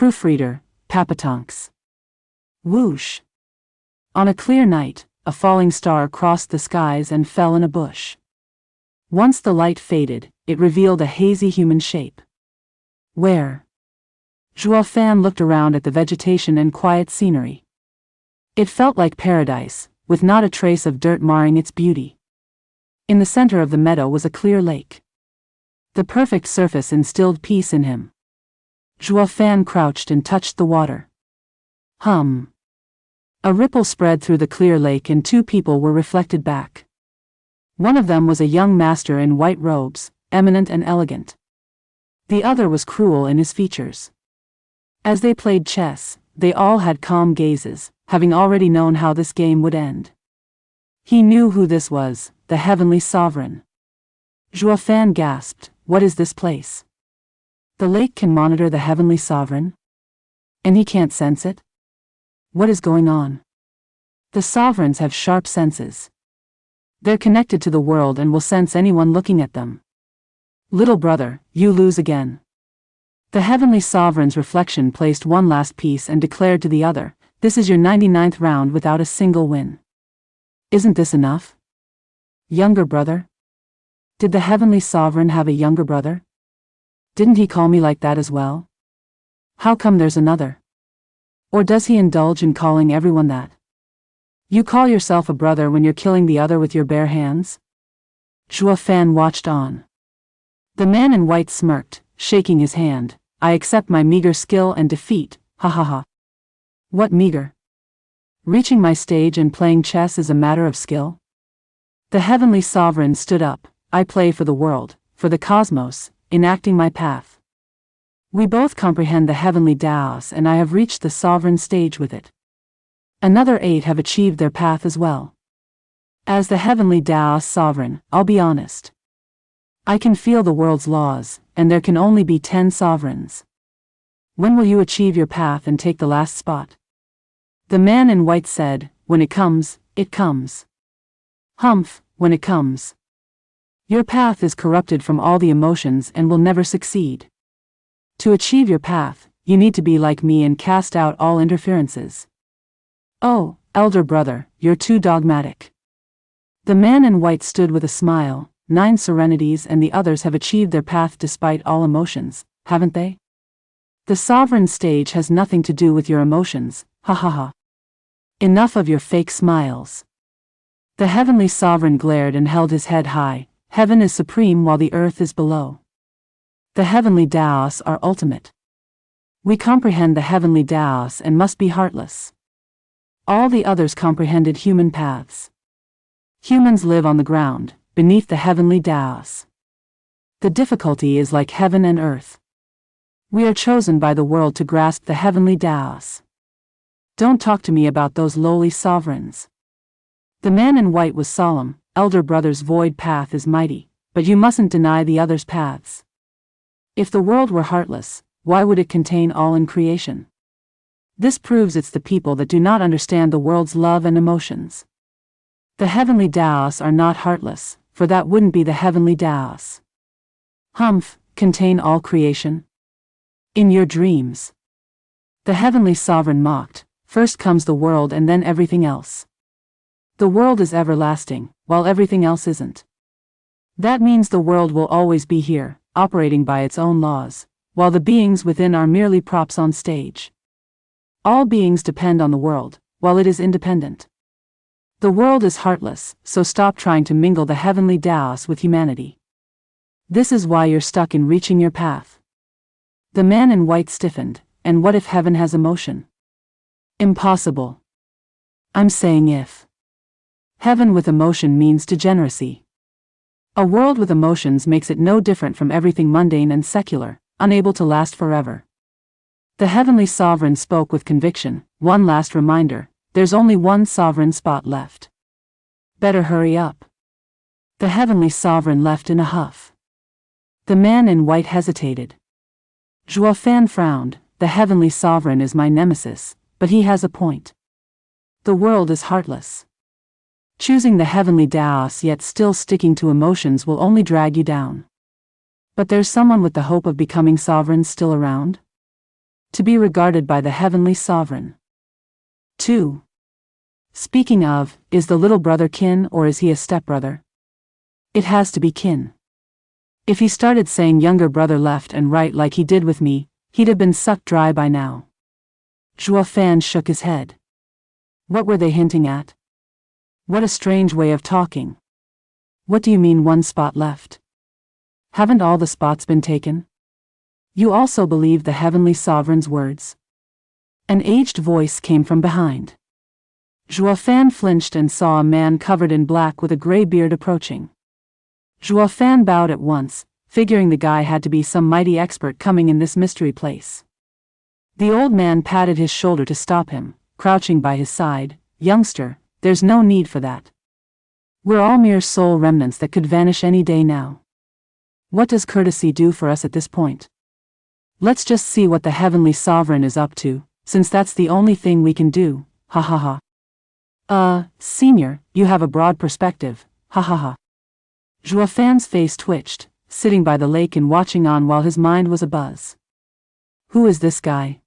Proofreader, Papatonks. Whoosh. On a clear night, a falling star crossed the skies and fell in a bush. Once the light faded, it revealed a hazy human shape. Where? Joafan looked around at the vegetation and quiet scenery. It felt like paradise, with not a trace of dirt marring its beauty. In the center of the meadow was a clear lake. The perfect surface instilled peace in him. Joafan crouched and touched the water. Hum. A ripple spread through the clear lake and two people were reflected back. One of them was a young master in white robes, eminent and elegant. The other was cruel in his features. As they played chess, they all had calm gazes, having already known how this game would end. He knew who this was, the heavenly sovereign. Joafan gasped, "What is this place? The lake can monitor the heavenly sovereign? And he can't sense it? What is going on?" The sovereigns have sharp senses. They're connected to the world and will sense anyone looking at them. Little brother, you lose again. The heavenly sovereign's reflection placed one last piece and declared to the other, "This is your 99th round without a single win. Isn't this enough? Younger brother? Did the heavenly sovereign have a younger brother? Didn't he call me like that as well? How come there's another? Or does he indulge in calling everyone that? You call yourself a brother when you're killing the other with your bare hands?" Joafan watched on. The man in white smirked, shaking his hand. "I accept my meager skill and defeat, ha ha ha." "What meager? Reaching my stage and playing chess is a matter of skill?" The heavenly sovereign stood up. "I play for the world, for the cosmos, enacting my path. We both comprehend the heavenly Taos and I have reached the sovereign stage with it. Another 8 have achieved their path as well. As the heavenly Taos sovereign, I'll be honest. I can feel the world's laws, and there can only be 10 sovereigns. When will you achieve your path and take the last spot?" The man in white said, "When it comes, it comes." "Humph, when it comes. Your path is corrupted from all the emotions and will never succeed. To achieve your path, you need to be like me and cast out all interferences." "Oh, elder brother, you're too dogmatic." The man in white stood with a smile. 9 serenities and the others have achieved their path despite all emotions, haven't they? The sovereign stage has nothing to do with your emotions, ha ha ha. Enough of your fake smiles. The heavenly sovereign glared and held his head high. Heaven is supreme while the earth is below. The heavenly Taos are ultimate. We comprehend the heavenly Taos and must be heartless. All the others comprehended human paths. Humans live on the ground, beneath the heavenly Taos. The difficulty is like heaven and earth. We are chosen by the world to grasp the heavenly Taos. Don't talk to me about those lowly sovereigns. The man in white was solemn. "Elder brother's void path is mighty, but you mustn't deny the others' paths. If the world were heartless, why would it contain all in creation? This proves it's the people that do not understand the world's love and emotions. The heavenly Taos are not heartless, for that wouldn't be the heavenly Taos. Humph, contain all creation? In your dreams." The heavenly sovereign mocked, "First comes the world and then everything else. The world is everlasting, while everything else isn't. That means the world will always be here, operating by its own laws, while the beings within are merely props on stage. All beings depend on the world, while it is independent. The world is heartless, so stop trying to mingle the heavenly Taos with humanity. This is why you're stuck in reaching your path." The man in white stiffened. "And what if heaven has emotion?" "Impossible. I'm saying if. Heaven with emotion means degeneracy. A world with emotions makes it no different from everything mundane and secular, unable to last forever." The heavenly sovereign spoke with conviction. "One last reminder, there's only one sovereign spot left. Better hurry up." The heavenly sovereign left in a huff. The man in white hesitated. Joafan frowned. "The heavenly sovereign is my nemesis, but he has a point. The world is heartless. Choosing the heavenly Taos yet still sticking to emotions will only drag you down. But there's someone with the hope of becoming sovereign still around?" To be regarded by the heavenly sovereign. 2. Speaking of, is the little brother kin or is he a stepbrother? It has to be kin. If he started saying younger brother left and right like he did with me, he'd have been sucked dry by now. Fan shook his head. What were they hinting at? What a strange way of talking. What do you mean one spot left? Haven't all the spots been taken? You also believe the heavenly sovereign's words? An aged voice came from behind. Fan flinched and saw a man covered in black with a gray beard approaching. Fan bowed at once, figuring the guy had to be some mighty expert coming in this mystery place. The old man patted his shoulder to stop him, crouching by his side. Youngster, there's no need for that. We're all mere soul remnants that could vanish any day now. What does courtesy do for us at this point? Let's just see what the heavenly sovereign is up to, since that's the only thing we can do, ha ha ha. Senior, you have a broad perspective, ha ha ha. Fan's face twitched, sitting by the lake and watching on while his mind was abuzz. Who is this guy?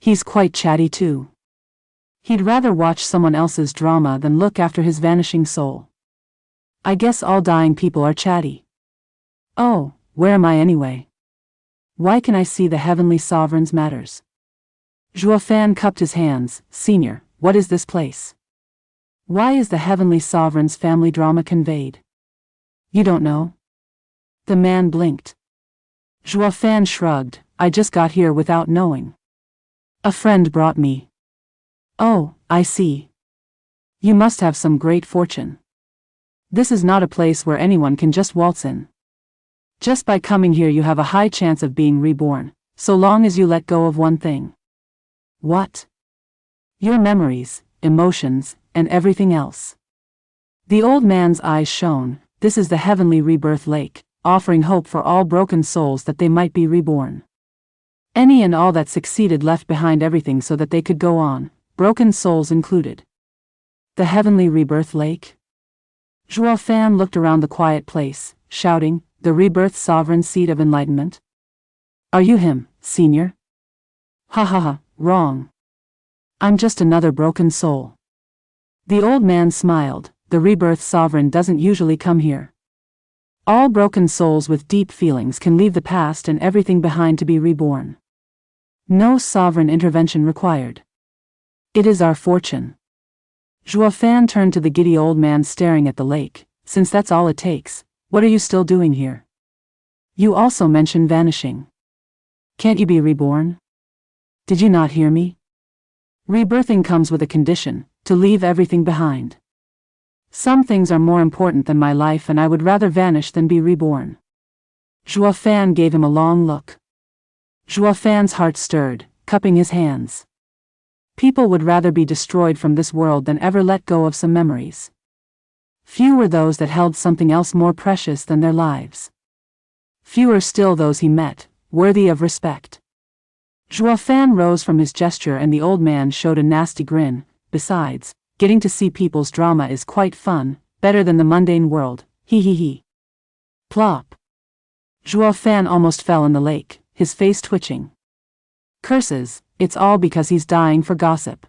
He's quite chatty too. He'd rather watch someone else's drama than look after his vanishing soul. I guess all dying people are chatty. Oh, where am I anyway? Why can I see the heavenly sovereign's matters? Fan cupped his hands. Senior, what is this place? Why is the heavenly sovereign's family drama conveyed? You don't know? The man blinked. Fan shrugged. I just got here without knowing. A friend brought me. Oh, I see. You must have some great fortune. This is not a place where anyone can just waltz in. Just by coming here you have a high chance of being reborn, so long as you let go of one thing. What? Your memories, emotions, and everything else. The old man's eyes shone. This is the heavenly rebirth lake, offering hope for all broken souls that they might be reborn. Any and all that succeeded left behind everything so that they could go on, broken souls included. The heavenly rebirth lake? Fan looked around the quiet place, shouting, the rebirth sovereign seat of enlightenment? Are you him, senior? Ha ha ha, wrong. I'm just another broken soul. The old man smiled. The rebirth sovereign doesn't usually come here. All broken souls with deep feelings can leave the past and everything behind to be reborn. No sovereign intervention required. It is our fortune. Fan turned to the giddy old man staring at the lake. Since that's all it takes, what are you still doing here? You also mentioned vanishing. Can't you be reborn? Did you not hear me? Rebirthing comes with a condition, to leave everything behind. Some things are more important than my life and I would rather vanish than be reborn. Fan gave him a long look. Fan's heart stirred, cupping his hands. People would rather be destroyed from this world than ever let go of some memories. Few were those that held something else more precious than their lives. Fewer still those he met, worthy of respect. Fan rose from his gesture and the old man showed a nasty grin. Besides, getting to see people's drama is quite fun, better than the mundane world, he he he. Plop. Fan almost fell in the lake, his face twitching. Curses, it's all because he's dying for gossip.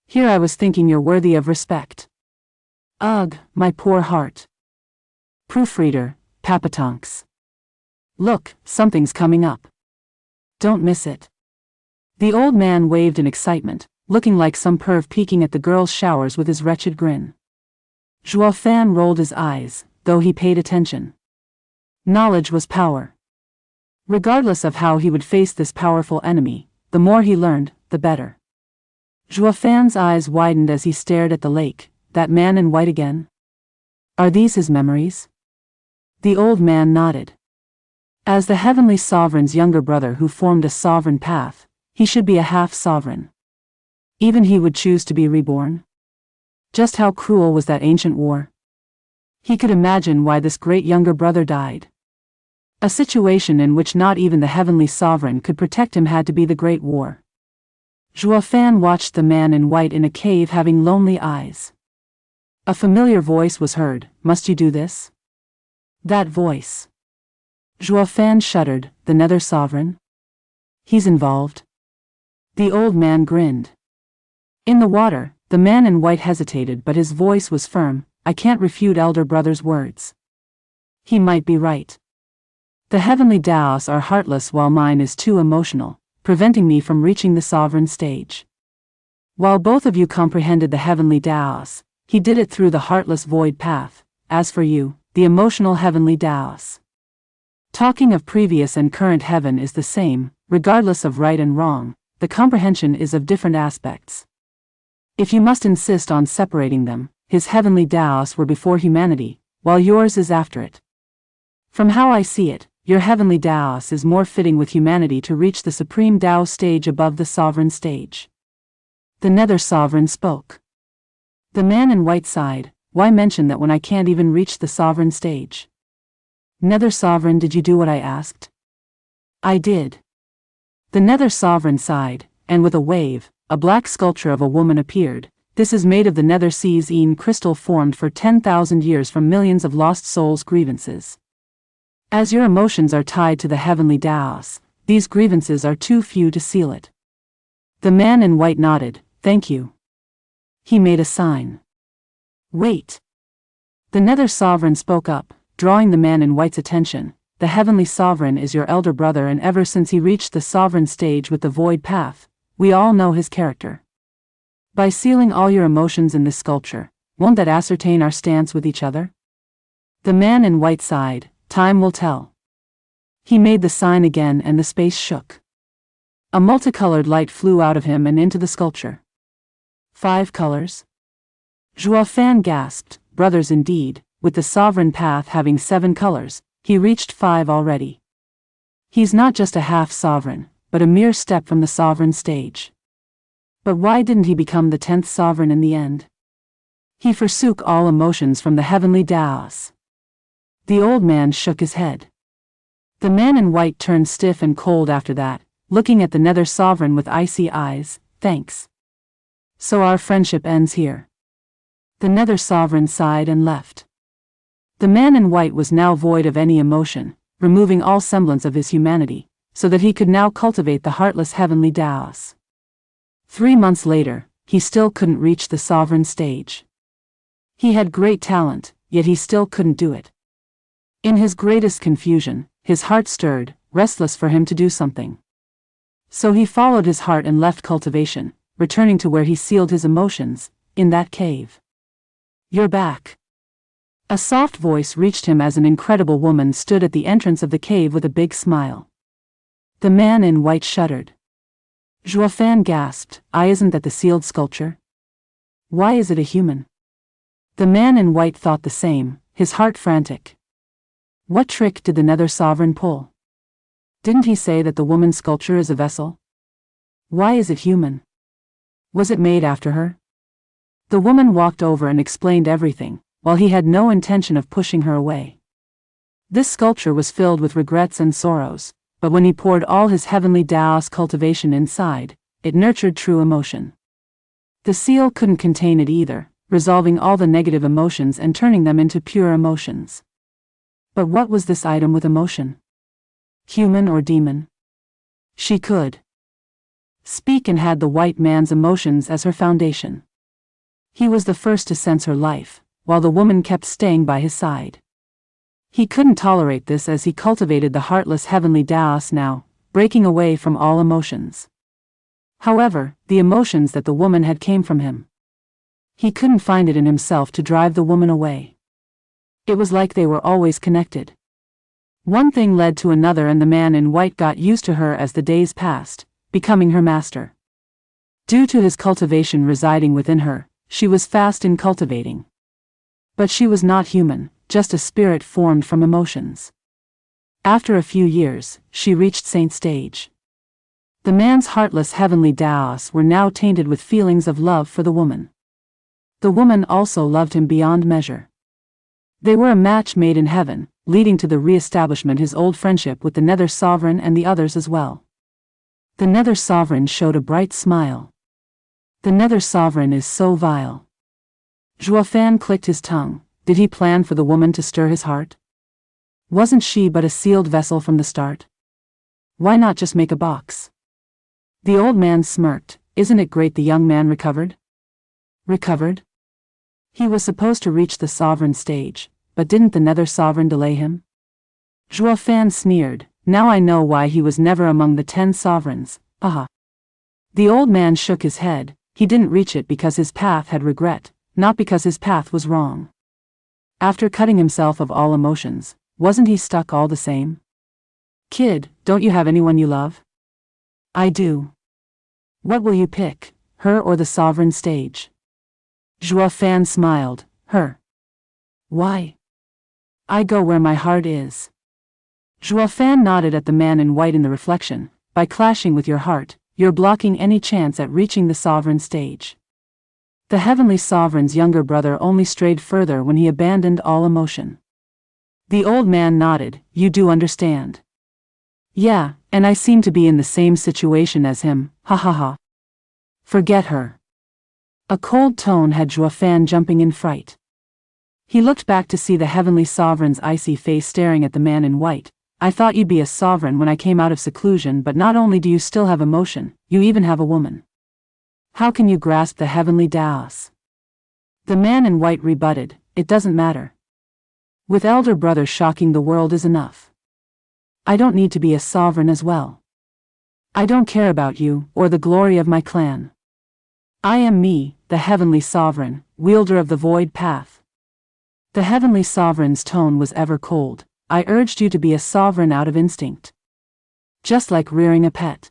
Here I was thinking you're worthy of respect. Ugh, my poor heart. Proofreader, Papatonks. Look, something's coming up. Don't miss it. The old man waved in excitement, looking like some perv peeking at the girls' showers with his wretched grin. Fan rolled his eyes, though he paid attention. Knowledge was power. Regardless of how he would face this powerful enemy, the more he learned, the better. Fan's eyes widened as he stared at the lake. That man in white again? Are these his memories? The old man nodded. As the heavenly sovereign's younger brother who formed a sovereign path, he should be a half-sovereign. Even he would choose to be reborn? Just how cruel was that ancient war? He could imagine why this great younger brother died. A situation in which not even the heavenly sovereign could protect him had to be the Great War. Fan watched the man in white in a cave having lonely eyes. A familiar voice was heard. Must you do this? That voice. Fan shuddered. The Nether Sovereign? He's involved. The old man grinned. In the water, the man in white hesitated, but his voice was firm. I can't refute elder brother's words. He might be right. The heavenly Taoists are heartless while mine is too emotional, preventing me from reaching the sovereign stage. While both of you comprehended the heavenly Taoists, he did it through the heartless void path. As for you, the emotional heavenly Taoists. Talking of previous and current heaven is the same, regardless of right and wrong, the comprehension is of different aspects. If you must insist on separating them, his heavenly Taoists were before humanity, while yours is after it. From how I see it, your heavenly Taoist is more fitting with humanity to reach the supreme Tao stage above the sovereign stage. The nether sovereign spoke. The man in white sighed. Why mention that when I can't even reach the sovereign stage? Nether sovereign, did you do what I asked? I did. The nether sovereign sighed, and with a wave, a black sculpture of a woman appeared. This is made of the nether sea's een crystal formed for 10,000 years from millions of lost souls' grievances. As your emotions are tied to the heavenly Taoists, these grievances are too few to seal it. The man in white nodded. Thank you. He made a sign. Wait. The nether sovereign spoke up, drawing the man in white's attention. The heavenly sovereign is your elder brother, and ever since he reached the sovereign stage with the void path, we all know his character. By sealing all your emotions in this sculpture, won't that ascertain our stance with each other? The man in white sighed. Time will tell. He made the sign again and the space shook. A multicolored light flew out of him and into the sculpture. 5 colors? Zhuofan gasped. Brothers indeed, with the sovereign path having 7 colors, he reached 5 already. He's not just a half sovereign, but a mere step from the sovereign stage. But why didn't he become the 10th sovereign in the end? He forsook all emotions from the heavenly Taoists. The old man shook his head. The man in white turned stiff and cold after that, looking at the nether sovereign with icy eyes. Thanks. So our friendship ends here. The nether sovereign sighed and left. The man in white was now void of any emotion, removing all semblance of his humanity, so that he could now cultivate the heartless heavenly Taoists. 3 months later, he still couldn't reach the sovereign stage. He had great talent, yet he still couldn't do it. In his greatest confusion, his heart stirred, restless for him to do something. So he followed his heart and left cultivation, returning to where he sealed his emotions, in that cave. You're back. A soft voice reached him as an incredible woman stood at the entrance of the cave with a big smile. The man in white shuddered. Zhuofan gasped. Isn't that the sealed sculpture? Why is it a human? The man in white thought the same, his heart frantic. What trick did the nether sovereign pull? Didn't he say that the woman's sculpture is a vessel? Why is it human? Was it made after her? The woman walked over and explained everything, while he had no intention of pushing her away. This sculpture was filled with regrets and sorrows, but when he poured all his heavenly Taoist cultivation inside, it nurtured true emotion. The seal couldn't contain it either, resolving all the negative emotions and turning them into pure emotions. But what was this item with emotion? Human or demon? She could speak and had the white man's emotions as her foundation. He was the first to sense her life, while the woman kept staying by his side. He couldn't tolerate this as he cultivated the heartless heavenly Taoist now, breaking away from all emotions. However, the emotions that the woman had came from him. He couldn't find it in himself to drive the woman away. It was like they were always connected. One thing led to another and the man in white got used to her as the days passed, becoming her master. Due to his cultivation residing within her, she was fast in cultivating. But she was not human, just a spirit formed from emotions. After a few years, she reached saint stage. The man's heartless heavenly Taoists were now tainted with feelings of love for the woman. The woman also loved him beyond measure. They were a match made in heaven, leading to the re-establishment his old friendship with the nether sovereign and the others as well. The nether sovereign showed a bright smile. The nether sovereign is so vile. Zhuofan clicked his tongue. Did he plan for the woman to stir his heart? Wasn't she but a sealed vessel from the start? Why not just make a box? The old man smirked. Isn't it great the young man recovered? Recovered? He was supposed to reach the sovereign stage, but didn't the nether sovereign delay him? Fan sneered. Now I know why he was never among the 10 sovereigns, haha. The old man shook his head. He didn't reach it because his path had regret, not because his path was wrong. After cutting himself of all emotions, wasn't he stuck all the same? Kid, don't you have anyone you love? I do. What will you pick, her or the sovereign stage? Fan smiled. Her. Why? I go where my heart is. Fan nodded at the man in white in the reflection. By clashing with your heart, you're blocking any chance at reaching the sovereign stage. The heavenly sovereign's younger brother only strayed further when he abandoned all emotion. The old man nodded. You do understand. Yeah, and I seem to be in the same situation as him, ha ha ha. Forget her. A cold tone had Fan jumping in fright. He looked back to see the heavenly sovereign's icy face staring at the man in white. I thought you'd be a sovereign when I came out of seclusion, but not only do you still have emotion, you even have a woman. How can you grasp the heavenly Taos? The man in white rebutted, it doesn't matter. With elder brother shocking the world is enough. I don't need to be a sovereign as well. I don't care about you, or the glory of my clan. I am me, the heavenly sovereign, wielder of the void path. The heavenly sovereign's tone was ever cold. I urged you to be a sovereign out of instinct. Just like rearing a pet.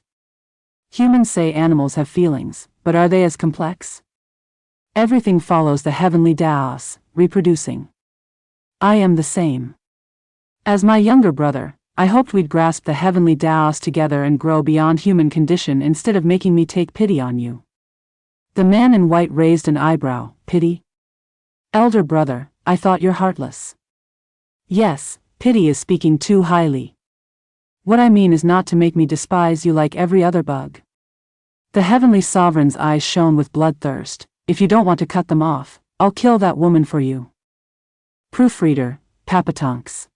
Humans say animals have feelings, but are they as complex? Everything follows the heavenly Taos, reproducing. I am the same. As my younger brother, I hoped we'd grasp the heavenly Taos together and grow beyond human condition instead of making me take pity on you. The man in white raised an eyebrow. Pity? Elder brother, I thought you're heartless. Yes, pity is speaking too highly. What I mean is not to make me despise you like every other bug. The heavenly sovereign's eyes shone with bloodthirst. If you don't want to cut them off, I'll kill that woman for you. Proofreader, Papatonks.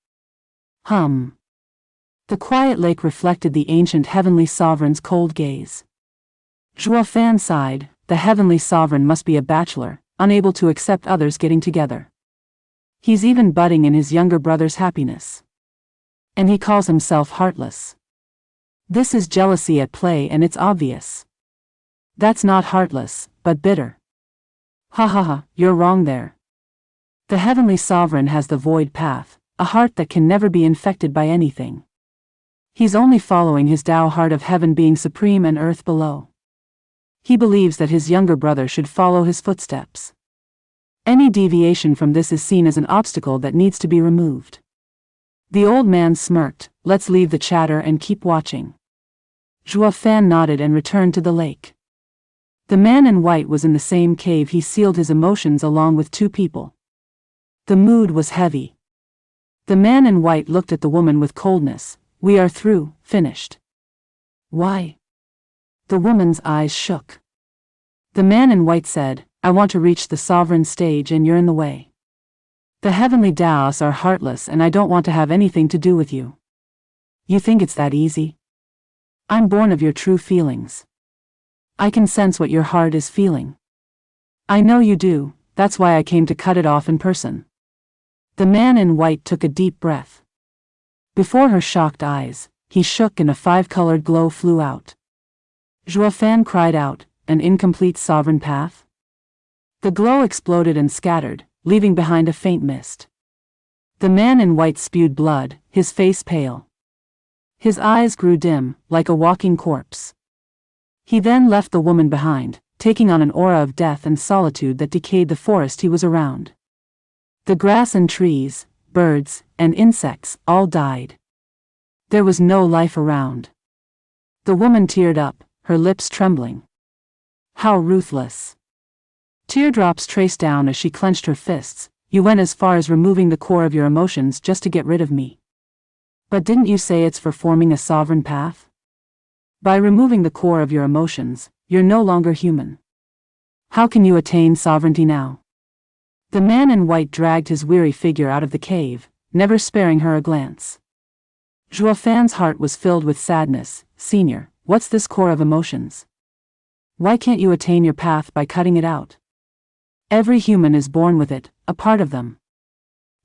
The quiet lake reflected the ancient heavenly sovereign's cold gaze. Fan sighed. The heavenly sovereign must be a bachelor, unable to accept others getting together. He's even budding in his younger brother's happiness. And he calls himself heartless. This is jealousy at play, and it's obvious. That's not heartless, but bitter. Ha ha ha, you're wrong there. The heavenly sovereign has the void path, a heart that can never be infected by anything. He's only following his Tao heart of heaven being supreme and earth below. He believes that his younger brother should follow his footsteps. Any deviation from this is seen as an obstacle that needs to be removed. The old man smirked. Let's leave the chatter and keep watching. Fan nodded and returned to the lake. The man in white was in the same cave. He sealed his emotions along with 2 people. The mood was heavy. The man in white looked at the woman with coldness. We are through, finished. Why? The woman's eyes shook. The man in white said, I want to reach the sovereign stage and you're in the way. The heavenly Taos are heartless and I don't want to have anything to do with you. You think it's that easy? I'm born of your true feelings. I can sense what your heart is feeling. I know you do, that's why I came to cut it off in person. The man in white took a deep breath. Before her shocked eyes, he shook and a 5-colored glow flew out. Fan cried out, an incomplete sovereign path? The glow exploded and scattered, leaving behind a faint mist. The man in white spewed blood, his face pale. His eyes grew dim, like a walking corpse. He then left the woman behind, taking on an aura of death and solitude that decayed the forest he was around. The grass and trees, birds, and insects all died. There was no life around. The woman teared up, her lips trembling. How ruthless. Teardrops traced down as she clenched her fists. You went as far as removing the core of your emotions just to get rid of me. But didn't you say it's for forming a sovereign path? By removing the core of your emotions, you're no longer human. How can you attain sovereignty now? The man in white dragged his weary figure out of the cave, never sparing her a glance. Fan's heart was filled with sadness. Senior, what's this core of emotions? Why can't you attain your path by cutting it out? Every human is born with it, a part of them.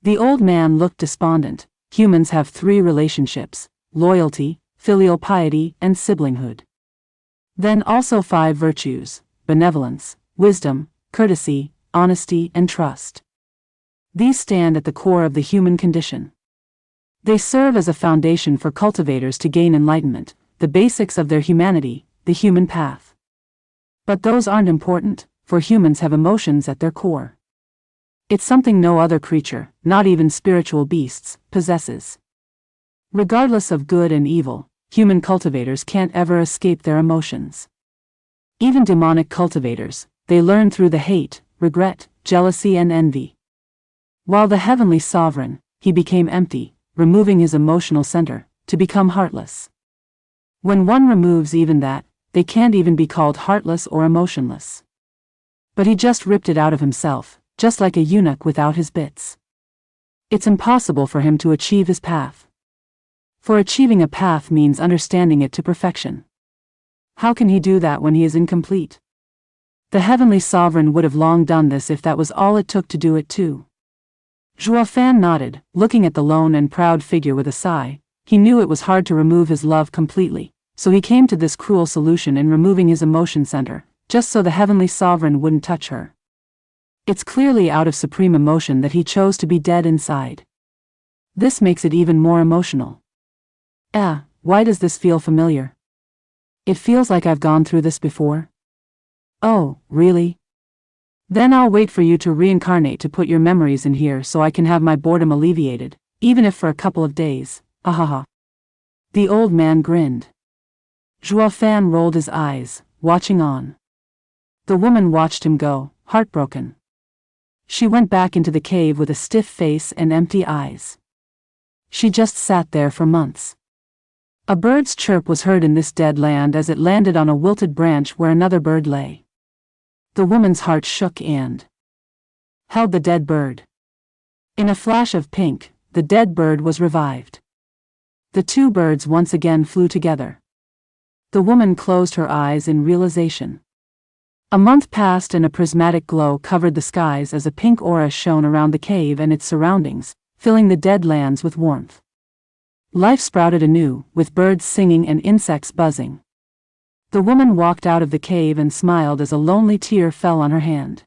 The old man looked despondent. Humans have 3 relationships: loyalty, filial piety, and siblinghood. Then also 5 virtues: benevolence, wisdom, courtesy, honesty, and trust. These stand at the core of the human condition. They serve as a foundation for cultivators to gain enlightenment, the basics of their humanity, the human path. But those aren't important, for humans have emotions at their core. It's something no other creature, not even spiritual beasts, possesses. Regardless of good and evil, human cultivators can't ever escape their emotions. Even demonic cultivators, they learn through the hate, regret, jealousy, and envy. While the heavenly sovereign, he became empty, removing his emotional center, to become heartless. When one removes even that, they can't even be called heartless or emotionless. But he just ripped it out of himself, just like a eunuch without his bits. It's impossible for him to achieve his path. For achieving a path means understanding it to perfection. How can he do that when he is incomplete? The heavenly sovereign would have long done this if that was all it took to do it too. Zhuofan nodded, looking at the lone and proud figure with a sigh. He knew it was hard to remove his love completely, so he came to this cruel solution in removing his emotion center, just so the heavenly sovereign wouldn't touch her. It's clearly out of supreme emotion that he chose to be dead inside. This makes it even more emotional. Why does this feel familiar? It feels like I've gone through this before. Oh, really? Then I'll wait for you to reincarnate to put your memories in here so I can have my boredom alleviated, even if for a couple of days. Ahaha. The old man grinned. Zhuofan rolled his eyes, watching on. The woman watched him go, heartbroken. She went back into the cave with a stiff face and empty eyes. She just sat there for months. A bird's chirp was heard in this dead land as it landed on a wilted branch where another bird lay. The woman's heart shook and held the dead bird. In a flash of pink, the dead bird was revived. The 2 birds once again flew together. The woman closed her eyes in realization. A month passed and a prismatic glow covered the skies as a pink aura shone around the cave and its surroundings, filling the dead lands with warmth. Life sprouted anew, with birds singing and insects buzzing. The woman walked out of the cave and smiled as a lonely tear fell on her hand.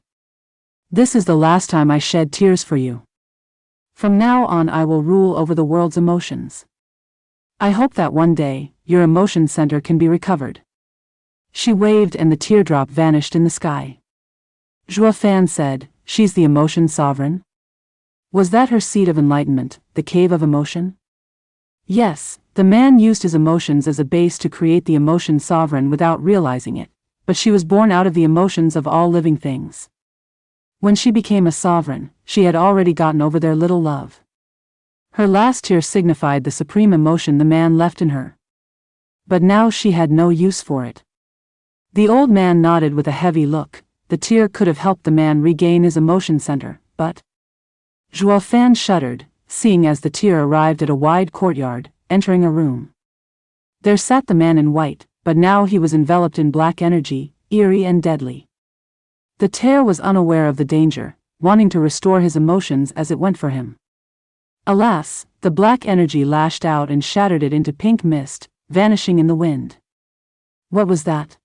This is the last time I shed tears for you. From now on I will rule over the world's emotions. I hope that one day, your emotion center can be recovered. She waved and the teardrop vanished in the sky. Zhuofan said, she's the emotion sovereign? Was that her seat of enlightenment, the cave of emotion? Yes, the man used his emotions as a base to create the emotion sovereign without realizing it, but she was born out of the emotions of all living things. When she became a sovereign, she had already gotten over their little love. Her last tear signified the supreme emotion the man left in her. But now she had no use for it. The old man nodded with a heavy look. The tear could have helped the man regain his emotion center, but Zhuofan shuddered, seeing as the tear arrived at a wide courtyard, entering a room. There sat the man in white, but now he was enveloped in black energy, eerie and deadly. The tear was unaware of the danger, wanting to restore his emotions as it went for him. Alas, the black energy lashed out and shattered it into pink mist, vanishing in the wind. What was that?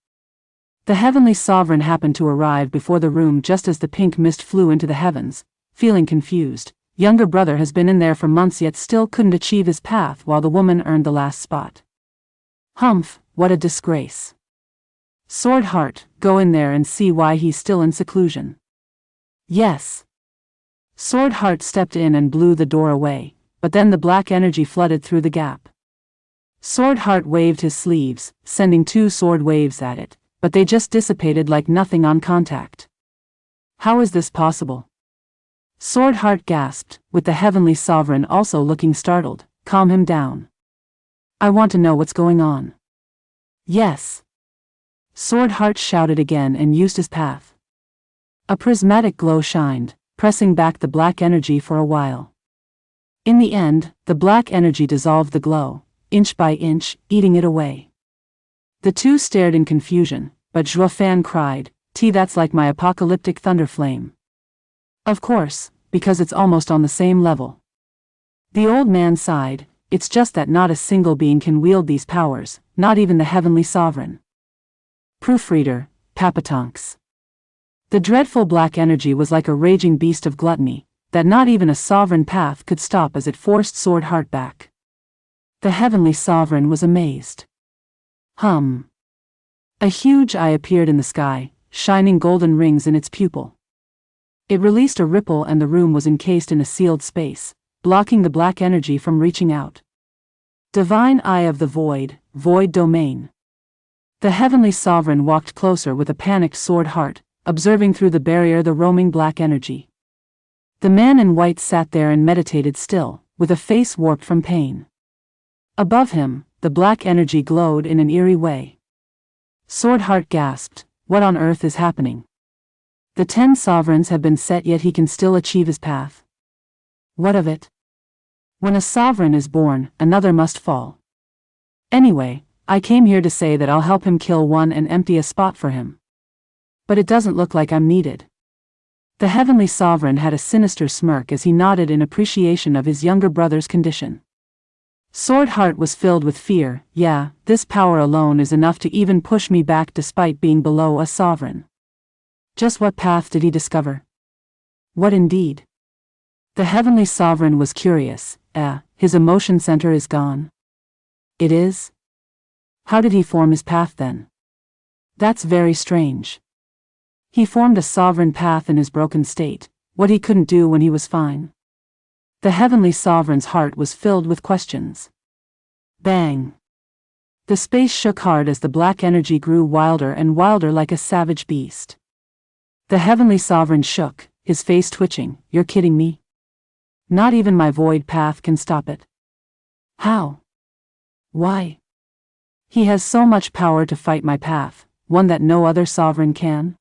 The heavenly sovereign happened to arrive before the room just as the pink mist flew into the heavens, feeling confused. Younger brother has been in there for months yet still couldn't achieve his path while the woman earned the last spot. Humph, what a disgrace. Sword Heart, go in there and see why he's still in seclusion. Yes. Sword Heart stepped in and blew the door away, but then the black energy flooded through the gap. Sword Heart waved his sleeves, sending 2 sword waves at it, but they just dissipated like nothing on contact. How is this possible? Sword Heart gasped, with the heavenly sovereign also looking startled. Calm him down. I want to know what's going on. Yes. Sword Heart shouted again and used his path. A prismatic glow shined, pressing back the black energy for a while. In the end, the black energy dissolved the glow, inch by inch, eating it away. The two stared in confusion, but Zhuofan cried, That's like my apocalyptic thunder flame. Of course, because it's almost on the same level. The old man sighed, it's just that not a single being can wield these powers, not even the heavenly sovereign. Proofreader, Papatonks. The dreadful black energy was like a raging beast of gluttony, that not even a sovereign path could stop as it forced Sword Heart back. The heavenly sovereign was amazed. A huge eye appeared in the sky, shining golden rings in its pupil. It released a ripple and the room was encased in a sealed space, blocking the black energy from reaching out. Divine Eye of the Void, Void Domain. The heavenly sovereign walked closer with a panicked Sword Heart, observing through the barrier the roaming black energy. The man in white sat there and meditated still, with a face warped from pain. Above him, the black energy glowed in an eerie way. Sword Heart gasped, what on earth is happening? The 10 sovereigns have been set, yet he can still achieve his path. What of it? When a sovereign is born, another must fall. Anyway, I came here to say that I'll help him kill one and empty a spot for him. But it doesn't look like I'm needed. The heavenly sovereign had a sinister smirk as he nodded in appreciation of his younger brother's condition. Sword Heart was filled with fear. Yeah, this power alone is enough to even push me back despite being below a sovereign. Just what path did he discover? What indeed? The heavenly sovereign was curious. His emotion center is gone. It is? How did he form his path then? That's very strange. He formed a sovereign path in his broken state, what he couldn't do when he was fine. The heavenly sovereign's heart was filled with questions. Bang! The space shook hard as the black energy grew wilder and wilder like a savage beast. The heavenly sovereign shook, his face twitching. You're kidding me? Not even my void path can stop it. How? Why? He has so much power to fight my path, one that no other sovereign can?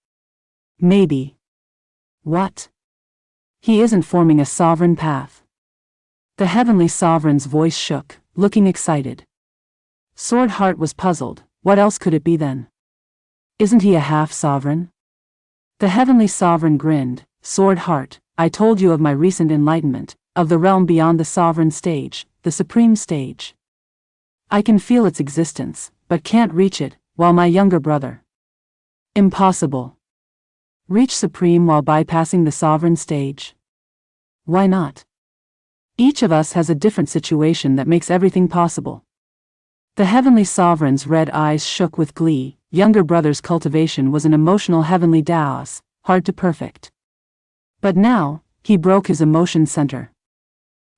Maybe. What? He isn't forming a sovereign path. The heavenly sovereign's voice shook, looking excited. Sword Heart was puzzled. What else could it be then? Isn't he a half-sovereign? The heavenly sovereign grinned. Sword Heart, I told you of my recent enlightenment, of the realm beyond the sovereign stage, the supreme stage. I can feel its existence, but can't reach it, while my younger brother. Impossible. Reach supreme while bypassing the sovereign stage? Why not? Each of us has a different situation that makes everything possible. The heavenly sovereign's red eyes shook with glee. Younger brother's cultivation was an emotional heavenly Taos, hard to perfect. But now, he broke his emotion center.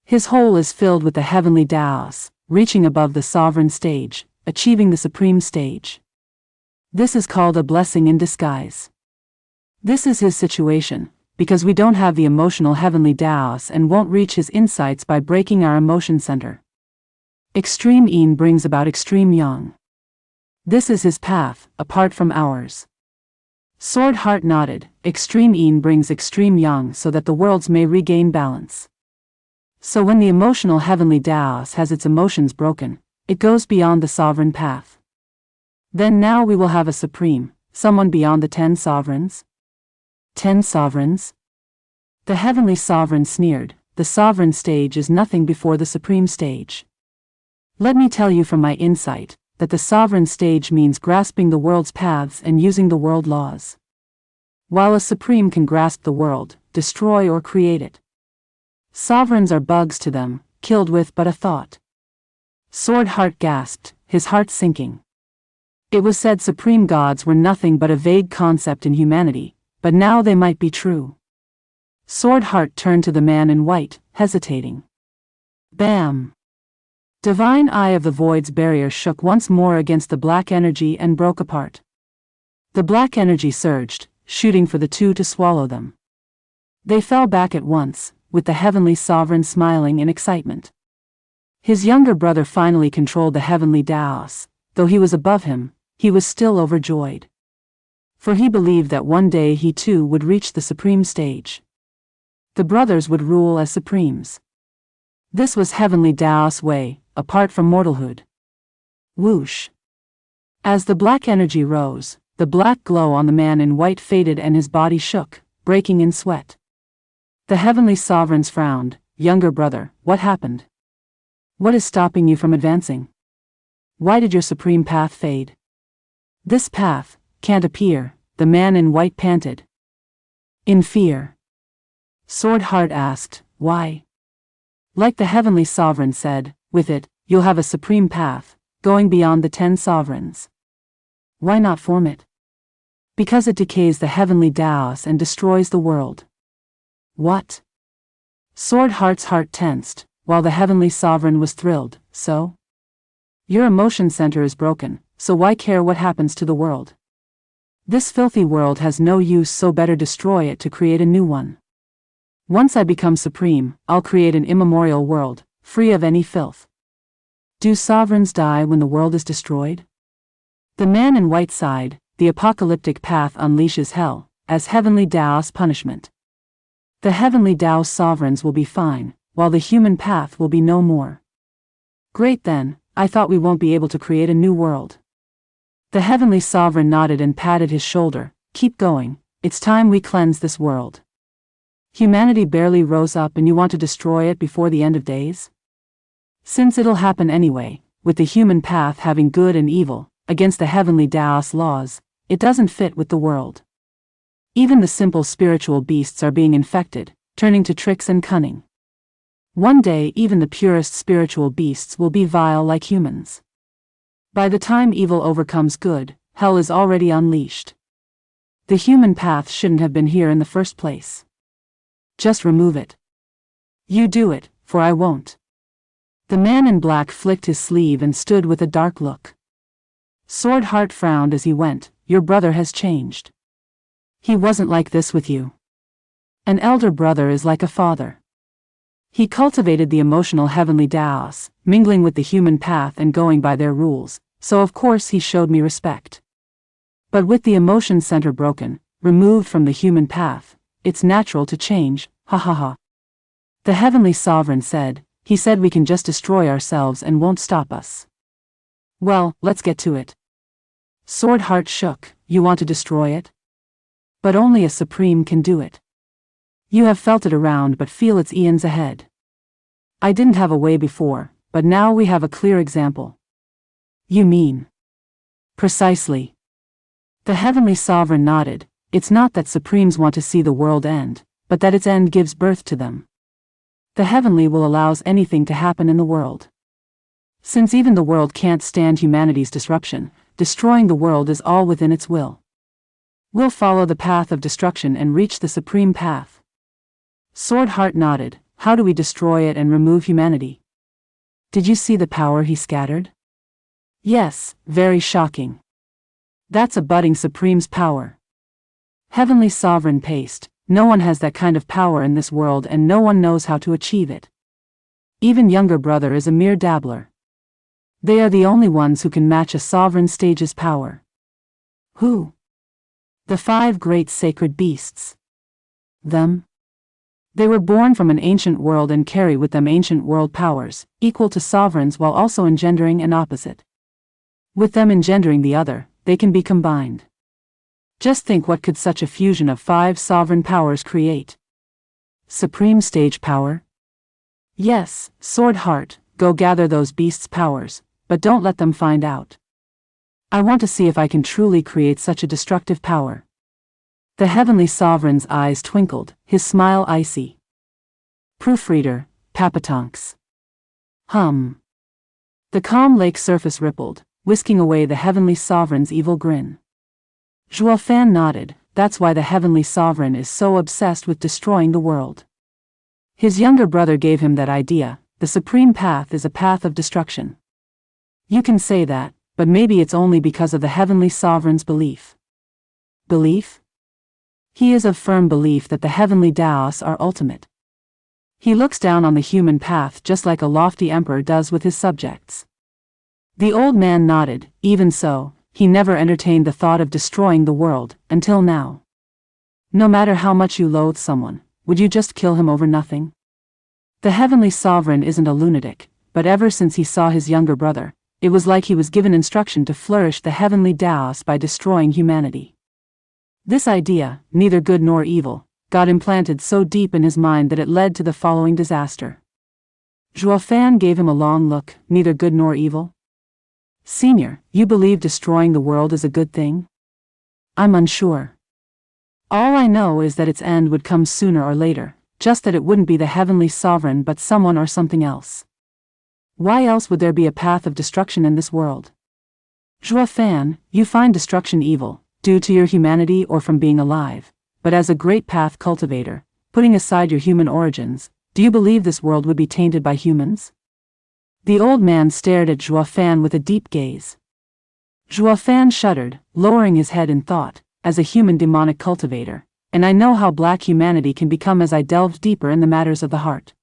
His whole is filled with the heavenly Taos, reaching above the sovereign stage, achieving the supreme stage. This is called a blessing in disguise. This is his situation, because we don't have the emotional heavenly Taos and won't reach his insights by breaking our emotion center. Extreme Yin brings about extreme Yang. This is his path, apart from ours. Sword Heart nodded. Extreme Yin brings extreme Yang so that the worlds may regain balance. So when the emotional heavenly Taos has its emotions broken, it goes beyond the sovereign path. Then now we will have a supreme, someone beyond the 10 sovereigns? 10 sovereigns? The heavenly sovereign sneered. The sovereign stage is nothing before the supreme stage. Let me tell you from my insight, that the sovereign stage means grasping the world's paths and using the world laws. While a supreme can grasp the world, destroy or create it. Sovereigns are bugs to them, killed with but a thought. Sword Heart gasped, his heart sinking. It was said supreme gods were nothing but a vague concept in humanity, but now they might be true. Sword Heart turned to the man in white, hesitating. Bam! Divine Eye of the Void's barrier shook once more against the black energy and broke apart. The black energy surged, shooting for the two to swallow them. They fell back at once, with the heavenly sovereign smiling in excitement. His younger brother finally controlled the heavenly Taos. Though he was above him, he was still overjoyed. For he believed that one day he too would reach the supreme stage. The brothers would rule as supremes. This was heavenly Taos way, apart from mortalhood. Whoosh! As the black energy rose, the black glow on the man in white faded and his body shook, breaking in sweat. The heavenly sovereigns frowned. Younger brother, what happened? What is stopping you from advancing? Why did your supreme path fade? This path can't appear, the man in white panted. In fear. Sword Heart asked, why? Like the heavenly sovereign said, with it, you'll have a supreme path, going beyond the 10 sovereigns. Why not form it? Because it decays the heavenly Taos and destroys the world. What? Sword Heart's heart tensed, while the heavenly sovereign was thrilled. So? Your emotion center is broken, so why care what happens to the world? This filthy world has no use, so better destroy it to create a new one. Once I become supreme, I'll create an immemorial world, free of any filth. Do sovereigns die when the world is destroyed? The man in white sighed. The apocalyptic path unleashes hell, as heavenly Taos punishment. The heavenly Taos sovereigns will be fine, while the human path will be no more. Great then, I thought we won't be able to create a new world. The heavenly sovereign nodded and patted his shoulder. Keep going, it's time we cleanse this world. Humanity barely rose up and you want to destroy it before the end of days? Since it'll happen anyway, with the human path having good and evil, against the heavenly Taos laws, it doesn't fit with the world. Even the simple spiritual beasts are being infected, turning to tricks and cunning. One day even the purest spiritual beasts will be vile like humans. By the time evil overcomes good, hell is already unleashed. The human path shouldn't have been here in the first place. Just remove it. You do it, for I won't. The man in black flicked his sleeve and stood with a dark look. Sword Heart frowned as he went. Your brother has changed. He wasn't like this with you. An elder brother is like a father. He cultivated the emotional heavenly Taos, mingling with the human path and going by their rules, so of course he showed me respect. But with the emotion center broken, removed from the human path, it's natural to change, ha ha ha. The heavenly sovereign said, he said we can just destroy ourselves and won't stop us. Well, let's get to it. Sword Heart shook. You want to destroy it? But only a supreme can do it. You have felt it around but feel it's eons ahead. I didn't have a way before, but now we have a clear example. You mean? Precisely. The heavenly sovereign nodded. It's not that supremes want to see the world end, but that its end gives birth to them. The heavenly will allows anything to happen in the world. Since even the world can't stand humanity's disruption, destroying the world is all within its will. We'll follow the path of destruction and reach the supreme path. Sword Heart nodded. How do we destroy it and remove humanity? Did you see the power he scattered? Yes, very shocking. That's a budding supreme's power. Heavenly sovereign paced. No one has that kind of power in this world and no one knows how to achieve it. Even younger brother is a mere dabbler. They are the only ones who can match a sovereign stage's power. Who? The 5 great sacred beasts. Them? They were born from an ancient world and carry with them ancient world powers, equal to sovereigns while also engendering an opposite. With them engendering the other, they can be combined. Just think, what could such a fusion of 5 sovereign powers create? Supreme stage power? Yes, Sword Heart, go gather those beasts' powers, but don't let them find out. I want to see if I can truly create such a destructive power. The heavenly sovereign's eyes twinkled, his smile icy. Proofreader, Papatonks. The calm lake surface rippled, whisking away the heavenly sovereign's evil grin. Joafan nodded. That's why the heavenly sovereign is so obsessed with destroying the world. His younger brother gave him that idea. The supreme path is a path of destruction. You can say that, but maybe it's only because of the heavenly sovereign's belief. Belief? He is of firm belief that the heavenly Taos are ultimate. He looks down on the human path just like a lofty emperor does with his subjects. The old man nodded. Even so, he never entertained the thought of destroying the world, until now. No matter how much you loathe someone, would you just kill him over nothing? The heavenly sovereign isn't a lunatic, but ever since he saw his younger brother, it was like he was given instruction to flourish the heavenly Taos by destroying humanity. This idea, neither good nor evil, got implanted so deep in his mind that it led to the following disaster. Zhuofan gave him a long look. Neither good nor evil? Senior, you believe destroying the world is a good thing? I'm unsure. All I know is that its end would come sooner or later, just that it wouldn't be the heavenly sovereign but someone or something else. Why else would there be a path of destruction in this world? Zhuofan, you find destruction evil, due to your humanity or from being alive, but as a great path cultivator, putting aside your human origins, do you believe this world would be tainted by humans? The old man stared at Zhuofan with a deep gaze. Zhuofan shuddered, lowering his head in thought, as a human demonic cultivator, and I know how black humanity can become as I delved deeper in the matters of the heart.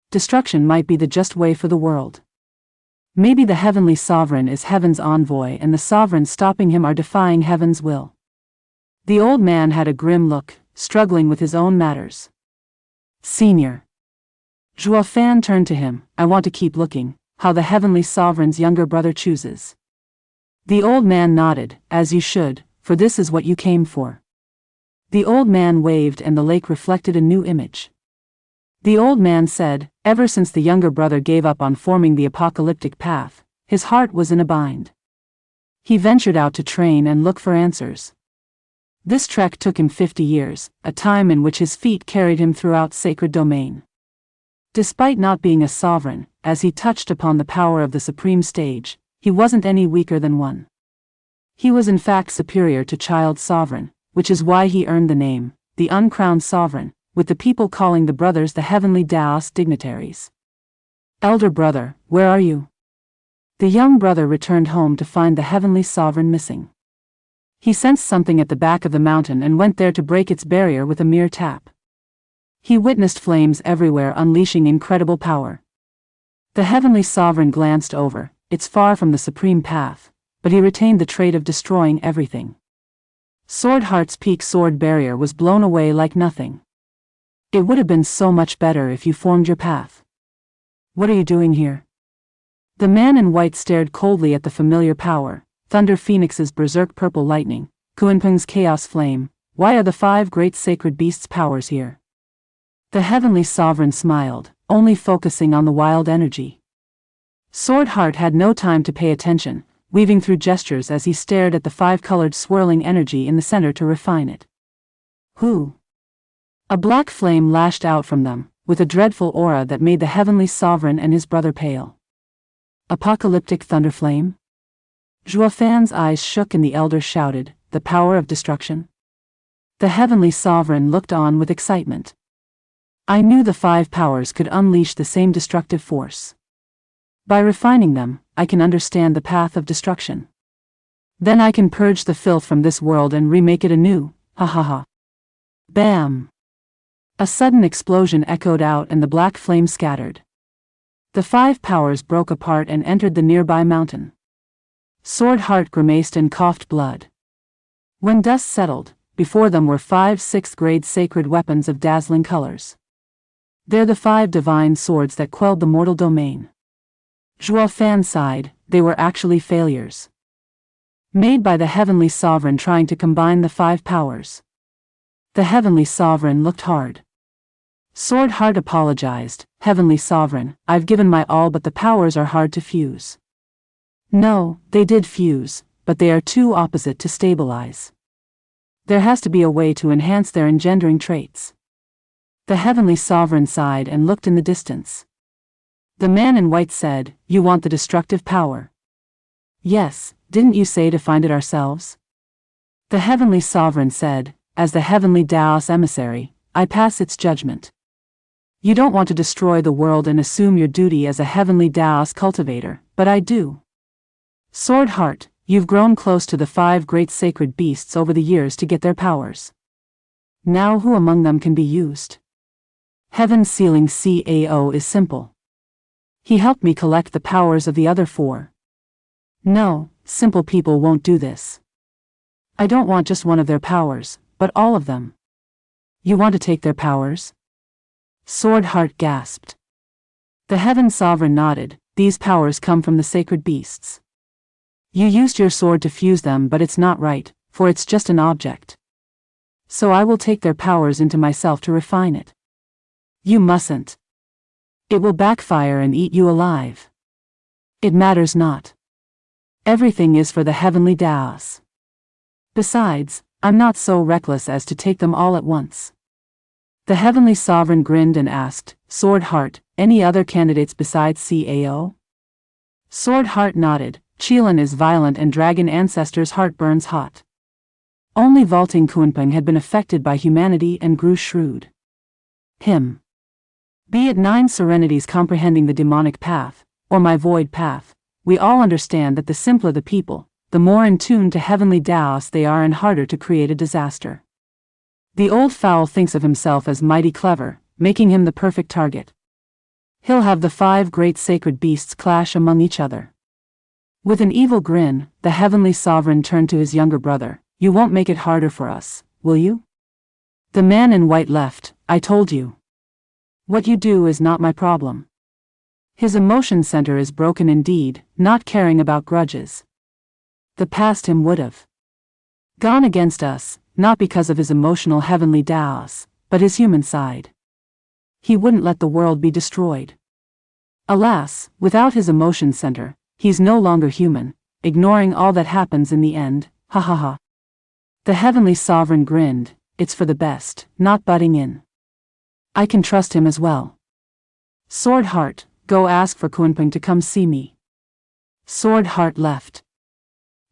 Destruction might be the just way for the world. Maybe the heavenly sovereign is heaven's envoy and the sovereigns stopping him are defying heaven's will. The old man had a grim look, struggling with his own matters. Senior. Zhuofan turned to him. I want to keep looking, how the heavenly sovereign's younger brother chooses. The old man nodded, as you should, for this is what you came for. The old man waved and the lake reflected a new image. The old man said, ever since the younger brother gave up on forming the apocalyptic path, his heart was in a bind. He ventured out to train and look for answers. This trek took him 50 years, a time in which his feet carried him throughout sacred domain. Despite not being a sovereign, as he touched upon the power of the supreme stage, he wasn't any weaker than one. He was in fact superior to child sovereign, which is why he earned the name, the uncrowned sovereign, with the people calling the brothers the heavenly Taos dignitaries. Elder brother, where are you? The young brother returned home to find the heavenly sovereign missing. He sensed something at the back of the mountain and went there to break its barrier with a mere tap. He witnessed flames everywhere unleashing incredible power. The heavenly sovereign glanced over. It's far from the supreme path, but he retained the trait of destroying everything. Sword Heart's peak sword barrier was blown away like nothing. It would have been so much better if you formed your path. What are you doing here? The man in white stared coldly at the familiar power, Thunder Phoenix's berserk purple lightning, Kuanpeng's chaos flame. Why are the 5 great sacred beasts' powers here? The heavenly sovereign smiled, only focusing on the wild energy. Sword Heart had no time to pay attention, weaving through gestures as he stared at the 5-colored swirling energy in the center to refine it. Who? A black flame lashed out from them, with a dreadful aura that made the heavenly sovereign and his brother pale. Apocalyptic thunderflame? Zhuofan's eyes shook and the elder shouted, the power of destruction? The heavenly sovereign looked on with excitement. I knew the 5 powers could unleash the same destructive force. By refining them, I can understand the path of destruction. Then I can purge the filth from this world and remake it anew, ha ha ha. Bam! A sudden explosion echoed out and the black flame scattered. The 5 powers broke apart and entered the nearby mountain. Sword Heart grimaced and coughed blood. When dust settled, before them were 5 6th-grade sacred weapons of dazzling colors. They're the 5 divine swords that quelled the mortal domain. Zhuofan sighed, they were actually failures. Made by the heavenly sovereign trying to combine the 5 powers. The heavenly sovereign looked hard. Sword Heart apologized, heavenly sovereign, I've given my all but the powers are hard to fuse. No, they did fuse, but they are too opposite to stabilize. There has to be a way to enhance their engendering traits. The heavenly sovereign sighed and looked in the distance. The man in white said, you want the destructive power? Yes, didn't you say to find it ourselves? The heavenly sovereign said, as the heavenly Taos emissary, I pass its judgment. You don't want to destroy the world and assume your duty as a heavenly Taos cultivator, but I do. Sword Heart, you've grown close to the 5 great sacred beasts over the years to get their powers. Now who among them can be used? Heaven's sealing CAO is simple. He helped me collect the powers of the other 4. No, simple people won't do this. I don't want just one of their powers, but all of them. You want to take their powers? Sword Heart gasped. The Heaven Sovereign nodded, these powers come from the sacred beasts. You used your sword to fuse them, but it's not right, for it's just an object. So I will take their powers into myself to refine it. You mustn't. It will backfire and eat you alive. It matters not. Everything is for the heavenly Taos. Besides, I'm not so reckless as to take them all at once. The heavenly sovereign grinned and asked, Sword Heart, any other candidates besides Cao? Sword Heart nodded. Chilan is violent and dragon ancestor's heart burns hot. Only vaulting Kunpeng had been affected by humanity and grew shrewd. Him. Be it 9 serenities comprehending the demonic path, or my void path, we all understand that the simpler the people, the more in tune to heavenly Taos they are and harder to create a disaster. The old fowl thinks of himself as mighty clever, making him the perfect target. He'll have the 5 great sacred beasts clash among each other. With an evil grin, the heavenly sovereign turned to his younger brother. You won't make it harder for us, will you? The man in white left. I told you. What you do is not my problem. His emotion center is broken indeed, not caring about grudges. The past him would have gone against us, not because of his emotional heavenly Taos, but his human side. He wouldn't let the world be destroyed. Alas, without his emotion center, he's no longer human, ignoring all that happens in the end, ha ha ha. The heavenly sovereign grinned, it's for the best, not butting in. I can trust him as well. Sword Heart, go ask for Kunpeng to come see me. Sword Heart left.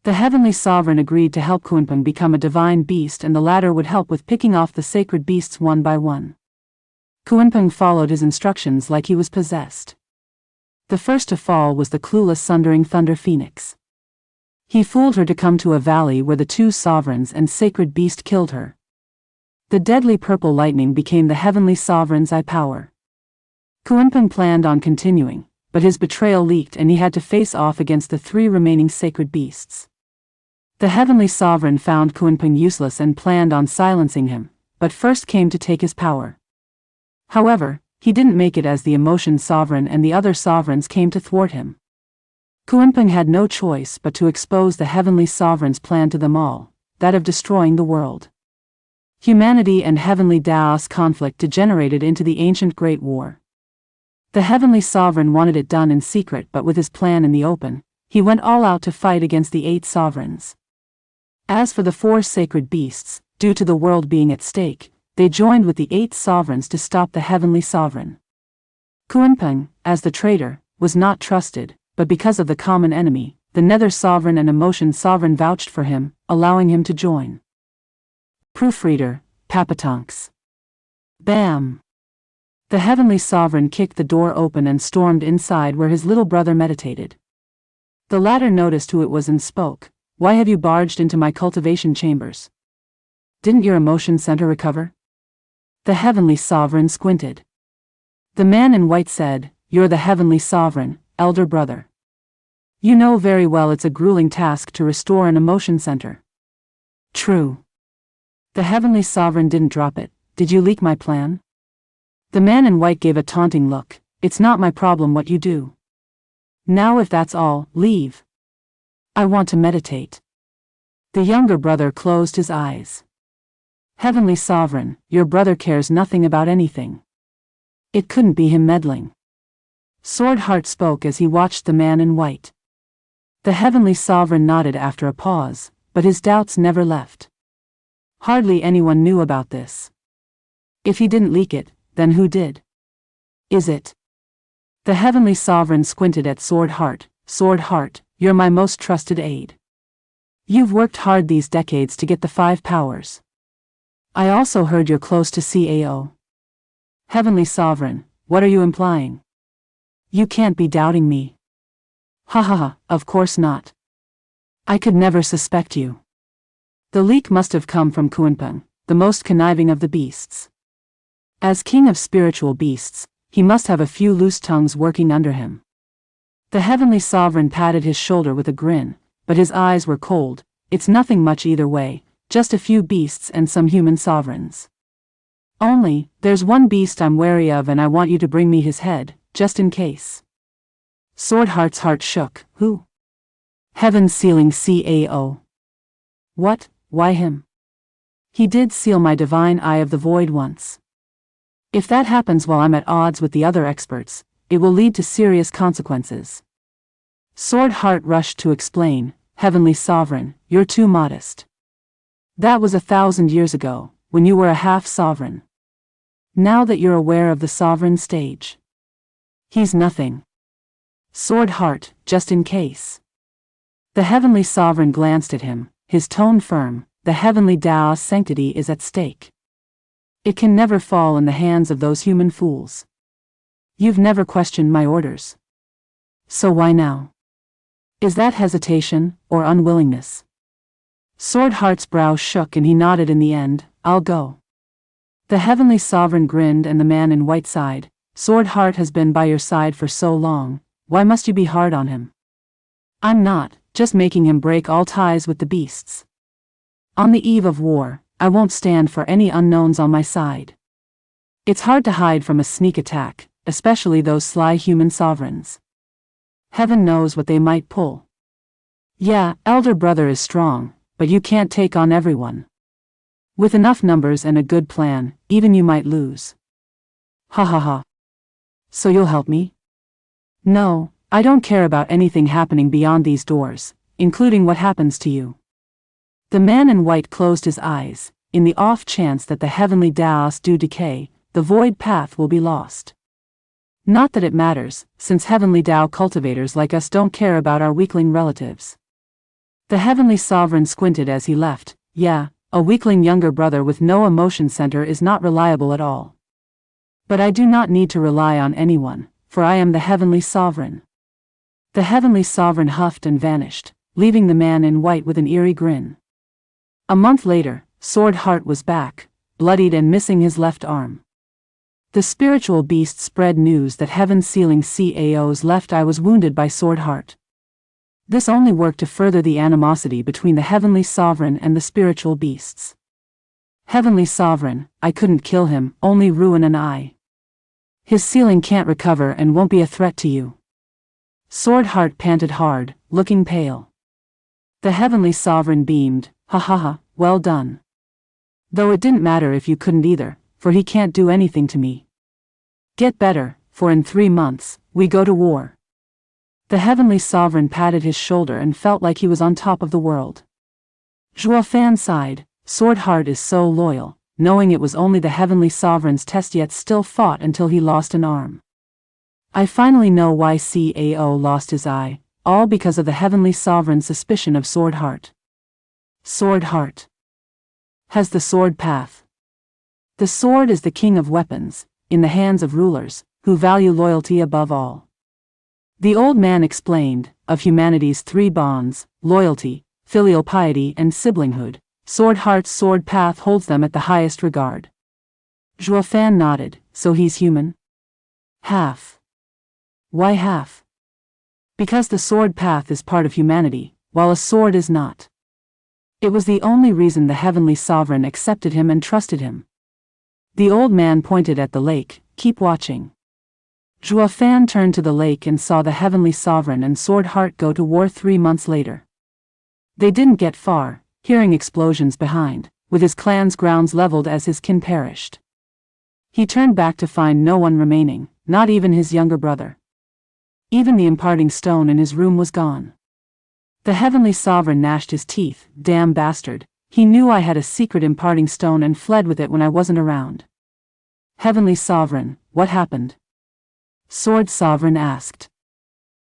The heavenly sovereign agreed to help Kunpeng become a divine beast, and the latter would help with picking off the sacred beasts one by one. Kunpeng followed his instructions like he was possessed. The first to fall was the clueless Sundering Thunder Phoenix. He fooled her to come to a valley where the 2 sovereigns and sacred beast killed her. The deadly purple lightning became the heavenly sovereign's eye power. Kunpeng planned on continuing, but his betrayal leaked and he had to face off against the 3 remaining sacred beasts. The heavenly sovereign found Kunpeng useless and planned on silencing him, but first came to take his power. However, he didn't make it as the emotion sovereign and the other sovereigns came to thwart him. Kunpeng had no choice but to expose the heavenly sovereign's plan to them all, that of destroying the world. Humanity and heavenly Taos conflict degenerated into the ancient Great War. The heavenly sovereign wanted it done in secret, but with his plan in the open, he went all out to fight against the 8 sovereigns. As for the 4 sacred beasts, due to the world being at stake, they joined with the 8 sovereigns to stop the heavenly sovereign. Kunpeng, as the traitor, was not trusted, but because of the common enemy, the Nether Sovereign and Emotion Sovereign vouched for him, allowing him to join. Proofreader, Papatonks. Bam! The heavenly sovereign kicked the door open and stormed inside where his little brother meditated. The latter noticed who it was and spoke. Why have you barged into my cultivation chambers? Didn't your emotion center recover? The heavenly sovereign squinted. The man in white said, You're the heavenly sovereign, elder brother. You know very well it's a grueling task to restore an emotion center. True. The heavenly sovereign didn't drop it. Did you leak my plan? The man in white gave a taunting look. It's not my problem what you do. Now if that's all, leave. I want to meditate. The younger brother closed his eyes. Heavenly sovereign, your brother cares nothing about anything. It couldn't be him meddling. Sword Heart spoke as he watched the man in white. The heavenly sovereign nodded after a pause, but his doubts never left. Hardly anyone knew about this. If he didn't leak it, then who did? Is it? The heavenly sovereign squinted at Sword Heart. Sword Heart, you're my most trusted aide. You've worked hard these decades to get the 5 powers. I also heard you're close to Cao. Heavenly sovereign, what are you implying? You can't be doubting me. Ha ha ha, of course not. I could never suspect you. The leak must have come from Kunpeng, the most conniving of the beasts. As king of spiritual beasts, he must have a few loose tongues working under him. The heavenly sovereign patted his shoulder with a grin, but his eyes were cold. It's nothing much either way, just a few beasts and some human sovereigns. Only, there's one beast I'm wary of and I want you to bring me his head, just in case. Swordheart's heart shook. Who? Heaven's sealing CAO. What? Why him? He did seal my divine eye of the void once. If that happens while I'm at odds with the other experts, it will lead to serious consequences. Swordheart rushed to explain, Heavenly Sovereign, you're too modest. That was 1,000 years ago, when you were a half-sovereign. Now that you're aware of the sovereign stage. He's nothing. Swordheart, just in case. The Heavenly Sovereign glanced at him, his tone firm. The Heavenly Tao's sanctity is at stake. It can never fall in the hands of those human fools. You've never questioned my orders. So why now? Is that hesitation, or unwillingness? Swordheart's brow shook and he nodded in the end, I'll go. The Heavenly Sovereign grinned and the man in white sighed, Swordheart has been by your side for so long, why must you be hard on him? I'm not, just making him break all ties with the beasts. On the eve of war, I won't stand for any unknowns on my side. It's hard to hide from a sneak attack, especially those sly human sovereigns. Heaven knows what they might pull. Yeah, elder brother is strong, but you can't take on everyone. With enough numbers and a good plan, even you might lose. Ha ha ha. So you'll help me? No, I don't care about anything happening beyond these doors, including what happens to you. The man in white closed his eyes. In the off chance that the heavenly Taos do decay, the void path will be lost. Not that it matters, since heavenly Tao cultivators like us don't care about our weakling relatives. The Heavenly Sovereign squinted as he left. Yeah, a weakling younger brother with no emotion center is not reliable at all. But I do not need to rely on anyone, for I am the Heavenly Sovereign. The Heavenly Sovereign huffed and vanished, leaving the man in white with an eerie grin. A month later, Swordheart was back, bloodied and missing his left arm. The spiritual beast spread news that Heaven's sealing CAO's left eye was wounded by Swordheart. This only worked to further the animosity between the Heavenly Sovereign and the spiritual beasts. Heavenly Sovereign, I couldn't kill him, only ruin an eye. His sealing can't recover and won't be a threat to you. Swordheart panted hard, looking pale. The Heavenly Sovereign beamed, ha ha ha, well done. Though it didn't matter if you couldn't either, for he can't do anything to me. Get better, for in 3 months, we go to war. The Heavenly Sovereign patted his shoulder and felt like he was on top of the world. Zhuofan sighed, Swordheart is so loyal, knowing it was only the Heavenly Sovereign's test yet still fought until he lost an arm. I finally know why CAO lost his eye, all because of the Heavenly Sovereign's suspicion of Swordheart. Swordheart has the sword path. The sword is the king of weapons, in the hands of rulers, who value loyalty above all. The old man explained, of humanity's 3 bonds, loyalty, filial piety and siblinghood, Swordheart's sword path holds them at the highest regard. Zhuofan nodded, so he's human? Half. Why half? Because the sword path is part of humanity, while a sword is not. It was the only reason the Heavenly Sovereign accepted him and trusted him. The old man pointed at the lake, keep watching. Zhuofan turned to the lake and saw the Heavenly Sovereign and Swordheart go to war 3 months later. They didn't get far, hearing explosions behind, with his clan's grounds leveled as his kin perished. He turned back to find no one remaining, not even his younger brother. Even the imparting stone in his room was gone. The Heavenly Sovereign gnashed his teeth, damn bastard, he knew I had a secret imparting stone and fled with it when I wasn't around. Heavenly Sovereign, what happened? Sword Sovereign asked.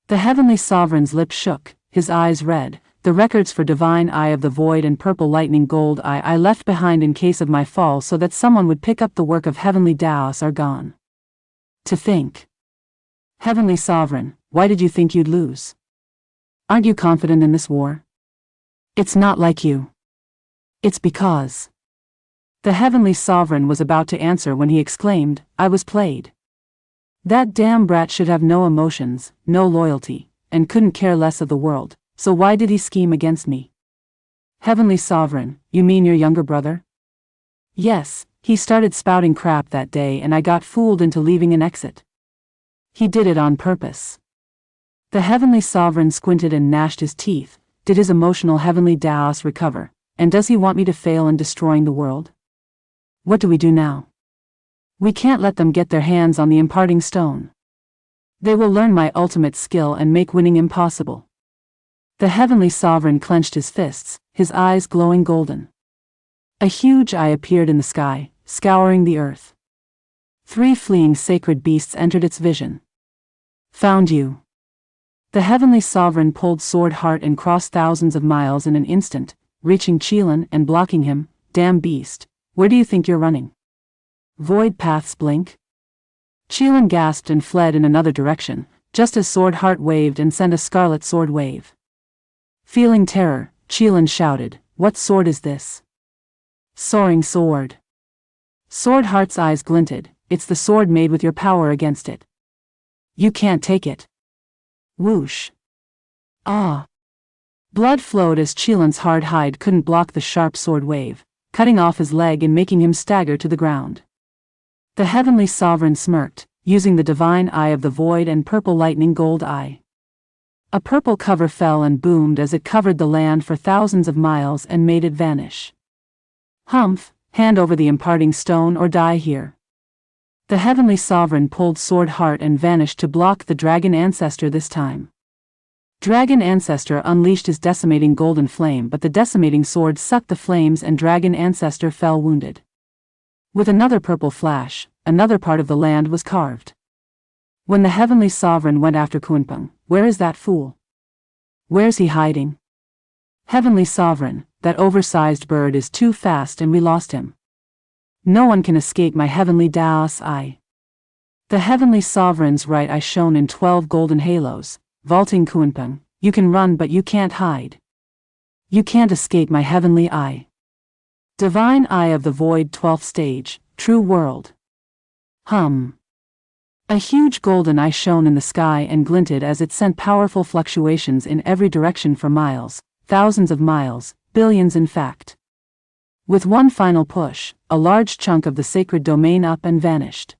The Heavenly Sovereign's lips shook, his eyes red, the records for Divine Eye of the Void and Purple Lightning Gold Eye I left behind in case of my fall so that someone would pick up the work of Heavenly Taos are gone. To think. Heavenly Sovereign, why did you think you'd lose? Aren't you confident in this war? It's not like you. It's because. The Heavenly Sovereign was about to answer when he exclaimed, I was played. That damn brat should have no emotions, no loyalty, and couldn't care less of the world, so why did he scheme against me? Heavenly Sovereign, you mean your younger brother? Yes, he started spouting crap that day and I got fooled into leaving an exit. He did it on purpose. The heavenly sovereign squinted and gnashed his teeth. Did his emotional heavenly Daos recover, and does he want me to fail in destroying the world? What do we do now? We can't let them get their hands on the imparting stone. They will learn my ultimate skill and make winning impossible. The heavenly sovereign clenched his fists, his eyes glowing golden. A huge eye appeared in the sky, scouring the earth. 3 fleeing sacred beasts entered its vision. Found you. The heavenly sovereign pulled sword heart and crossed thousands of miles in an instant, reaching Chelan and blocking him. Damn beast, where do you think you're running? Void paths blink. Chelan gasped and fled in another direction, just as sword heart waved and sent a scarlet sword wave. Feeling terror, Chelan shouted, "What sword is this?" Soaring sword. Sword heart's eyes glinted. It's the sword made with your power against it. You can't take it. Whoosh. Ah. Blood flowed as Chelan's hard hide couldn't block the sharp sword wave, cutting off his leg and making him stagger to the ground. The heavenly sovereign smirked, using the divine eye of the void and purple lightning gold eye. A purple cover fell and boomed as it covered the land for thousands of miles and made it vanish. Humph, hand over the imparting stone or die here. The heavenly sovereign pulled sword heart and vanished to block the dragon ancestor this time. Dragon ancestor unleashed his decimating golden flame, but the decimating sword sucked the flames and dragon ancestor fell wounded. With another purple flash, another part of the land was carved. When the heavenly sovereign went after Kunpeng, where is that fool? Where's he hiding? Heavenly sovereign, that oversized bird is too fast and we lost him. No one can escape my heavenly Daos eye. The heavenly sovereign's right eye shone in 12 golden halos, vaulting Kunpeng. You can run but you can't hide. You can't escape my heavenly eye. Divine eye of the void 12th stage, true world. Hum. A huge golden eye shone in the sky and glinted as it sent powerful fluctuations in every direction for miles, thousands of miles, billions in fact. With one final push, a large chunk of the sacred domain up and vanished.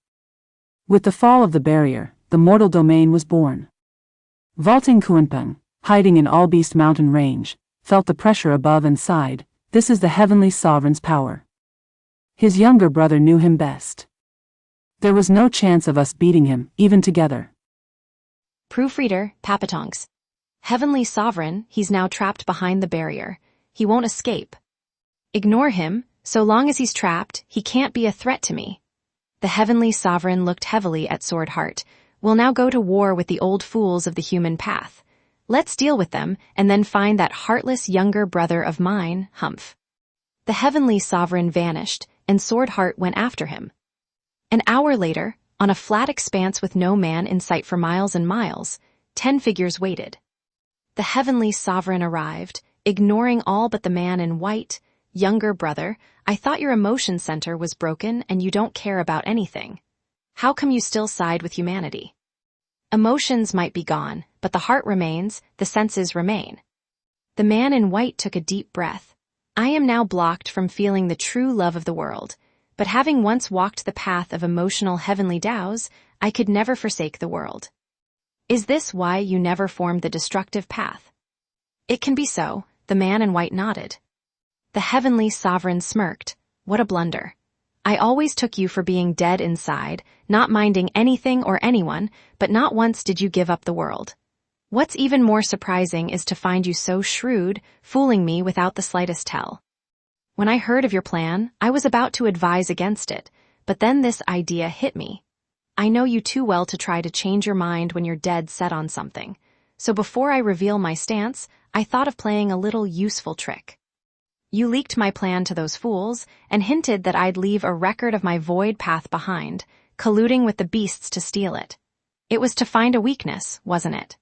With the fall of the barrier, the mortal domain was born. Vaulting Kunpeng, hiding in All Beast Mountain range, felt the pressure above and sighed. This is the heavenly sovereign's power. His younger brother knew him best. There was no chance of us beating him, even together. Proofreader, Papatonks. Heavenly Sovereign, he's now trapped behind the barrier. He won't escape. Ignore him, so long as he's trapped, he can't be a threat to me. The Heavenly Sovereign looked heavily at Sword Heart. We'll now go to war with the old fools of the human path. Let's deal with them, and then find that heartless younger brother of mine, Humph. The Heavenly Sovereign vanished, and Sword Heart went after him. An hour later, on a flat expanse with no man in sight for miles and miles, 10 figures waited. The Heavenly Sovereign arrived, ignoring all but the man in white. Younger brother, I thought your emotion center was broken and you don't care about anything. How come you still side with humanity? Emotions might be gone, but the heart remains, the senses remain. The man in white took a deep breath. I am now blocked from feeling the true love of the world, but having once walked the path of emotional heavenly Daos, I could never forsake the world. Is this why you never formed the destructive path? It can be so, the man in white nodded. The Heavenly Sovereign smirked. What a blunder. I always took you for being dead inside, not minding anything or anyone, but not once did you give up the world. What's even more surprising is to find you so shrewd, fooling me without the slightest tell. When I heard of your plan, I was about to advise against it, but then this idea hit me. I know you too well to try to change your mind when you're dead set on something, so before I reveal my stance, I thought of playing a little useful trick. You leaked my plan to those fools and hinted that I'd leave a record of my void path behind, colluding with the beasts to steal it. It was to find a weakness, wasn't it?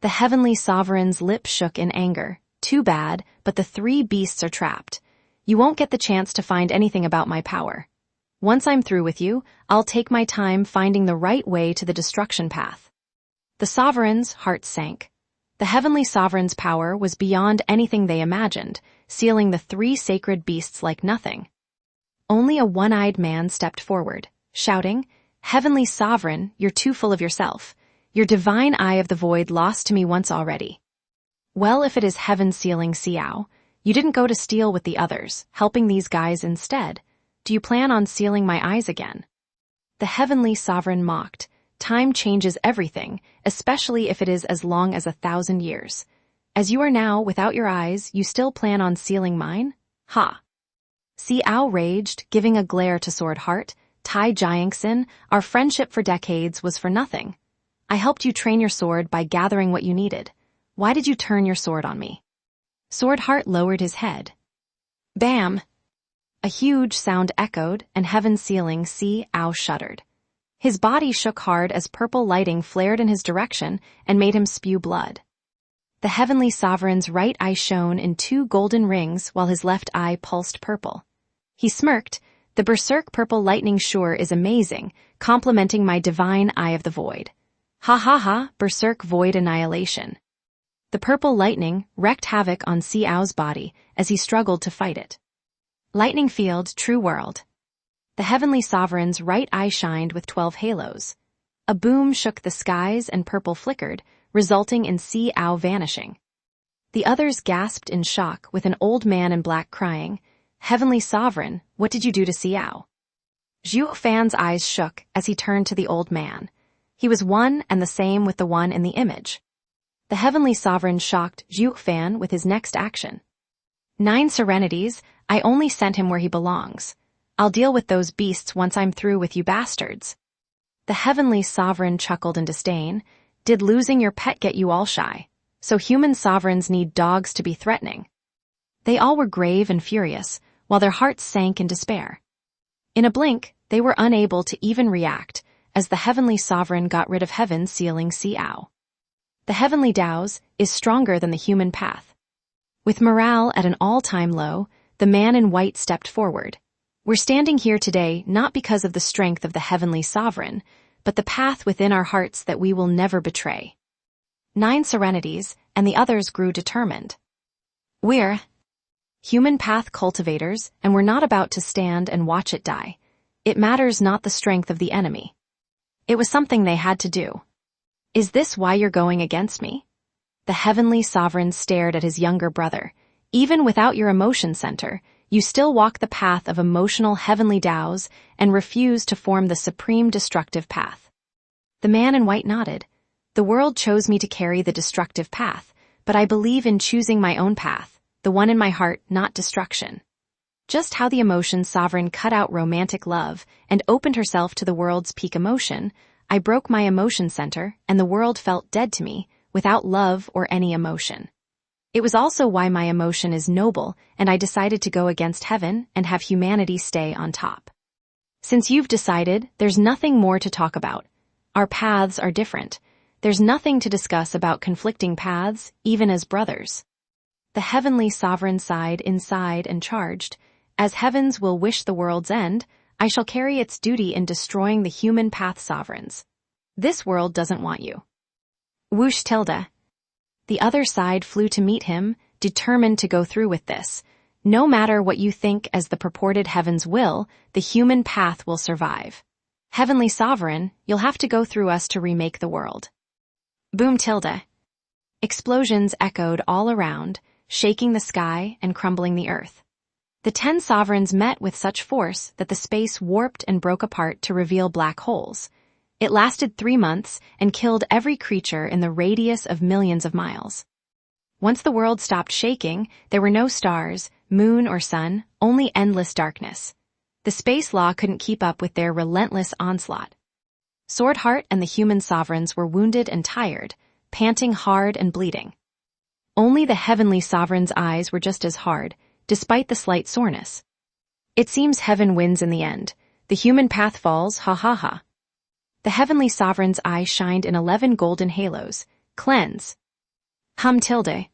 The Heavenly Sovereign's lip shook in anger. Too bad, but the 3 beasts are trapped. You won't get the chance to find anything about my power. Once I'm through with you, I'll take my time finding the right way to the destruction path. The Sovereign's heart sank. The Heavenly Sovereign's power was beyond anything they imagined, sealing the 3 sacred beasts like nothing. Only a one-eyed man stepped forward, shouting, Heavenly Sovereign, you're too full of yourself. Your divine eye of the void lost to me once already. Well, if it is heaven sealing Xiao, you didn't go to steal with the others, helping these guys instead. Do you plan on sealing my eyes again? The heavenly sovereign mocked. Time changes everything, especially if it is as long as 1,000 years. As you are now, without your eyes, you still plan on sealing mine? Ha! Xiao raged, giving a glare to Sword Heart. Tai Jiangxin, our friendship for decades was for nothing. I helped you train your sword by gathering what you needed. Why did you turn your sword on me? Sword Heart lowered his head. Bam! A huge sound echoed, and heaven sealing Xiao shuddered. His body shook hard as purple lighting flared in his direction and made him spew blood. The heavenly sovereign's right eye shone in 2 golden rings while his left eye pulsed purple. He smirked. The berserk purple lightning sure is amazing, complementing my divine eye of the void. Ha ha ha, berserk void annihilation. The purple lightning wreaked havoc on Xiao's body as he struggled to fight it. Lightning field, true world. The heavenly sovereign's right eye shined with 12 halos. A boom shook the skies and purple flickered, resulting in Xiao vanishing. The others gasped in shock with an old man in black crying, Heavenly Sovereign, what did you do to Xiao? Zhu Fan's eyes shook as he turned to the old man. He was one and the same with the one in the image. The heavenly sovereign shocked Zhu Fan with his next action. 9 serenities, I only sent him where he belongs. I'll deal with those beasts once I'm through with you bastards. The heavenly sovereign chuckled in disdain. Did losing your pet get you all shy? So human sovereigns need dogs to be threatening. They all were grave and furious, while their hearts sank in despair. In a blink, they were unable to even react, as the heavenly sovereign got rid of heaven sealing Xiao. The heavenly Daos is stronger than the human path. With morale at an all-time low, the man in white stepped forward. We're standing here today not because of the strength of the heavenly sovereign, but the path within our hearts that we will never betray. 9 serenities, and the others grew determined. We're human path cultivators, and we're not about to stand and watch it die. It matters not the strength of the enemy. It was something they had to do. Is this why you're going against me? The heavenly sovereign stared at his younger brother. Even without your emotion center, you still walk the path of emotional heavenly Daos and refuse to form the supreme destructive path. The man in white nodded. The world chose me to carry the destructive path, but I believe in choosing my own path. The one in my heart, not destruction. Just how the emotion sovereign cut out romantic love and opened herself to the world's peak emotion, I broke my emotion center and the world felt dead to me, without love or any emotion. It was also why my emotion is noble and I decided to go against heaven and have humanity stay on top. Since you've decided, there's nothing more to talk about. Our paths are different. There's nothing to discuss about conflicting paths, even as brothers. The heavenly sovereign sighed inside and charged, as heavens will wish the world's end, I shall carry its duty in destroying the human path sovereigns. This world doesn't want you. Whoosh tilde. The other side flew to meet him, determined to go through with this. No matter what you think as the purported heaven's will, the human path will survive. Heavenly sovereign, you'll have to go through us to remake the world. Boom tilde. Explosions echoed all around, shaking the sky and crumbling the earth. The 10 sovereigns met with such force that the space warped and broke apart to reveal black holes. It lasted 3 months and killed every creature in the radius of millions of miles. Once the world stopped shaking, there were no stars, moon or sun, only endless darkness. The space law couldn't keep up with their relentless onslaught. Sword Heart and the human sovereigns were wounded and tired, panting hard and bleeding. Only the heavenly sovereign's eyes were just as hard, despite the slight soreness. It seems heaven wins in the end. The human path falls, ha ha ha. The heavenly sovereign's eye shined in 11 golden halos. Cleanse. Hum tilde.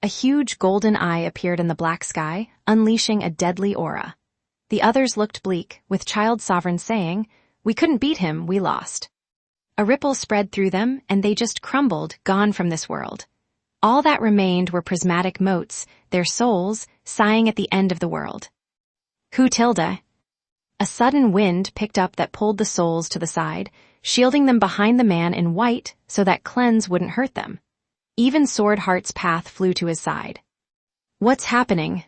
A huge golden eye appeared in the black sky, unleashing a deadly aura. The others looked bleak, with child sovereign saying, we couldn't beat him, we lost. A ripple spread through them, and they just crumbled, gone from this world. All that remained were prismatic motes, their souls, sighing at the end of the world. Hu tilde. A sudden wind picked up that pulled the souls to the side, shielding them behind the man in white so that cleanse wouldn't hurt them. Even Sword Heart's path flew to his side. What's happening?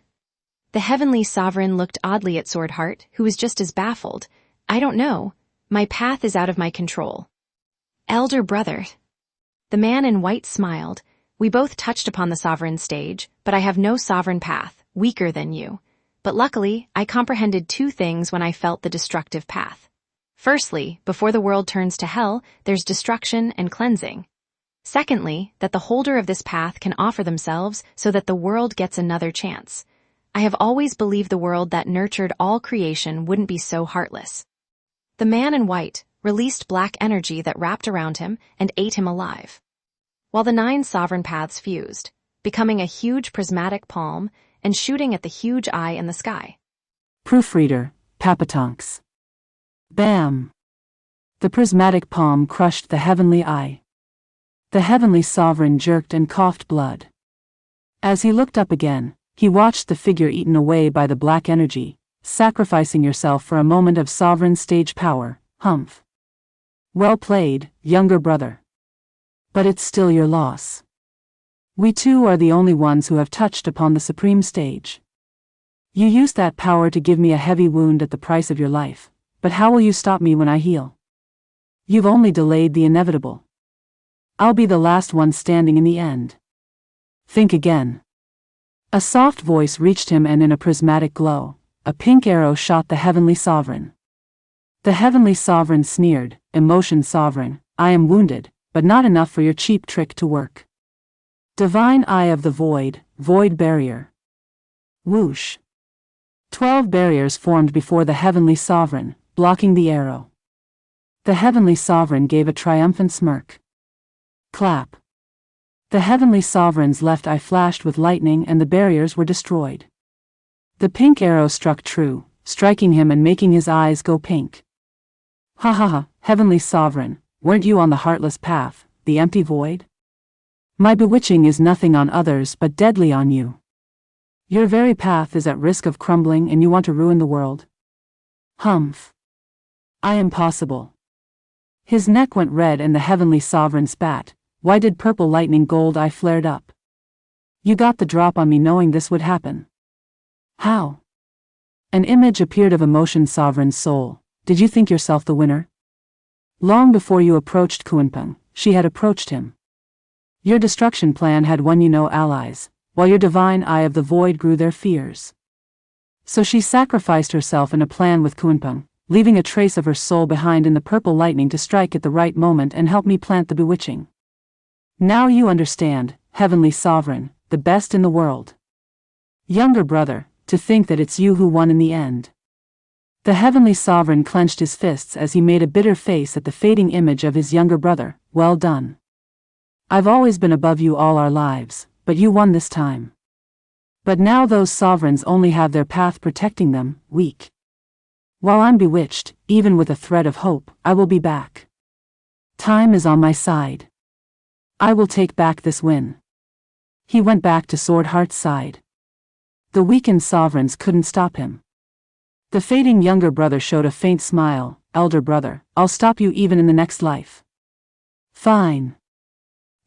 The Heavenly Sovereign looked oddly at Sword Heart, who was just as baffled. I don't know. My path is out of my control. Elder brother. The man in white smiled. We both touched upon the sovereign stage, but I have no sovereign path, weaker than you. But luckily, I comprehended two things when I felt the destructive path. Firstly, before the world turns to hell, there's destruction and cleansing. Secondly, that the holder of this path can offer themselves so that the world gets another chance. I have always believed the world that nurtured all creation wouldn't be so heartless. The man in white released black energy that wrapped around him and ate him alive, while the 9 sovereign paths fused, becoming a huge prismatic palm and shooting at the huge eye in the sky. Proofreader, Papatonks. Bam! The prismatic palm crushed the heavenly eye. The heavenly sovereign jerked and coughed blood. As he looked up again, he watched the figure eaten away by the black energy, sacrificing yourself for a moment of sovereign stage power. Humph. Well played, younger brother. But it's still your loss. We two are the only ones who have touched upon the supreme stage. You used that power to give me a heavy wound at the price of your life, but how will you stop me when I heal? You've only delayed the inevitable. I'll be the last one standing in the end. Think again. A soft voice reached him, and in a prismatic glow, a pink arrow shot the Heavenly Sovereign. The Heavenly Sovereign sneered, Emotion Sovereign, I am wounded, but not enough for your cheap trick to work. Divine Eye of the Void, Void Barrier. Whoosh. 12 barriers formed before the Heavenly Sovereign, blocking the arrow. The Heavenly Sovereign gave a triumphant smirk. Clap. The Heavenly Sovereign's left eye flashed with lightning and the barriers were destroyed. The pink arrow struck true, striking him and making his eyes go pink. Ha ha ha, Heavenly Sovereign, weren't you on the heartless path, the empty void? My bewitching is nothing on others but deadly on you. Your very path is at risk of crumbling and you want to ruin the world? Humph. I am possible. His neck went red and the Heavenly Sovereign spat. Why did purple lightning gold eye flared up? You got the drop on me knowing this would happen. How? An image appeared of Emotion Sovereign's soul. Did you think yourself the winner? Long before you approached Kunpeng, she had approached him. Your destruction plan had won you no allies, while your divine eye of the void grew their fears. So she sacrificed herself in a plan with Kunpeng, leaving a trace of her soul behind in the purple lightning to strike at the right moment and help me plant the bewitching. Now you understand, Heavenly Sovereign, the best in the world. Younger brother, to think that it's you who won in the end. The Heavenly Sovereign clenched his fists as he made a bitter face at the fading image of his younger brother. Well done. I've always been above you all our lives, but you won this time. But now those sovereigns only have their path protecting them, weak. While I'm bewitched, even with a thread of hope, I will be back. Time is on my side. I will take back this win. He went back to Sword Heart's side. The weakened sovereigns couldn't stop him. The fading younger brother showed a faint smile. Elder brother, I'll stop you even in the next life. Fine.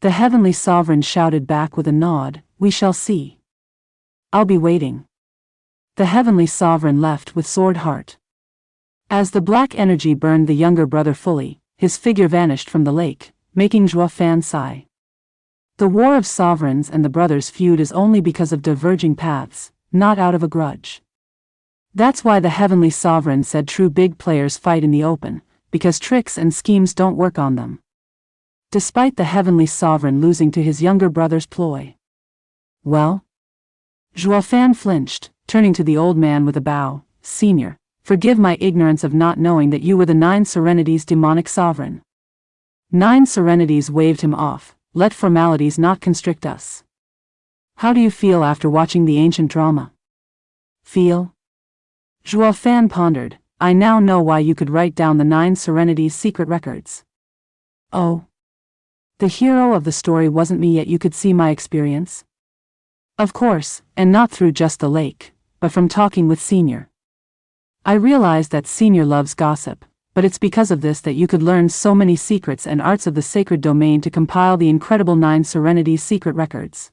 The Heavenly Sovereign shouted back with a nod, we shall see. I'll be waiting. The Heavenly Sovereign left with Sword Heart. As the black energy burned the younger brother fully, his figure vanished from the lake, making Zhuo Fan sigh. The war of sovereigns and the brothers' feud is only because of diverging paths, not out of a grudge. That's why the Heavenly Sovereign said true big players fight in the open, because tricks and schemes don't work on them. Despite the Heavenly Sovereign losing to his younger brother's ploy. Well? Zhuo Fan flinched, turning to the old man with a bow. Senior, forgive my ignorance of not knowing that you were the 9 Serenities' demonic sovereign. 9 Serenities waved him off. Let formalities not constrict us. How do you feel after watching the ancient drama? Feel? Zhuo Fan pondered. I now know why you could write down the 9 Serenities' secret records. Oh. The hero of the story wasn't me, yet you could see my experience? Of course, and not through just the lake, but from talking with Senior. I realized that Senior loves gossip, but it's because of this that you could learn so many secrets and arts of the sacred domain to compile the incredible 9 Serenities secret records.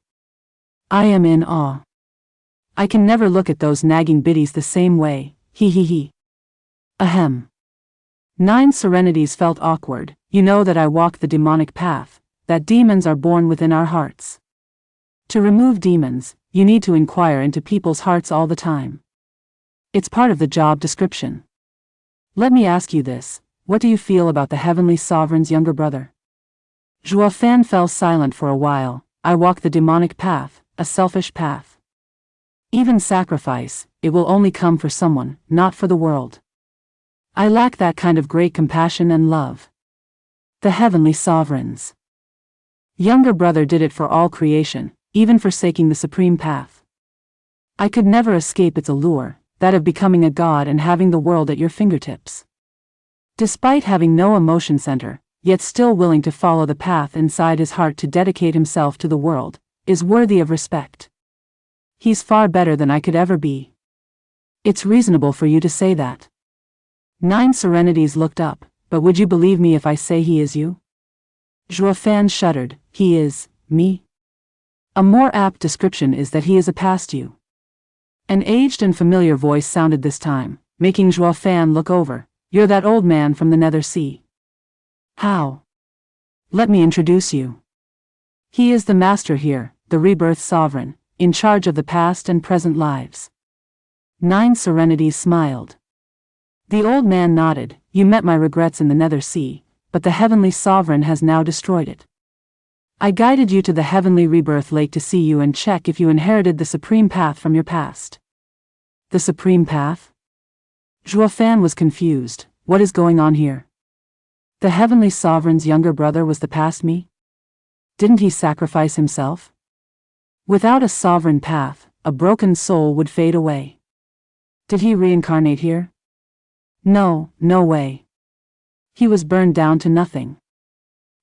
I am in awe. I can never look at those nagging biddies the same way, he. Ahem. 9 Serenities felt awkward. You know that I walk the demonic path, that demons are born within our hearts. To remove demons, you need to inquire into people's hearts all the time. It's part of the job description. Let me ask you this, what do you feel about the Heavenly Sovereign's younger brother? Joafan fell silent for a while. I walk the demonic path, a selfish path. Even sacrifice, it will only come for someone, not for the world. I lack that kind of great compassion and love. The Heavenly Sovereign's younger brother did it for all creation, even forsaking the supreme path. I could never escape its allure, that of becoming a god and having the world at your fingertips. Despite having no emotion center, yet still willing to follow the path inside his heart to dedicate himself to the world, is worthy of respect. He's far better than I could ever be. It's reasonable for you to say that. 9 Serenities looked up, but would you believe me if I say he is you? Joafan shuddered. He is, me? A more apt description is that he is a past you. An aged and familiar voice sounded this time, making Joafan look over. You're that old man from the Nether Sea. How? Let me introduce you. He is the master here, the rebirth sovereign, in charge of the past and present lives. 9 Serenities smiled. The old man nodded. You met my regrets in the Nether Sea, but the Heavenly Sovereign has now destroyed it. I guided you to the Heavenly Rebirth Lake to see you and check if you inherited the Supreme Path from your past. The Supreme Path? Joafan was confused. What is going on here? The Heavenly Sovereign's younger brother was the past me? Didn't he sacrifice himself? Without a sovereign path, a broken soul would fade away. Did he reincarnate here? No, no way. He was burned down to nothing.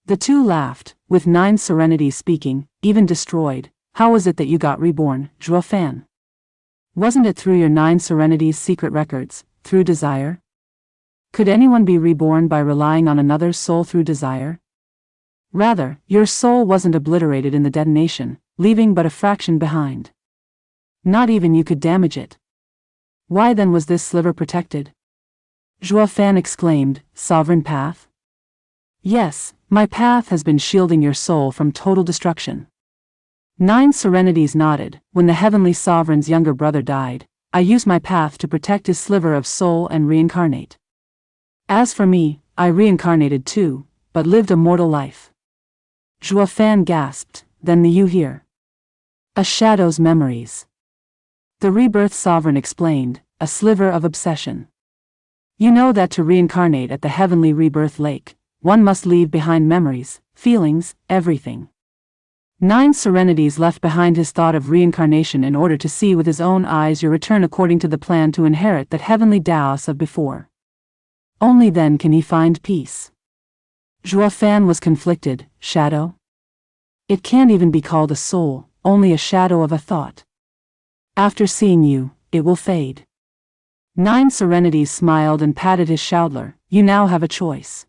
The two laughed, with 9 Serenities speaking. Even destroyed, how was it that you got reborn, Joafan? Wasn't it through your 9 Serenities secret records, through desire? Could anyone be reborn by relying on another's soul through desire? Rather, your soul wasn't obliterated in the detonation, leaving but a fraction behind. Not even you could damage it. Why then was this sliver protected? Joafan exclaimed. Sovereign path? Yes, my path has been shielding your soul from total destruction. 9 Serenities nodded. When the Heavenly Sovereign's younger brother died, I used my path to protect his sliver of soul and reincarnate. As for me, I reincarnated too, but lived a mortal life. Joafan gasped. Then the you here. A shadow's memories. The Rebirth Sovereign explained. A sliver of obsession. You know that to reincarnate at the Heavenly Rebirth Lake, one must leave behind memories, feelings, everything. 9 Serenities left behind his thought of reincarnation in order to see with his own eyes your return according to the plan to inherit that heavenly Daos of before. Only then can he find peace. Joafan was conflicted. Shadow? It can't even be called a soul, only a shadow of a thought. After seeing you, it will fade. 9 Serenities smiled and patted his shoulder. You now have a choice.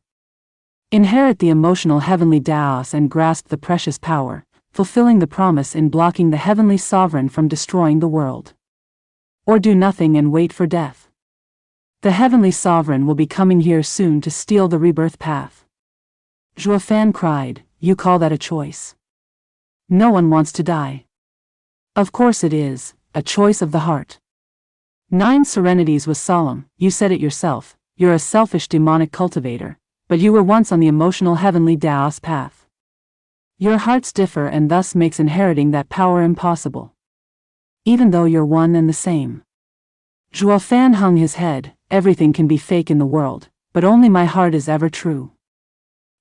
Inherit the emotional heavenly Daos and grasp the precious power, fulfilling the promise in blocking the Heavenly Sovereign from destroying the world. Or do nothing and wait for death. The Heavenly Sovereign will be coming here soon to steal the rebirth path. Joafan cried. You call that a choice? No one wants to die. Of course it is, a choice of the heart. 9 Serenities was solemn. You said it yourself, you're a selfish demonic cultivator, but you were once on the emotional heavenly Daos path. Your hearts differ and thus makes inheriting that power impossible. Even though you're one and the same. Joafan hung his head. Everything can be fake in the world, but only my heart is ever true.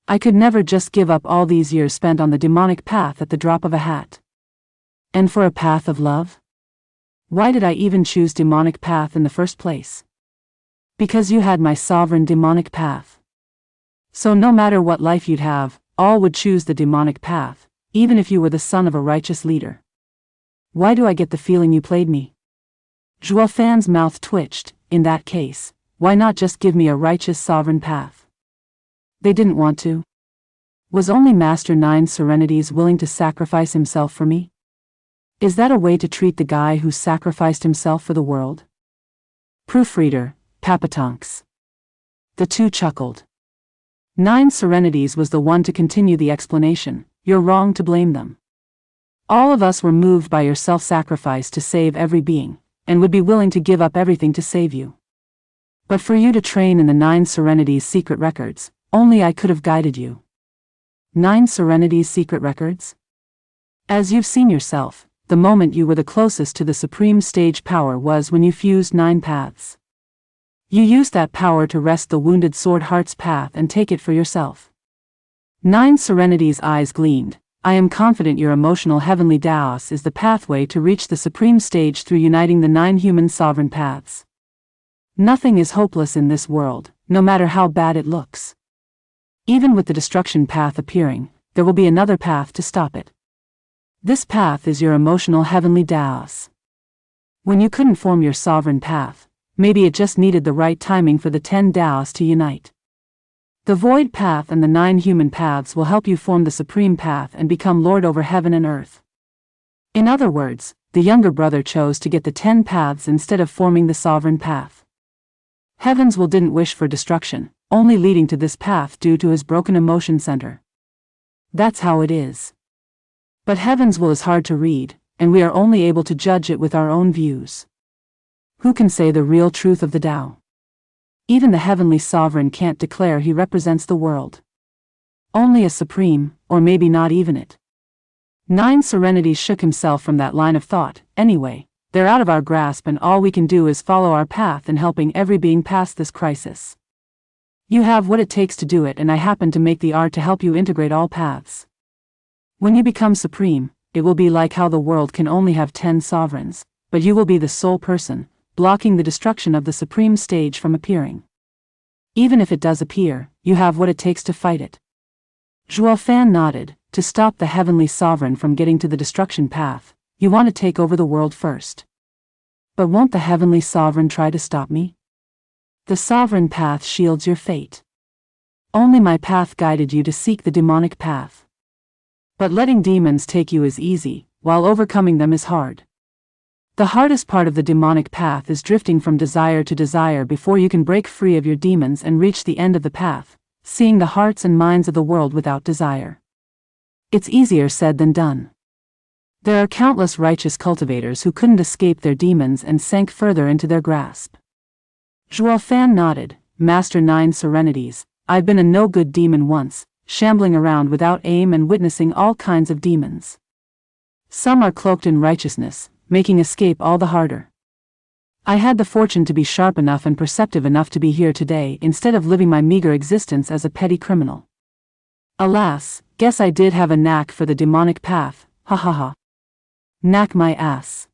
I could never just give up all these years spent on the demonic path at the drop of a hat. And for a path of love? Why did I even choose demonic path in the first place? Because you had my sovereign demonic path. So no matter what life you'd have, all would choose the demonic path, even if you were the son of a righteous leader. Why do I get the feeling you played me? Joafan's mouth twitched. In that case, why not just give me a righteous sovereign path? They didn't want to. Was only Master Nine Serenities willing to sacrifice himself for me? Is that a way to treat the guy who sacrificed himself for the world? Proofreader, Papatonks. The two chuckled. Nine Serenities was the one to continue the explanation. You're wrong to blame them. All of us were moved by your self-sacrifice to save every being, and would be willing to give up everything to save you. But for you to train in the Nine Serenities secret records, only I could have guided you. Nine Serenities secret records? As you've seen yourself, the moment you were the closest to the supreme stage power was when you fused 9 paths. You used that power to wrest the wounded sword heart's path and take it for yourself. Nine Serenities' eyes gleamed. I am confident your emotional heavenly Daos is the pathway to reach the supreme stage through uniting the 9 human sovereign paths. Nothing is hopeless in this world, no matter how bad it looks. Even with the destruction path appearing, there will be another path to stop it. This path is your emotional heavenly Daos. When you couldn't form your sovereign path, maybe it just needed the right timing for the 10 Daos to unite. The void path and the 9 human paths will help you form the supreme path and become lord over heaven and earth. In other words, the younger brother chose to get the 10 paths instead of forming the sovereign path. Heaven's will didn't wish for destruction, only leading to this path due to his broken emotion center. That's how it is. But Heaven's will is hard to read, and we are only able to judge it with our own views. Who can say the real truth of the Tao? Even the heavenly sovereign can't declare he represents the world. Only a supreme, or maybe not even it. Nine Serenities shook himself from that line of thought. Anyway, they're out of our grasp and all we can do is follow our path in helping every being past this crisis. You have what it takes to do it, and I happen to make the art to help you integrate all paths. When you become supreme, it will be like how the world can only have 10 sovereigns, but you will be the sole person, blocking the destruction of the supreme stage from appearing. Even if it does appear, you have what it takes to fight it. Zhuofan nodded. To stop the heavenly sovereign from getting to the destruction path, you want to take over the world first. But won't the heavenly sovereign try to stop me? The sovereign path shields your fate. Only my path guided you to seek the demonic path. But letting demons take you is easy, while overcoming them is hard. The hardest part of the demonic path is drifting from desire to desire before you can break free of your demons and reach the end of the path, seeing the hearts and minds of the world without desire. It's easier said than done. There are countless righteous cultivators who couldn't escape their demons and sank further into their grasp. Zhuofan nodded. Master Nine Serenities, I've been a no-good demon once, shambling around without aim and witnessing all kinds of demons. Some are cloaked in righteousness, making escape all the harder. I had the fortune to be sharp enough and perceptive enough to be here today instead of living my meager existence as a petty criminal. Alas, guess I did have a knack for the demonic path, ha ha ha. Knack my ass.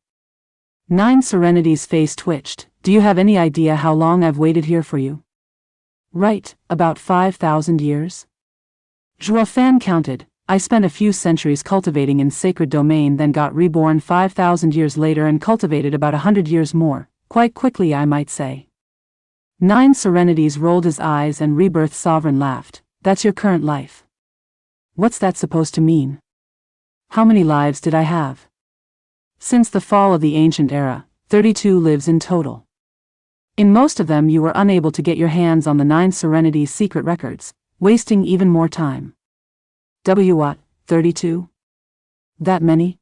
Nine Serenities' face twitched. Do you have any idea how long I've waited here for you? Right, about 5,000 years? Zhuofan counted. I spent a few centuries cultivating in sacred domain, then got reborn 5,000 years later and cultivated about 100 years more, quite quickly I might say. Nine Serenities rolled his eyes and Rebirth Sovereign laughed. That's your current life. What's that supposed to mean? How many lives did I have? Since the fall of the ancient era, 32 lives in total. In most of them you were unable to get your hands on the Nine Serenities secret records, wasting even more time. What, 32? That many?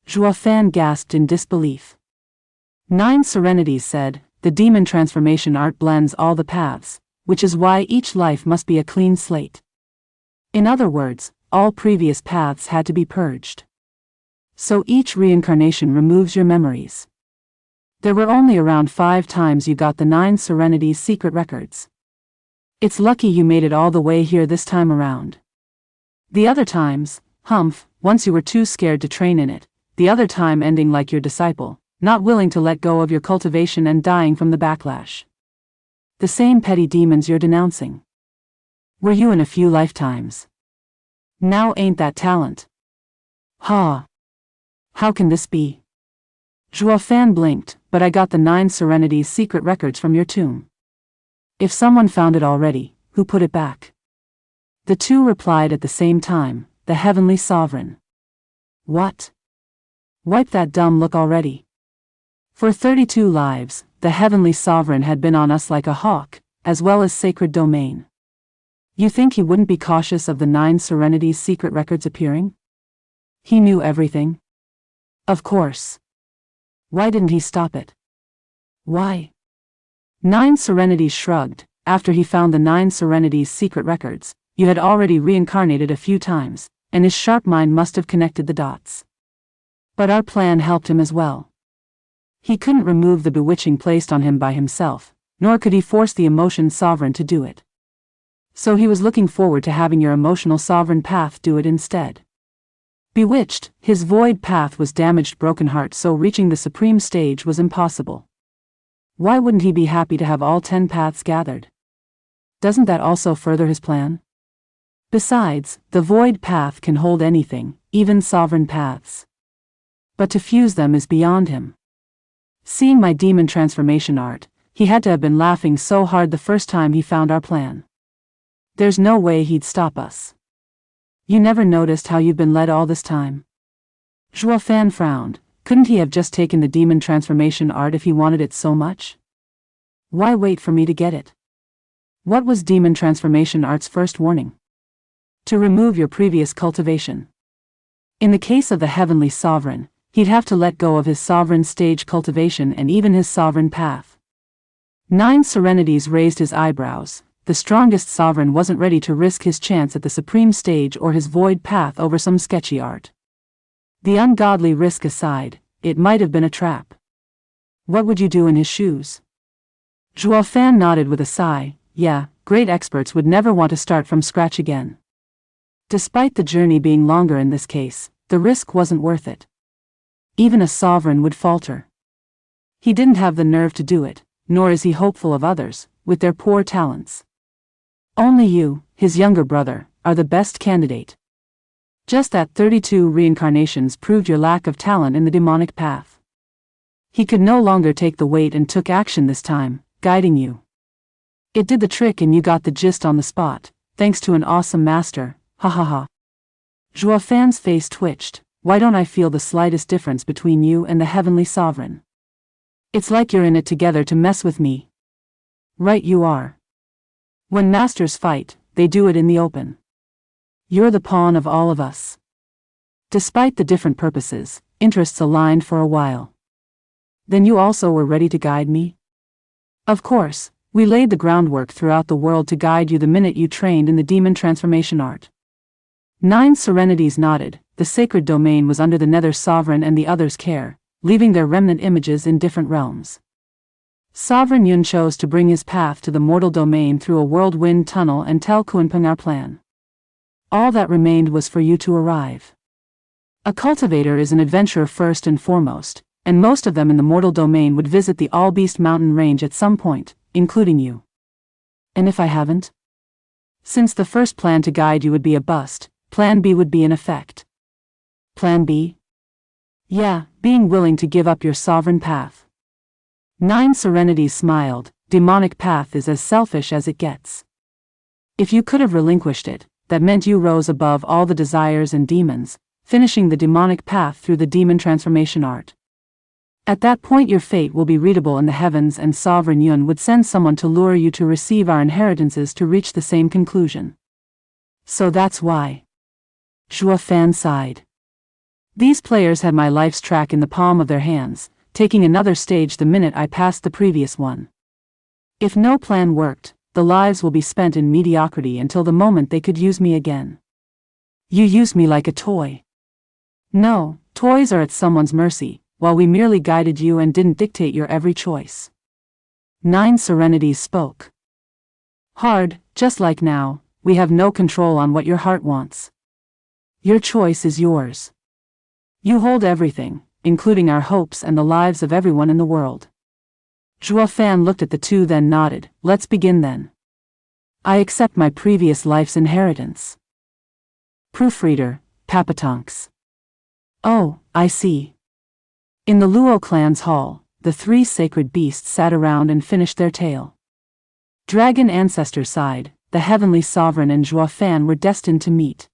Zhuofan gasped in disbelief. Nine Serenities said, the demon transformation art blends all the paths, which is why each life must be a clean slate. In other words, all previous paths had to be purged. So each reincarnation removes your memories. There were only around 5 times you got the Nine Serenities secret records. It's lucky you made it all the way here this time around. The other times, once you were too scared to train in it, the other time ending like your disciple, not willing to let go of your cultivation and dying from the backlash. The same petty demons you're denouncing. Were you in a few lifetimes? Now ain't that talent? Ha! How can this be? Zhuofan blinked, but I got the Nine Serenities secret records from your tomb. If someone found it already, who put it back? The two replied at the same time, the Heavenly Sovereign. What? Wipe that dumb look already. For 32 lives, the Heavenly Sovereign had been on us like a hawk, as well as sacred domain. You think he wouldn't be cautious of the 9 Serenities' secret records appearing? He knew everything. Of course. Why didn't he stop it? Why? 9 Serenities shrugged. After he found the 9 Serenities' secret records, you had already reincarnated a few times, and his sharp mind must have connected the dots. But our plan helped him as well. He couldn't remove the bewitching placed on him by himself, nor could he force the emotion sovereign to do it. So he was looking forward to having your emotional sovereign path do it instead. Bewitched, his void path was damaged broken heart, so reaching the supreme stage was impossible. Why wouldn't he be happy to have all 10 paths gathered? Doesn't that also further his plan? Besides, the void path can hold anything, even sovereign paths. But to fuse them is beyond him. Seeing my demon transformation art, he had to have been laughing so hard the first time he found our plan. There's no way he'd stop us. You never noticed how you've been led all this time? Zhuofan frowned. Couldn't he have just taken the demon transformation art if he wanted it so much? Why wait for me to get it? What was demon transformation art's first warning? To remove your previous cultivation. In the case of the Heavenly Sovereign, he'd have to let go of his sovereign stage cultivation and even his sovereign path. 9 Serenities raised his eyebrows. The strongest sovereign wasn't ready to risk his chance at the supreme stage or his void path over some sketchy art. The ungodly risk aside, it might have been a trap. What would you do in his shoes? Zhuofan nodded with a sigh. Yeah, great experts would never want to start from scratch again. Despite the journey being longer in this case, the risk wasn't worth it. Even a sovereign would falter. He didn't have the nerve to do it, nor is he hopeful of others, with their poor talents. Only you, his younger brother, are the best candidate. Just that 32 reincarnations proved your lack of talent in the demonic path. He could no longer take the weight and took action this time, guiding you. It did the trick and you got the gist on the spot, thanks to an awesome master, ha ha ha. Zhuofan's face twitched. Why don't I feel the slightest difference between you and the Heavenly Sovereign? It's like you're in it together to mess with me. Right you are. When masters fight, they do it in the open. You're the pawn of all of us. Despite the different purposes, interests aligned for a while. Then you also were ready to guide me? Of course, we laid the groundwork throughout the world to guide you the minute you trained in the demon transformation art. 9 Serenities nodded. The sacred domain was under the Nether Sovereign and the others' care, leaving their remnant images in different realms. Sovereign Yun chose to bring his path to the mortal domain through a whirlwind tunnel and tell Kunpeng our plan. All that remained was for you to arrive. A cultivator is an adventurer first and foremost, and most of them in the mortal domain would visit the All-Beast mountain range at some point, including you. And if I haven't? Since the first plan to guide you would be a bust, Plan B would be in effect. Plan B? Yeah, being willing to give up your sovereign path. 9 Serenities smiled. Demonic path is as selfish as it gets. If you could have relinquished it, that meant you rose above all the desires and demons, finishing the demonic path through the demon transformation art. At that point your fate will be readable in the heavens, and Sovereign Yun would send someone to lure you to receive our inheritances to reach the same conclusion. So that's why. Zhuofan sighed. These players had my life's track in the palm of their hands, taking another stage the minute I passed the previous one. If no plan worked, the lives will be spent in mediocrity until the moment they could use me again. You used me like a toy. No, toys are at someone's mercy, while we merely guided you and didn't dictate your every choice. 9 Serenities spoke. Hard, just like now, we have no control on what your heart wants. Your choice is yours. You hold everything, including our hopes and the lives of everyone in the world. Zhuofan looked at the two then nodded. Let's begin then. I accept my previous life's inheritance. Proofreader, Papatonks. Oh, I see. In the Luo clan's hall, the 3 sacred beasts sat around and finished their tale. Dragon ancestor sighed. The heavenly sovereign and Zhuo Fan were destined to meet.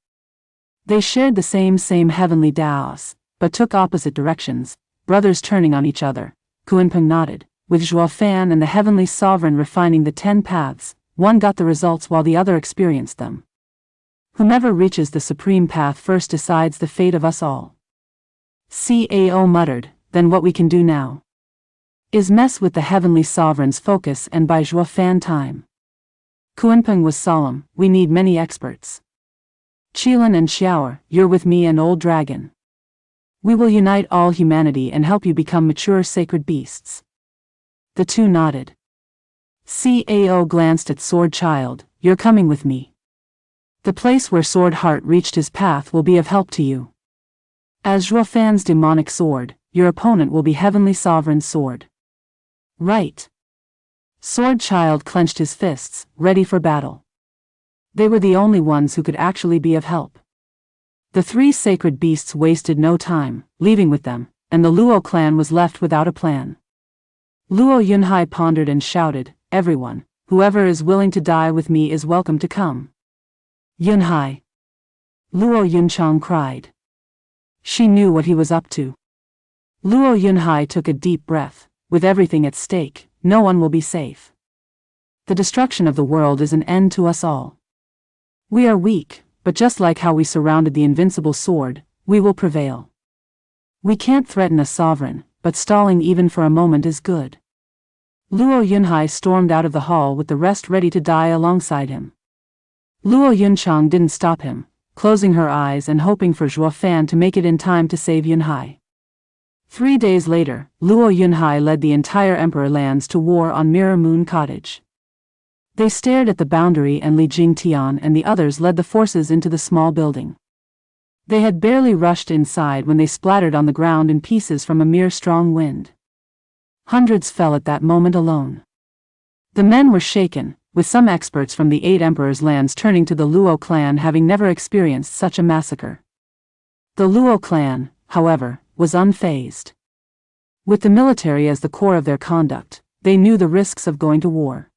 They shared the same heavenly Daos, but took opposite directions, brothers turning on each other. Kunpeng nodded, with Zhuo Fan and the heavenly sovereign refining the 10 paths. One got the results while the other experienced them. Whomever reaches the supreme path first decides the fate of us all. Cao muttered, then what we can do now is mess with the heavenly sovereign's focus and buy Zhuo Fan time. Kunpeng was solemn, we need many experts. Qilin and Xiaoer, you're with me and Old Dragon. We will unite all humanity and help you become mature sacred beasts. The two nodded. Cao glanced at Sword Child, you're coming with me. The place where Sword Heart reached his path will be of help to you. As Zhuo Fan's demonic sword, your opponent will be Heavenly Sovereign's sword. Right. Sword Child clenched his fists, ready for battle. They were the only ones who could actually be of help. The 3 sacred beasts wasted no time, leaving with them, and the Luo clan was left without a plan. Luo Yunhai pondered and shouted, everyone, whoever is willing to die with me is welcome to come. Yunhai. Luo Yunchang cried. She knew what he was up to. Luo Yunhai took a deep breath. With everything at stake, no one will be safe. The destruction of the world is an end to us all. We are weak, but just like how we surrounded the invincible sword, we will prevail. We can't threaten a sovereign, but stalling even for a moment is good. Luo Yunhai stormed out of the hall with the rest ready to die alongside him. Luo Yunchang didn't stop him, closing her eyes and hoping for Zhuo Fan to make it in time to save Yunhai. 3 days later, Luo Yunhai led the entire Emperor lands to war on Mirror Moon Cottage. They stared at the boundary and Li Jingtian and the others led the forces into the small building. They had barely rushed inside when they splattered on the ground in pieces from a mere strong wind. Hundreds fell at that moment alone. The men were shaken, with some experts from the 8 Emperor's lands turning to the Luo clan having never experienced such a massacre. The Luo clan, however, was unfazed. With the military as the core of their conduct, they knew the risks of going to war.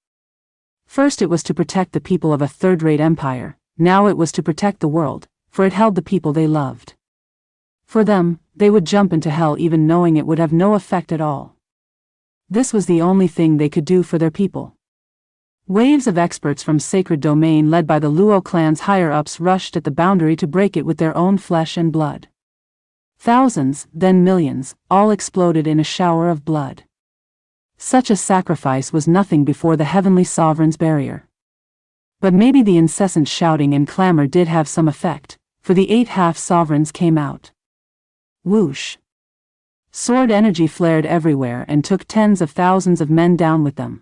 First it was to protect the people of a third-rate empire, now it was to protect the world, for it held the people they loved. For them, they would jump into hell even knowing it would have no effect at all. This was the only thing they could do for their people. Waves of experts from Sacred Domain led by the Luo clan's higher-ups rushed at the boundary to break it with their own flesh and blood. Thousands, then millions, all exploded in a shower of blood. Such a sacrifice was nothing before the Heavenly Sovereign's barrier. But maybe the incessant shouting and clamor did have some effect, for the 8 half-sovereigns came out. Whoosh! Sword energy flared everywhere and took tens of thousands of men down with them.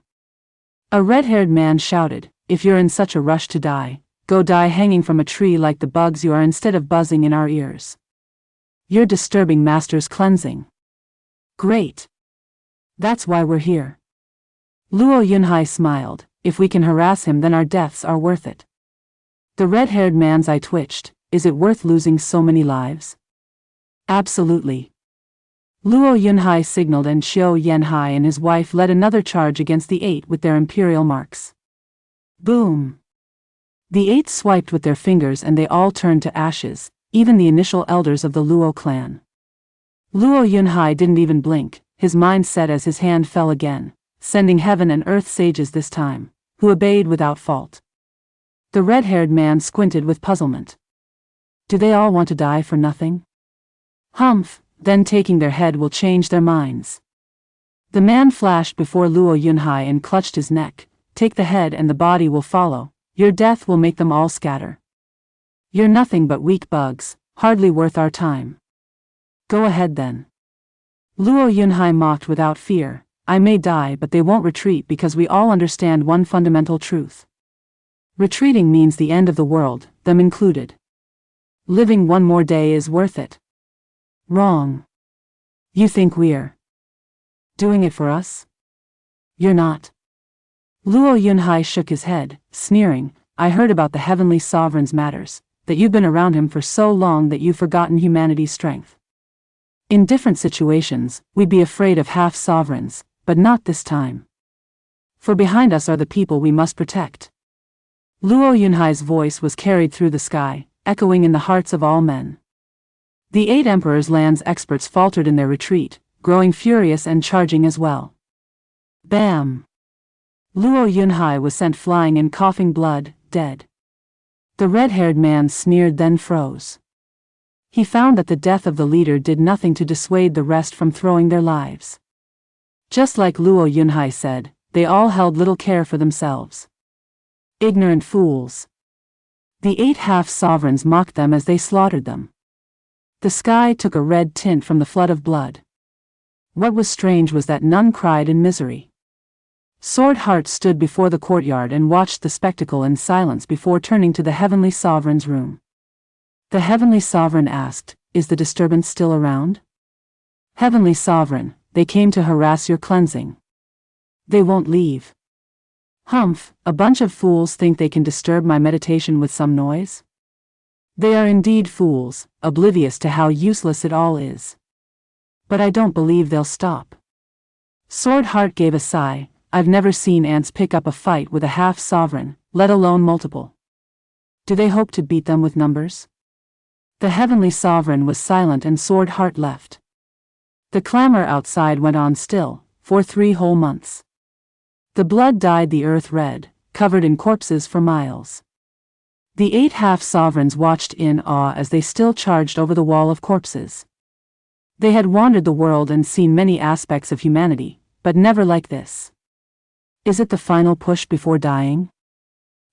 A red-haired man shouted, if you're in such a rush to die, go die hanging from a tree like the bugs you are instead of buzzing in our ears. You're disturbing Master's cleansing. Great. That's why we're here. Luo Yunhai smiled, if we can harass him then our deaths are worth it. The red-haired man's eye twitched, is it worth losing so many lives? Absolutely. Luo Yunhai signaled and Xiao Yanhai and his wife led another charge against the 8 with their imperial marks. Boom! The 8 swiped with their fingers and they all turned to ashes, even the initial elders of the Luo clan. Luo Yunhai didn't even blink, his mind set as his hand fell again, sending heaven and earth sages this time, who obeyed without fault. The red-haired man squinted with puzzlement. Do they all want to die for nothing? Humph, then taking their head will change their minds. The man flashed before Luo Yunhai and clutched his neck, take the head and the body will follow, your death will make them all scatter. You're nothing but weak bugs, hardly worth our time. Go ahead then. Luo Yunhai mocked without fear, I may die but they won't retreat because we all understand one fundamental truth. Retreating means the end of the world, them included. Living one more day is worth it. Wrong. You think we're doing it for us? You're not. Luo Yunhai shook his head, sneering, I heard about the Heavenly Sovereign's matters, that you've been around him for so long that you've forgotten humanity's strength. In different situations, we'd be afraid of half-sovereigns, but not this time. For behind us are the people we must protect. Luo Yunhai's voice was carried through the sky, echoing in the hearts of all men. The 8 Emperor's land's experts faltered in their retreat, growing furious and charging as well. Bam! Luo Yunhai was sent flying and coughing blood, dead. The red-haired man sneered then froze. He found that the death of the leader did nothing to dissuade the rest from throwing their lives. Just like Luo Yunhai said, they all held little care for themselves. Ignorant fools. The 8 half-sovereigns mocked them as they slaughtered them. The sky took a red tint from the flood of blood. What was strange was that none cried in misery. Sword Heart stood before the courtyard and watched the spectacle in silence before turning to the Heavenly Sovereign's room. The Heavenly Sovereign asked, "Is the disturbance still around?" "Heavenly Sovereign, they came to harass your cleansing. They won't leave." "Humph, a bunch of fools think they can disturb my meditation with some noise?" "They are indeed fools, oblivious to how useless it all is. But I don't believe they'll stop." Sword Heart gave a sigh. "I've never seen ants pick up a fight with a half-sovereign, let alone multiple. Do they hope to beat them with numbers?" The Heavenly Sovereign was silent and Sword Heart left. The clamor outside went on still, for 3 whole months. The blood dyed the earth red, covered in corpses for miles. The 8 half-sovereigns watched in awe as they still charged over the wall of corpses. They had wandered the world and seen many aspects of humanity, but never like this. Is it the final push before dying?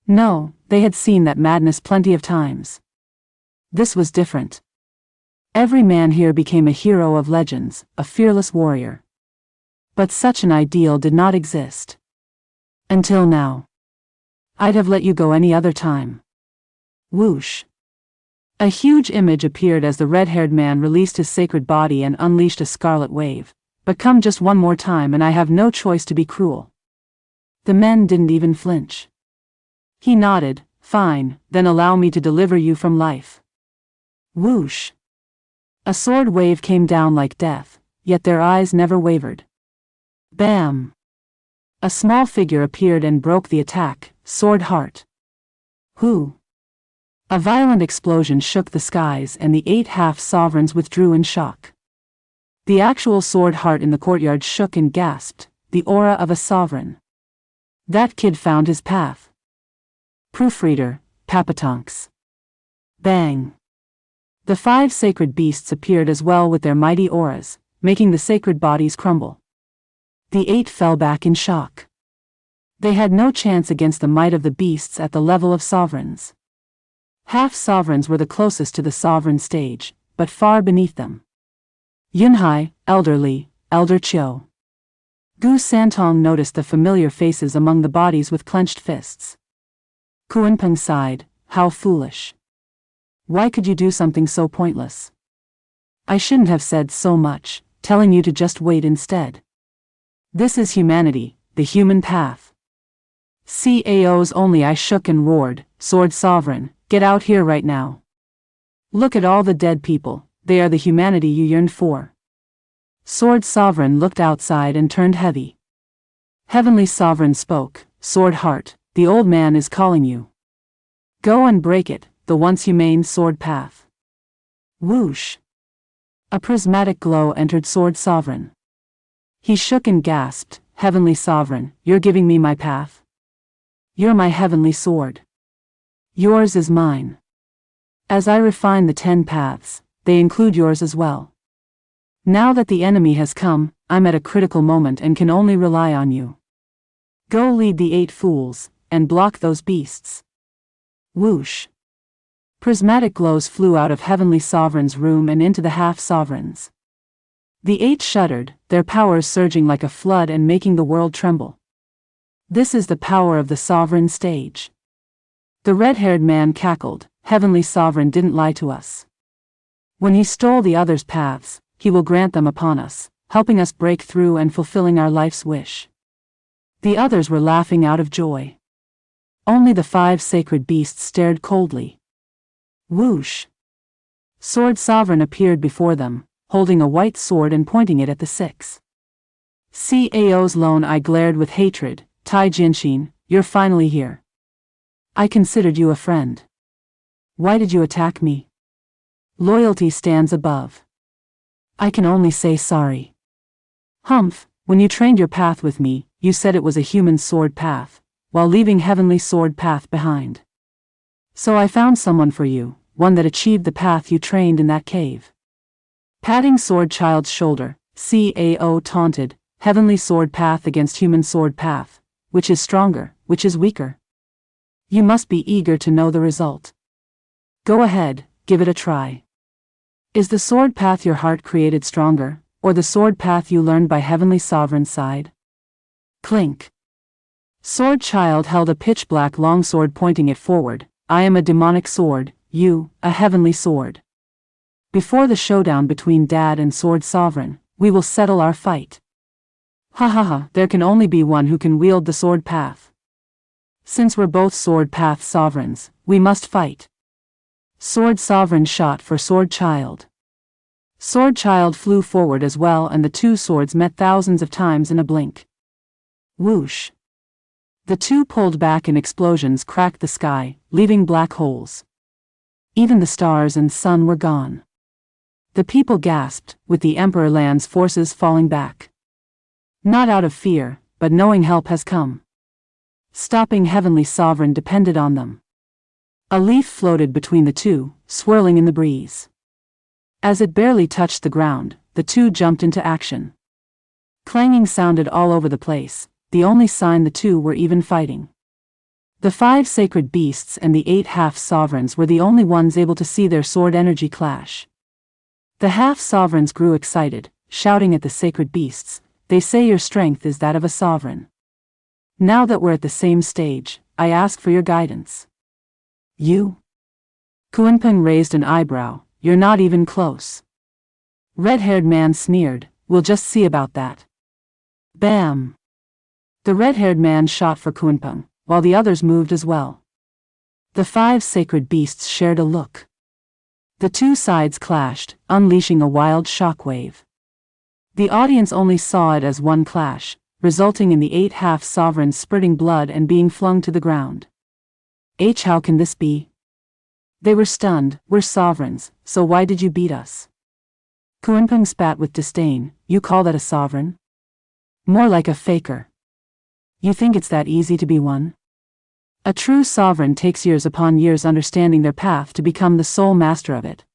No, they had seen that madness plenty of times. This was different. Every man here became a hero of legends, a fearless warrior. But such an ideal did not exist. Until now. I'd have let you go any other time. Whoosh. A huge image appeared as the red-haired man released his sacred body and unleashed a scarlet wave. But come just one more time and I have no choice to be cruel. The men didn't even flinch. He nodded. Fine, then allow me to deliver you from life. Whoosh. A sword wave came down like death, yet their eyes never wavered. Bam. A small figure appeared and broke the attack, Sword Heart. Who? A violent explosion shook the skies and the 8 half-sovereigns withdrew in shock. The actual Sword Heart in the courtyard shook and gasped, the aura of a sovereign. That kid found his path. Proofreader, Papatonks. Bang. The 5 sacred beasts appeared as well with their mighty auras, making the sacred bodies crumble. The 8 fell back in shock. They had no chance against the might of the beasts at the level of sovereigns. Half-sovereigns were the closest to the sovereign stage, but far beneath them. Yunhai, elderly, Elder Chiu. Gu Santong noticed the familiar faces among the bodies with clenched fists. Kuanpeng sighed, how foolish. Why could you do something so pointless? I shouldn't have said so much, telling you to just wait instead. This is humanity, the human path. CAOs only. I shook and roared, Sword Sovereign, get out here right now. Look at all the dead people, they are the humanity you yearned for. Sword Sovereign looked outside and turned heavy. Heavenly Sovereign spoke, Sword Heart, the old man is calling you. Go and break it, the once humane sword path. Whoosh. A prismatic glow entered Sword Sovereign. He shook and gasped, Heavenly Sovereign, you're giving me my path? You're my heavenly sword. Yours is mine. As I refine the 10 paths, they include yours as well. Now that the enemy has come, I'm at a critical moment and can only rely on you. Go lead the 8 fools, and block those beasts. Whoosh. Prismatic glows flew out of Heavenly Sovereign's room and into the half-sovereigns. The 8 shuddered, their powers surging like a flood and making the world tremble. This is the power of the sovereign stage. The red-haired man cackled, Heavenly Sovereign didn't lie to us. When he stole the others' paths, he will grant them upon us, helping us break through and fulfilling our life's wish. The others were laughing out of joy. Only the 5 sacred beasts stared coldly. Whoosh. Sword Sovereign appeared before them, holding a white sword and pointing it at the 6. CAO's lone eye glared with hatred, Tai Jinshin, you're finally here. I considered you a friend. Why did you attack me? Loyalty stands above. I can only say sorry. Humph, when you trained your path with me, you said it was a human sword path, while leaving heavenly sword path behind. So I found someone for you, one that achieved the path you trained in that cave. Patting sword child's shoulder, Cao taunted, heavenly sword path against human sword path. Which is stronger, which is weaker? You must be eager to know the result. Go ahead, give it a try. Is the sword path your heart created stronger, or the sword path you learned by heavenly sovereign's side? Clink. Sword child held a pitch-black longsword pointing it forward. I am a demonic sword, you, a heavenly sword. Before the showdown between Dad and Sword Sovereign, we will settle our fight. Ha ha ha, there can only be one who can wield the sword path. Since we're both sword path sovereigns, we must fight. Sword Sovereign shot for Sword Child. Sword Child flew forward as well, and the two swords met thousands of times in a blink. Whoosh. The two pulled back and explosions cracked the sky, leaving black holes. Even the stars and sun were gone. The people gasped, with the Emperor Land's forces falling back. Not out of fear, but knowing help has come. Stopping Heavenly Sovereign depended on them. A leaf floated between the two, swirling in the breeze. As it barely touched the ground, the two jumped into action. Clanging sounded all over the place, the only sign the two were even fighting. The 5 sacred beasts and the 8 half-sovereigns were the only ones able to see their sword energy clash. The half-sovereigns grew excited, shouting at the sacred beasts, "They say your strength is that of a sovereign. Now that we're at the same stage, I ask for your guidance." You? Kunpeng raised an eyebrow. You're not even close. Red-haired man sneered, "We'll just see about that." Bam! The red-haired man shot for Kunpeng, while the others moved as well. The 5 sacred beasts shared a look. The two sides clashed, unleashing a wild shockwave. The audience only saw it as one clash, resulting in the 8 half-sovereigns spurting blood and being flung to the ground. How can this be? They were stunned. We're sovereigns, so why did you beat us? Kunpeng spat with disdain. You call that a sovereign? More like a faker. You think it's that easy to be one? A true sovereign takes years upon years understanding their path to become the sole master of it.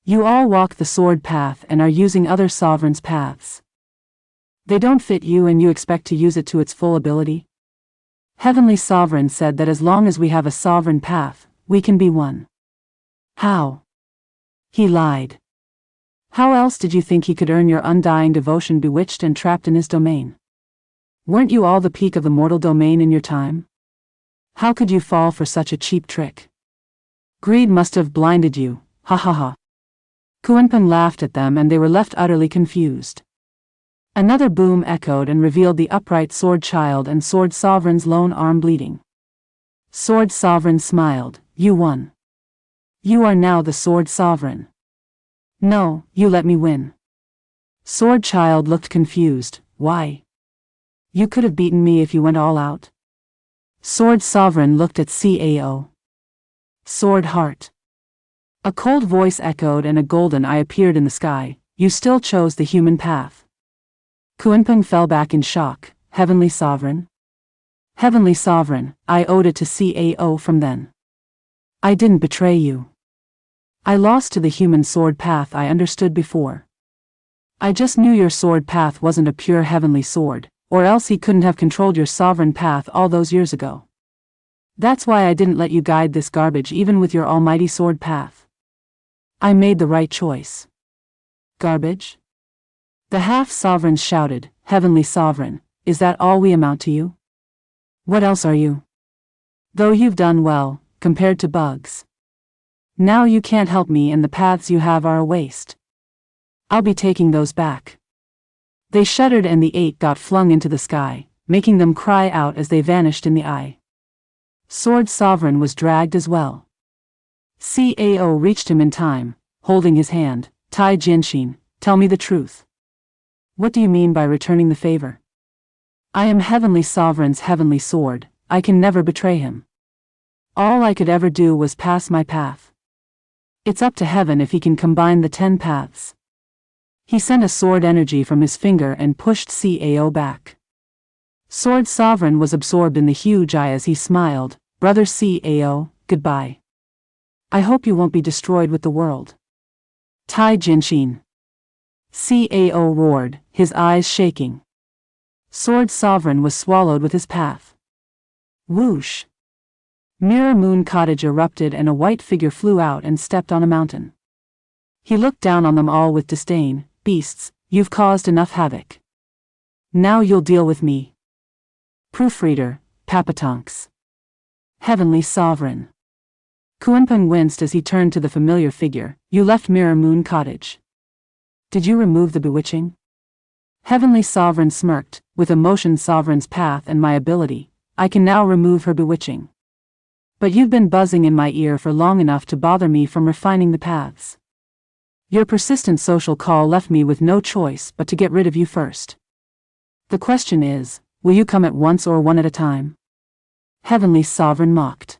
You all walk the sword path and are using other sovereigns' paths. They don't fit you and you expect to use it to its full ability? Heavenly Sovereign said that as long as we have a sovereign path, we can be one. How? He lied. How else did you think he could earn your undying devotion bewitched and trapped in his domain? Weren't you all the peak of the mortal domain in your time? How could you fall for such a cheap trick? Greed must have blinded you, ha ha ha. Kunpeng laughed at them and they were left utterly confused. Another boom echoed and revealed the upright Sword Child and Sword Sovereign's lone arm bleeding. Sword Sovereign smiled, you won. You are now the Sword Sovereign. No, you let me win. Sword Child looked confused, why? You could have beaten me if you went all out. Sword Sovereign looked at Cao. Sword Heart. A cold voice echoed and a golden eye appeared in the sky. You still chose the human path. Kunpeng fell back in shock. Heavenly Sovereign? Heavenly Sovereign, I owed it to Cao from then. I didn't betray you. I lost to the human sword path I understood before. I just knew your sword path wasn't a pure heavenly sword, or else he couldn't have controlled your sovereign path all those years ago. That's why I didn't let you guide this garbage even with your almighty sword path. I made the right choice. Garbage? The half-sovereigns shouted, Heavenly Sovereign, is that all we amount to you? What else are you? Though you've done well, compared to bugs. Now you can't help me and the paths you have are a waste. I'll be taking those back. They shuddered and the 8 got flung into the sky, making them cry out as they vanished in the eye. Sword Sovereign was dragged as well. Cao reached him in time, holding his hand. Tai Jinshin, tell me the truth. What do you mean by returning the favor? I am Heavenly Sovereign's heavenly sword, I can never betray him. All I could ever do was pass my path. It's up to heaven if he can combine the 10 paths. He sent a sword energy from his finger and pushed Cao back. Sword Sovereign was absorbed in the huge eye as he smiled, Brother Cao, goodbye. I hope you won't be destroyed with the world. Tai Jinshin. Cao roared, his eyes shaking. Sword Sovereign was swallowed with his path. Whoosh! Mirror Moon Cottage erupted and a white figure flew out and stepped on a mountain. He looked down on them all with disdain. Beasts, you've caused enough havoc. Now you'll deal with me. Proofreader, Papatonks. Heavenly Sovereign. Kunpeng winced as he turned to the familiar figure. You left Mirror Moon Cottage. Did you remove the bewitching? Heavenly Sovereign smirked. With Emotion Sovereign's path and my ability, I can now remove her bewitching. But you've been buzzing in my ear for long enough to bother me from refining the paths. Your persistent social call left me with no choice but to get rid of you first. The question is, will you come at once or one at a time? Heavenly Sovereign mocked.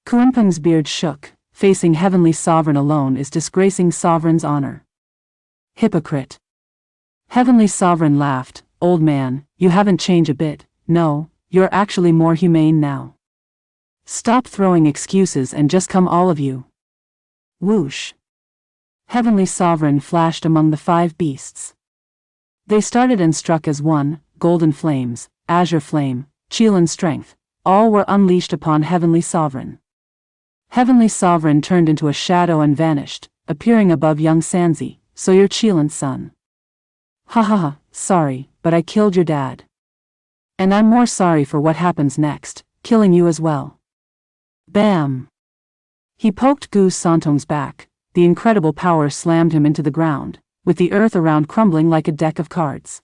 Kunpeng's beard shook. Facing Heavenly Sovereign alone is disgracing Sovereign's honor. Hypocrite. Heavenly Sovereign laughed. Old man, you haven't changed a bit. No, you're actually more humane now. Stop throwing excuses and just come all of you. Whoosh. Heavenly Sovereign flashed among the 5 beasts. They started and struck as one, golden flames, azure flame, Qilin strength, all were unleashed upon Heavenly Sovereign. Heavenly Sovereign turned into a shadow and vanished, appearing above young Sanzi. So you're Qilin's son. Ha ha ha, sorry, but I killed your dad. And I'm more sorry for what happens next, killing you as well. Bam! He poked Gu Santong's back. The incredible power slammed him into the ground, with the earth around crumbling like a deck of cards.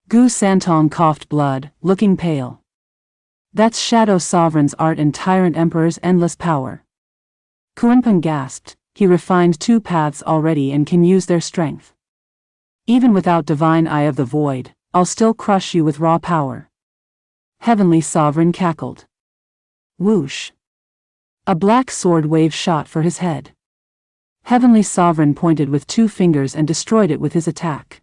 Gu Santong coughed blood, looking pale. That's Shadow Sovereign's art and Tyrant Emperor's endless power. Kunpeng gasped. He refined 2 paths already and can use their strength. Even without Divine Eye of the Void, I'll still crush you with raw power. Heavenly Sovereign cackled. Whoosh! A black sword wave shot for his head. Heavenly Sovereign pointed with 2 fingers and destroyed it with his attack.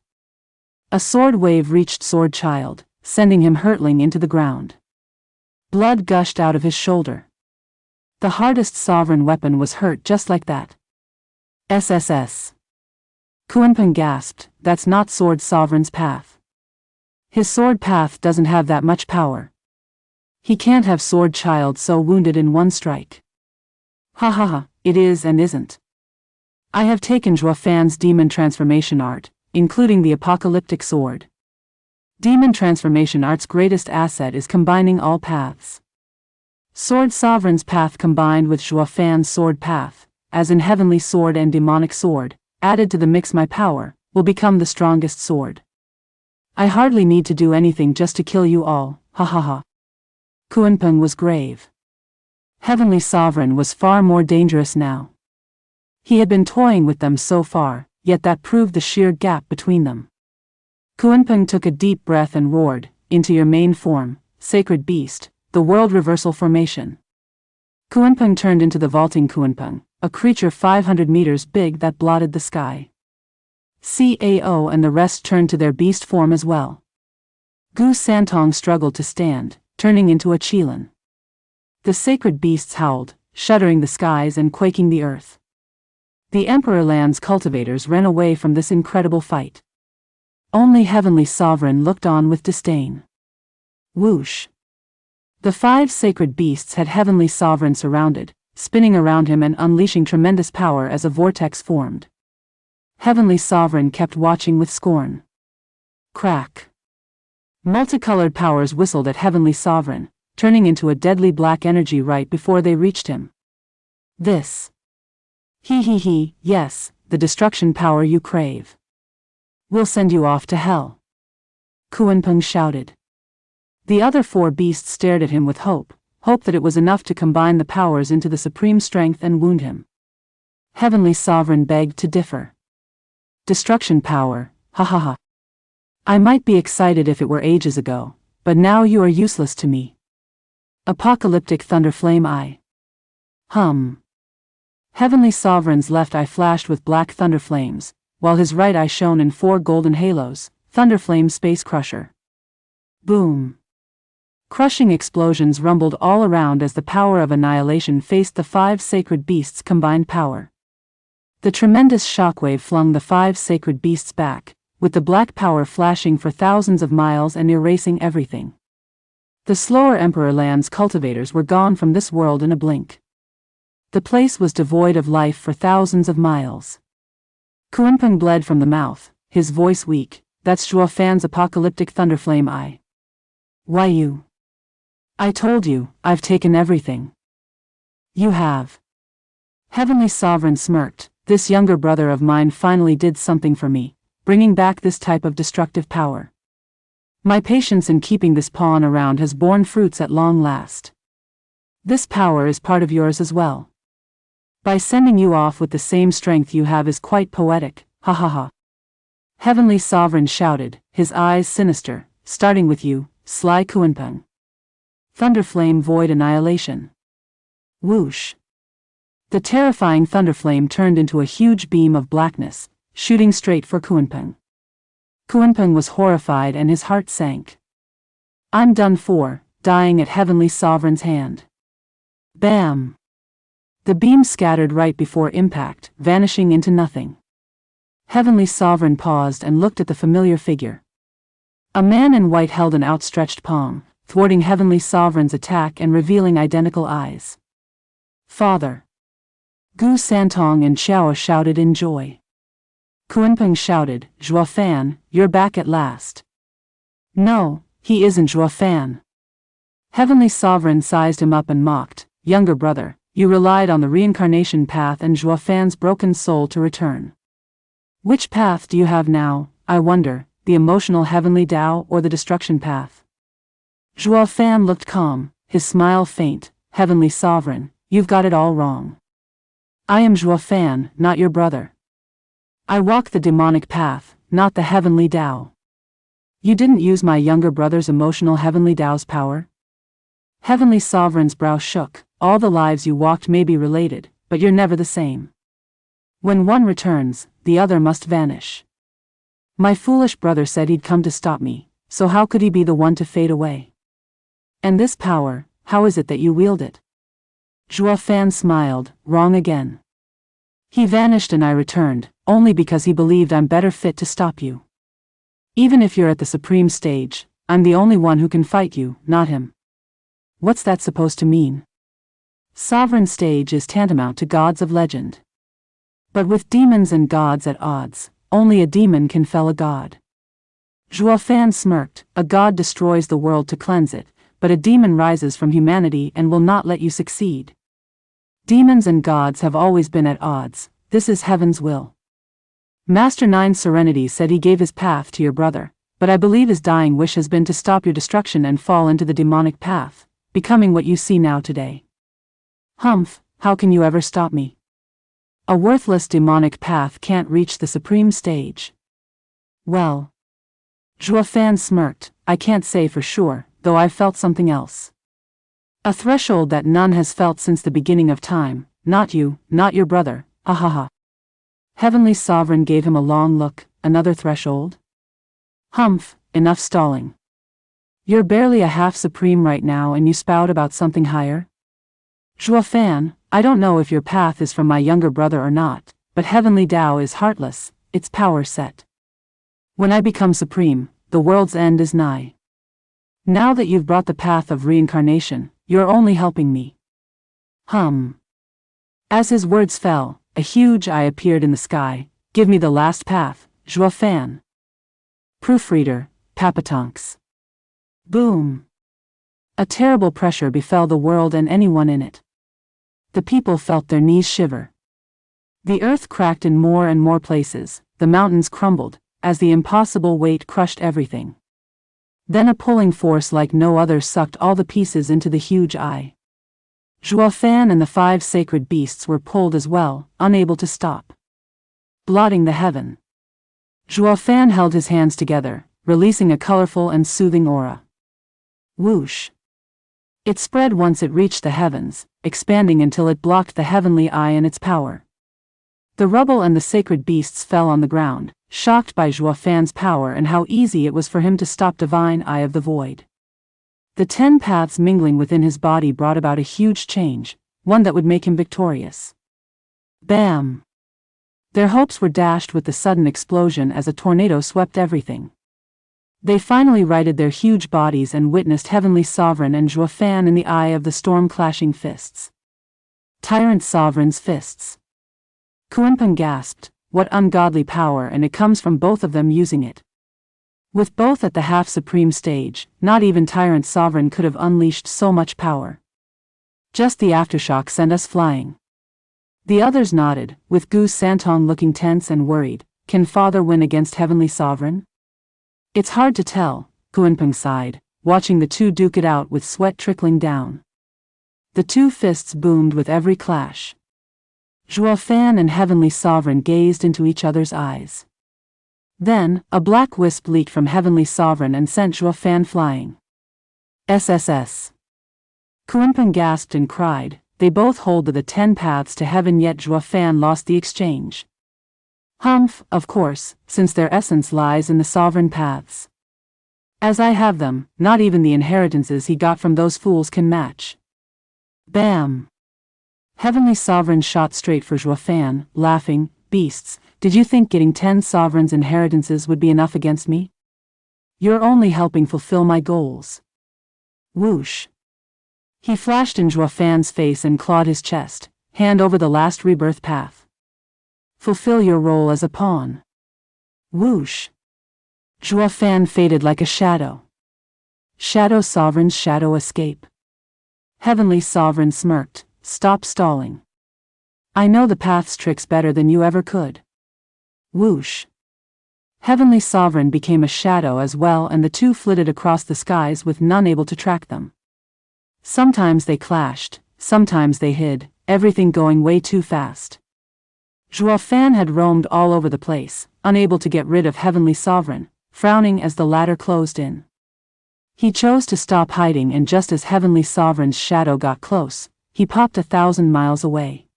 A sword wave reached Sword Child, sending him hurtling into the ground. Blood gushed out of his shoulder. The hardest sovereign weapon was hurt just like that. SSS. Kunpeng gasped, that's not Sword Sovereign's path. His sword path doesn't have that much power. He can't have Sword Child so wounded in one strike. Ha ha ha, it is and isn't. I have taken Zhua Fan's demon transformation art, including the apocalyptic sword. Demon transformation art's greatest asset is combining all paths. Sword Sovereign's path combined with Zhua Fan's sword path, as in Heavenly Sword and Demonic Sword, added to the mix my power, will become the strongest sword. I hardly need to do anything just to kill you all, ha ha ha. Kunpeng was grave. Heavenly Sovereign was far more dangerous now. He had been toying with them so far, yet that proved the sheer gap between them. Kunpeng took a deep breath and roared, into your main form, sacred beast, the world reversal formation. Kunpeng turned into the vaulting Kunpeng, a creature 500 meters big that blotted the sky. Cao and the rest turned to their beast form as well. Gu Santong struggled to stand, turning into a Qilin. The sacred beasts howled, shuddering the skies and quaking the earth. The Emperor Land's cultivators ran away from this incredible fight. Only Heavenly Sovereign looked on with disdain. Whoosh! The 5 sacred beasts had Heavenly Sovereign surrounded, spinning around him and unleashing tremendous power as a vortex formed. Heavenly Sovereign kept watching with scorn. Crack! Multicolored powers whistled at Heavenly Sovereign, turning into a deadly black energy right before they reached him. This. He, yes, the destruction power you crave. We'll send you off to hell. Kunpeng shouted. The other 4 beasts stared at him with hope that it was enough to combine the powers into the supreme strength and wound him. Heavenly Sovereign begged to differ. Destruction power, ha ha ha. I might be excited if it were ages ago, but now you are useless to me. Apocalyptic thunderflame eye. Heavenly Sovereign's left eye flashed with black thunderflames, while his right eye shone in 4 golden halos. Thunderflame Space Crusher. Boom. Crushing explosions rumbled all around as the power of annihilation faced the 5 sacred beasts' combined power. The tremendous shockwave flung the 5 sacred beasts back, with the black power flashing for thousands of miles and erasing everything. The slower Emperor Land's cultivators were gone from this world in a blink. The place was devoid of life for thousands of miles. Kuenpeng bled from the mouth, his voice weak. That's Zhuofan's apocalyptic thunderflame eye. Why you? I told you, I've taken everything. You have. Heavenly Sovereign smirked. This younger brother of mine finally did something for me, bringing back this type of destructive power. My patience in keeping this pawn around has borne fruits at long last. This power is part of yours as well. By sending you off with the same strength you have is quite poetic, ha ha ha. Heavenly Sovereign shouted, his eyes sinister, starting with you, sly Kuenpeng. Thunderflame Void Annihilation. Whoosh. The terrifying thunderflame turned into a huge beam of blackness, shooting straight for Kuenpeng. Kuenpeng was horrified and his heart sank. I'm done for, dying at Heavenly Sovereign's hand. Bam! The beam scattered right before impact, vanishing into nothing. Heavenly Sovereign paused and looked at the familiar figure. A man in white held an outstretched palm, thwarting Heavenly Sovereign's attack and revealing identical eyes. Father! Gu Santong and Xiao shouted in joy. Kuenpeng shouted, Zhuofan, you're back at last. No, he isn't Zhuofan. Heavenly Sovereign sized him up and mocked, younger brother, you relied on the reincarnation path and Zhuofan's broken soul to return. Which path do you have now, I wonder, the emotional heavenly Tao or the destruction path? Zhuofan looked calm, his smile faint. Heavenly Sovereign, you've got it all wrong. I am Zhuofan, not your brother. I walk the demonic path, not the heavenly Tao. You didn't use my younger brother's emotional heavenly Tao's power? Heavenly Sovereign's brow shook. All the lives you walked may be related, but you're never the same. When one returns, the other must vanish. My foolish brother said he'd come to stop me, so how could he be the one to fade away? And this power, how is it that you wield it? Zhuofan smiled, wrong again. He vanished and I returned, only because he believed I'm better fit to stop you. Even if you're at the supreme stage, I'm the only one who can fight you, not him. What's that supposed to mean? Sovereign stage is tantamount to gods of legend. But with demons and gods at odds, only a demon can fell a god. Zhuofan smirked, a god destroys the world to cleanse it, but a demon rises from humanity and will not let you succeed. Demons and gods have always been at odds, this is heaven's will. Master Nine Serenity said he gave his path to your brother, but I believe his dying wish has been to stop your destruction and fall into the demonic path, becoming what you see now today. Humph, how can you ever stop me? A worthless demonic path can't reach the supreme stage. Well. Zhuofan smirked, I can't say for sure, though I've felt something else. A threshold that none has felt since the beginning of time, not you, not your brother, ha ha ha. Heavenly Sovereign gave him a long look, another threshold? Humph, enough stalling. You're barely a half supreme right now and you spout about something higher? Zhuofan, I don't know if your path is from my younger brother or not, but heavenly Tao is heartless, its power set. When I become supreme, the world's end is nigh. Now that you've brought the path of reincarnation, you're only helping me. As his words fell, a huge eye appeared in the sky. Give me the last path, Zhuofan. Proofreader, Papatonks. Boom. A terrible pressure befell the world and anyone in it. The people felt their knees shiver. The earth cracked in more and more places, the mountains crumbled, as the impossible weight crushed everything. Then a pulling force like no other sucked all the pieces into the huge eye. Zhuofan and the 5 sacred beasts were pulled as well, unable to stop. Blotting the heaven. Zhuofan held his hands together, releasing a colorful and soothing aura. Whoosh! It spread once it reached the heavens, expanding until it blocked the heavenly eye in its power. The rubble and the sacred beasts fell on the ground, shocked by Zhuo Fan's power and how easy it was for him to stop divine eye of the void. The 10 paths mingling within his body brought about a huge change, one that would make him victorious. Bam! Their hopes were dashed with the sudden explosion as a tornado swept everything. They finally righted their huge bodies and witnessed Heavenly Sovereign and Zhuo Fan in the eye of the storm clashing fists. Tyrant Sovereign's fists. Kunpeng gasped, "What ungodly power, and it comes from both of them using it." With both at the half-supreme stage, not even Tyrant Sovereign could have unleashed so much power. Just the aftershock sent us flying. The others nodded, with Gu Santong looking tense and worried. Can Father win against Heavenly Sovereign? It's hard to tell, Kunpeng sighed, watching the two duke it out with sweat trickling down. The two fists boomed with every clash. Zhuo Fan and Heavenly Sovereign gazed into each other's eyes. Then, a black wisp leaked from Heavenly Sovereign and sent Zhuo Fan flying. SSS. Kunpeng gasped and cried. They both hold the 10 paths to heaven, yet Zhuo Fan lost the exchange. Humph, of course, since their essence lies in the sovereign paths. As I have them, not even the inheritances he got from those fools can match. Bam! Heavenly Sovereign shot straight for Zhuo Fan, laughing. Beasts, did you think getting 10 sovereigns' inheritances would be enough against me? You're only helping fulfill my goals. Whoosh! He flashed in Zhuo Fan's face and clawed his chest. Hand over the last rebirth path. Fulfill your role as a pawn. Whoosh! Zhuo Fan faded like a shadow. Shadow Sovereign's shadow escape. Heavenly Sovereign smirked. Stop stalling. I know the path's tricks better than you ever could. Whoosh! Heavenly Sovereign became a shadow as well, and the two flitted across the skies with none able to track them. Sometimes they clashed, sometimes they hid, everything going way too fast. Zhuo Fan had roamed all over the place, unable to get rid of Heavenly Sovereign, frowning as the latter closed in. He chose to stop hiding, and just as Heavenly Sovereign's shadow got close, he popped 1,000 miles away.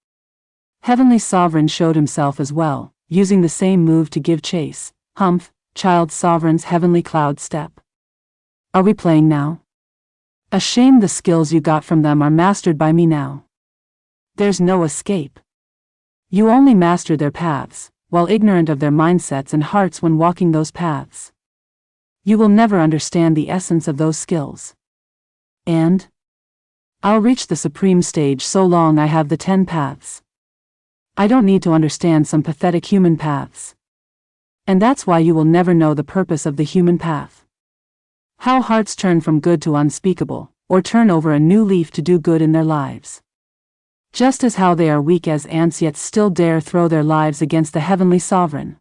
Heavenly Sovereign showed himself as well, using the same move to give chase. Humph, Child Sovereign's Heavenly Cloud Step. Are we playing now? A shame the skills you got from them are mastered by me now. There's no escape. You only mastered their paths, while ignorant of their mindsets and hearts when walking those paths. You will never understand the essence of those skills. And I'll reach the supreme stage so long I have the 10 paths. I don't need to understand some pathetic human paths. And that's why you will never know the purpose of the human path. How hearts turn from good to unspeakable, or turn over a new leaf to do good in their lives. Just as how they are weak as ants yet still dare throw their lives against the Heavenly Sovereign.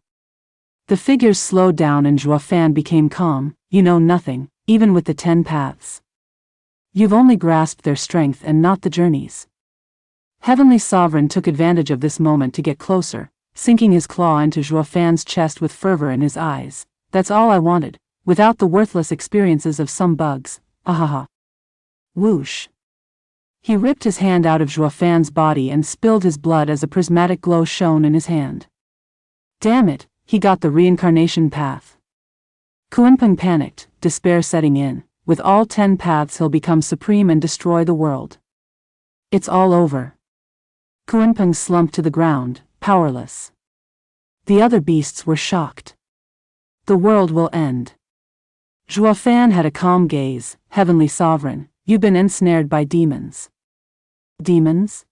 The figures slowed down and Zhuo Fan became calm. You know nothing, even with the 10 paths. You've only grasped their strength and not the journeys. Heavenly Sovereign took advantage of this moment to get closer, sinking his claw into Zhuo Fan's chest with fervor in his eyes. That's all I wanted, without the worthless experiences of some bugs. Ahaha. Whoosh! He ripped his hand out of Zhuo Fan's body and spilled his blood as a prismatic glow shone in his hand. Damn it, he got the reincarnation path. Kunpeng panicked, despair setting in. With all 10 paths he'll become supreme and destroy the world. It's all over. Kunpeng slumped to the ground, powerless. The other beasts were shocked. The world will end. Zhuo Fan had a calm gaze. Heavenly Sovereign, you've been ensnared by demons. Demons?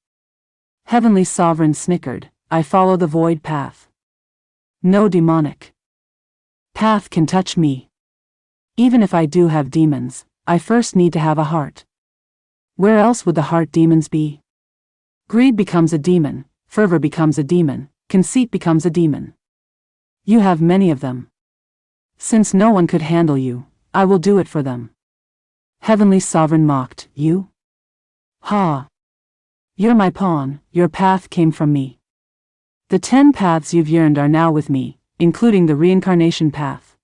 Heavenly Sovereign snickered. I follow the void path. No demonic path can touch me. Even if I do have demons, I first need to have a heart. Where else would the heart demons be? Greed becomes a demon, fervor becomes a demon, conceit becomes a demon. You have many of them. Since no one could handle you, I will do it for them. Heavenly Sovereign mocked. You? Ha! You're my pawn, your path came from me. The 10 paths you've yearned are now with me, including the reincarnation path.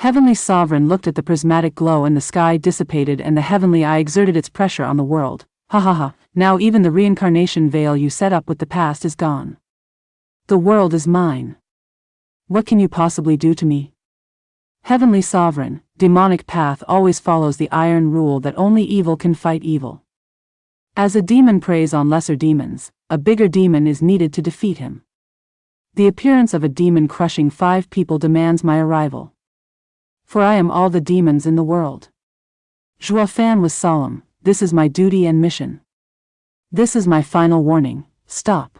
Heavenly Sovereign looked at the prismatic glow and the sky dissipated and the heavenly eye exerted its pressure on the world. Ha ha ha, now even the reincarnation veil you set up with the past is gone. The world is mine. What can you possibly do to me? Heavenly Sovereign, demonic path always follows the iron rule that only evil can fight evil. As a demon preys on lesser demons, a bigger demon is needed to defeat him. The appearance of a demon crushing 5 people demands my arrival. For I am all the demons in the world. Juafan was solemn. This is my duty and mission. This is my final warning. Stop.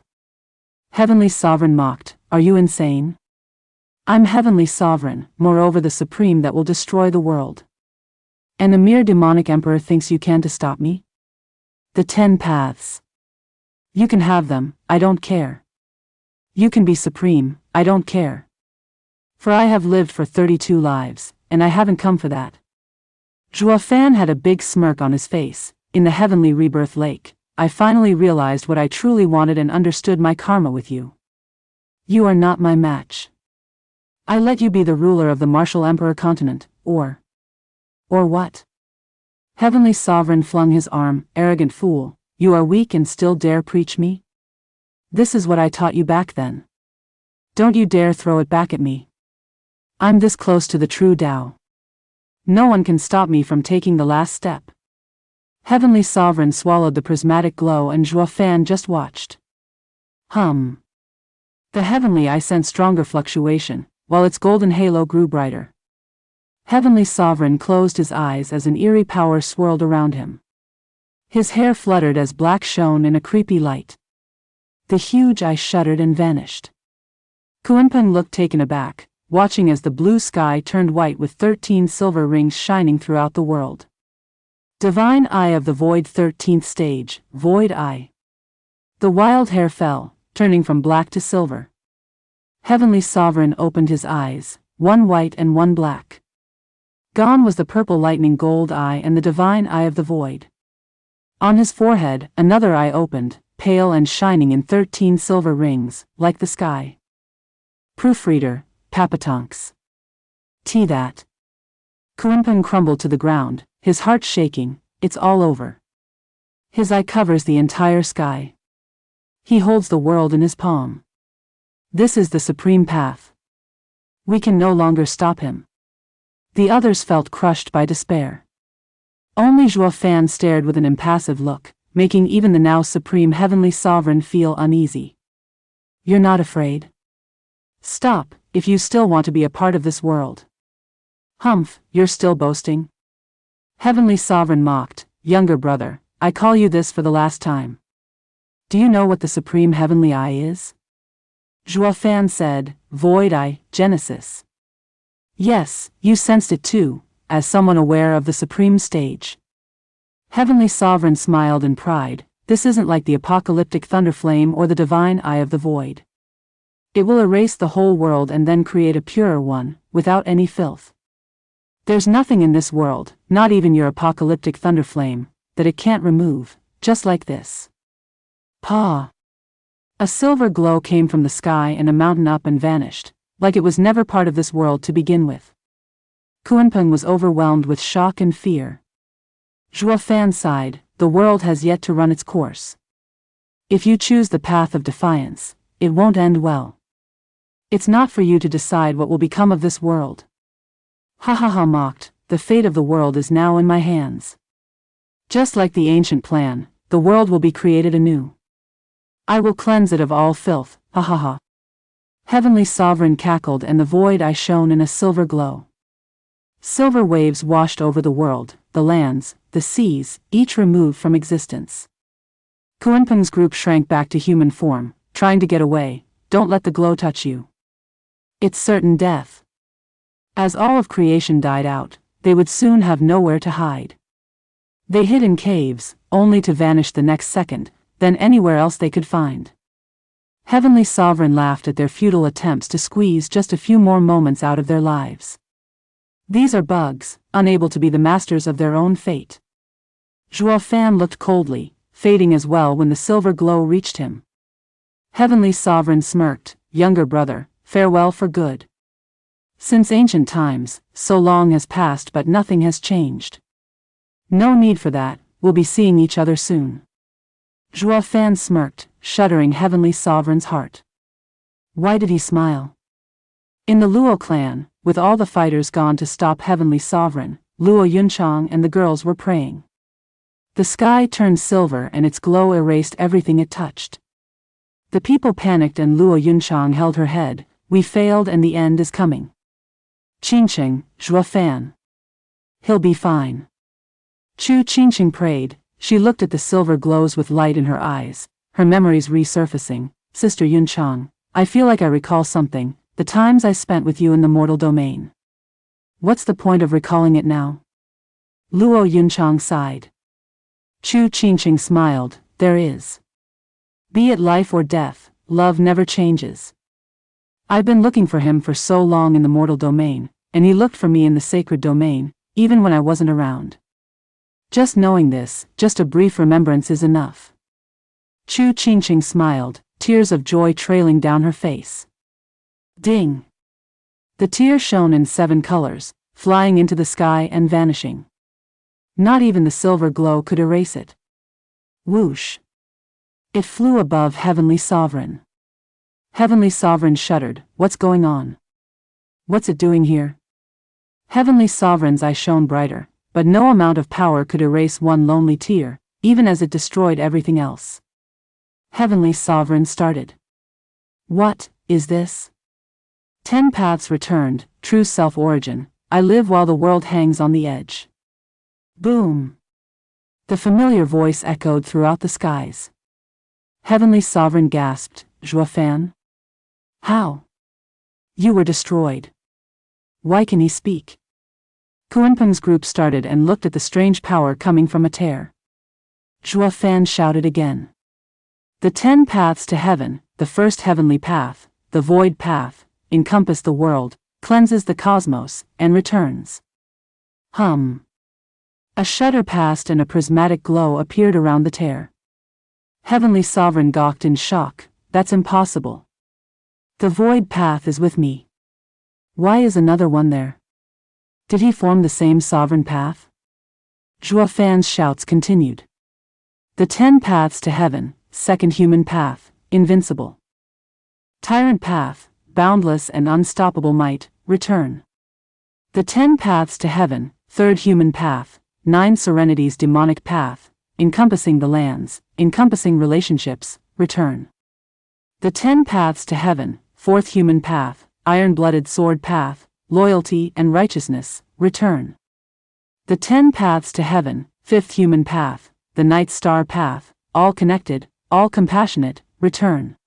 Heavenly Sovereign mocked, are you insane? I'm Heavenly Sovereign, moreover the Supreme that will destroy the world. And a mere demonic emperor thinks you can to stop me? The 10 paths. You can have them, I don't care. You can be supreme, I don't care. For I have lived for 32 lives, and I haven't come for that. Juafan had a big smirk on his face. In the heavenly rebirth lake, I finally realized what I truly wanted and understood my karma with you. You are not my match. I let you be the ruler of the Martial Emperor continent, or what? Heavenly Sovereign flung his arm, arrogant fool, you are weak and still dare preach me? This is what I taught you back then. Don't you dare throw it back at me. I'm this close to the true Tao. No one can stop me from taking the last step. Heavenly Sovereign swallowed the prismatic glow and Juafan just watched. The heavenly eye sensed stronger fluctuation, while its golden halo grew brighter. Heavenly Sovereign closed his eyes as an eerie power swirled around him. His hair fluttered as black shone in a creepy light. The huge eye shuddered and vanished. Kuenpeng looked taken aback, watching as the blue sky turned white with 13 silver rings shining throughout the world. Divine Eye of the Void 13th Stage, Void Eye. The wild hair fell, turning from black to silver. Heavenly Sovereign opened his eyes, one white and one black. Gone was the purple lightning gold eye and the divine eye of the void. On his forehead, another eye opened, pale and shining in 13 silver rings, like the sky. Proofreader, Papatonks. That. Kuenpeng crumbled to the ground, his heart shaking. It's all over. His eye covers the entire sky. He holds the world in his palm. This is the supreme path. We can no longer stop him. The others felt crushed by despair. Only Juafan stared with an impassive look, making even the now supreme Heavenly Sovereign feel uneasy. You're not afraid? Stop, if you still want to be a part of this world. You're still boasting? Heavenly Sovereign mocked, younger brother, I call you this for the last time. Do you know what the Supreme Heavenly Eye is? Juafan said, Void Eye, Genesis. Yes, you sensed it too, as someone aware of the Supreme Stage. Heavenly Sovereign smiled in pride, this isn't like the apocalyptic thunderflame or the divine eye of the void. It will erase the whole world and then create a purer one, without any filth. There's nothing in this world, not even your apocalyptic thunderflame, that it can't remove, just like this. A silver glow came from the sky and a mountain up and vanished, like it was never part of this world to begin with. Kuenpeng was overwhelmed with shock and fear. Juafan sighed, the world has yet to run its course. If you choose the path of defiance, it won't end well. It's not for you to decide what will become of this world. Mocked, the fate of the world is now in my hands. Just like the ancient plan, the world will be created anew. I will cleanse it of all filth, Heavenly Sovereign cackled and the void eye shone in a silver glow. Silver waves washed over the world, the lands, the seas, each removed from existence. Kuenpeng's group shrank back to human form, trying to get away. Don't let the glow touch you. It's certain death. As all of creation died out, they would soon have nowhere to hide. They hid in caves, only to vanish the next second, then anywhere else they could find. Heavenly Sovereign laughed at their futile attempts to squeeze just a few more moments out of their lives. These are bugs, unable to be the masters of their own fate. Juafan looked coldly, fading as well when the silver glow reached him. Heavenly Sovereign smirked, younger brother, farewell for good. Since ancient times, so long has passed but nothing has changed. No need for that, we'll be seeing each other soon. Zhuo Fan smirked, shuddering Heavenly Sovereign's heart. Why did he smile? In the Luo clan, with all the fighters gone to stop Heavenly Sovereign, Luo Yunchang and the girls were praying. The sky turned silver and its glow erased everything it touched. The people panicked and Luo Yunchang held her head. We failed and the end is coming. Qingqing, Zhuo Fan. He'll be fine. Chu Qingqing prayed. She looked at the silver glows with light in her eyes, her memories resurfacing. Sister Yunchang, I feel like I recall something, the times I spent with you in the mortal domain. What's the point of recalling it now? Luo Yunchang sighed. Chu Qingqing smiled. There is. Be it life or death, love never changes. I've been looking for him for so long in the mortal domain, and he looked for me in the sacred domain, even when I wasn't around. Just knowing this, just a brief remembrance is enough. Chu Qingqing smiled, tears of joy trailing down her face. Ding! The tear shone in 7 colors, flying into the sky and vanishing. Not even the silver glow could erase it. Whoosh! It flew above Heavenly Sovereign. Heavenly Sovereign shuddered. What's going on? What's it doing here? Heavenly Sovereign's eye shone brighter, but no amount of power could erase one lonely tear, even as it destroyed everything else. Heavenly Sovereign started. What is this? 10 paths returned, true self-origin. I live while the world hangs on the edge. Boom! The familiar voice echoed throughout the skies. Heavenly Sovereign gasped, Zhuo Fan? How? You were destroyed. Why can he speak? Kuanpeng's group started and looked at the strange power coming from a tear. Zhuo Fan shouted again. The 10 paths to heaven, the first heavenly path, the void path, encompass the world, cleanses the cosmos, and returns. Hum. A shudder passed and a prismatic glow appeared around the tear. Heavenly Sovereign gawked in shock. That's impossible. The void path is with me. Why is another one there? Did he form the same sovereign path? Zhuo Fan's shouts continued. The 10 paths to heaven, second human path, invincible. Tyrant path, boundless and unstoppable might, return. The 10 paths to heaven, third human path, 9 serenities demonic path, encompassing the lands, encompassing relationships, return. The 10 paths to heaven, fourth human path, iron-blooded sword path, loyalty and righteousness, return. The 10 paths to heaven, fifth human path, the night star path, all connected, all compassionate, return.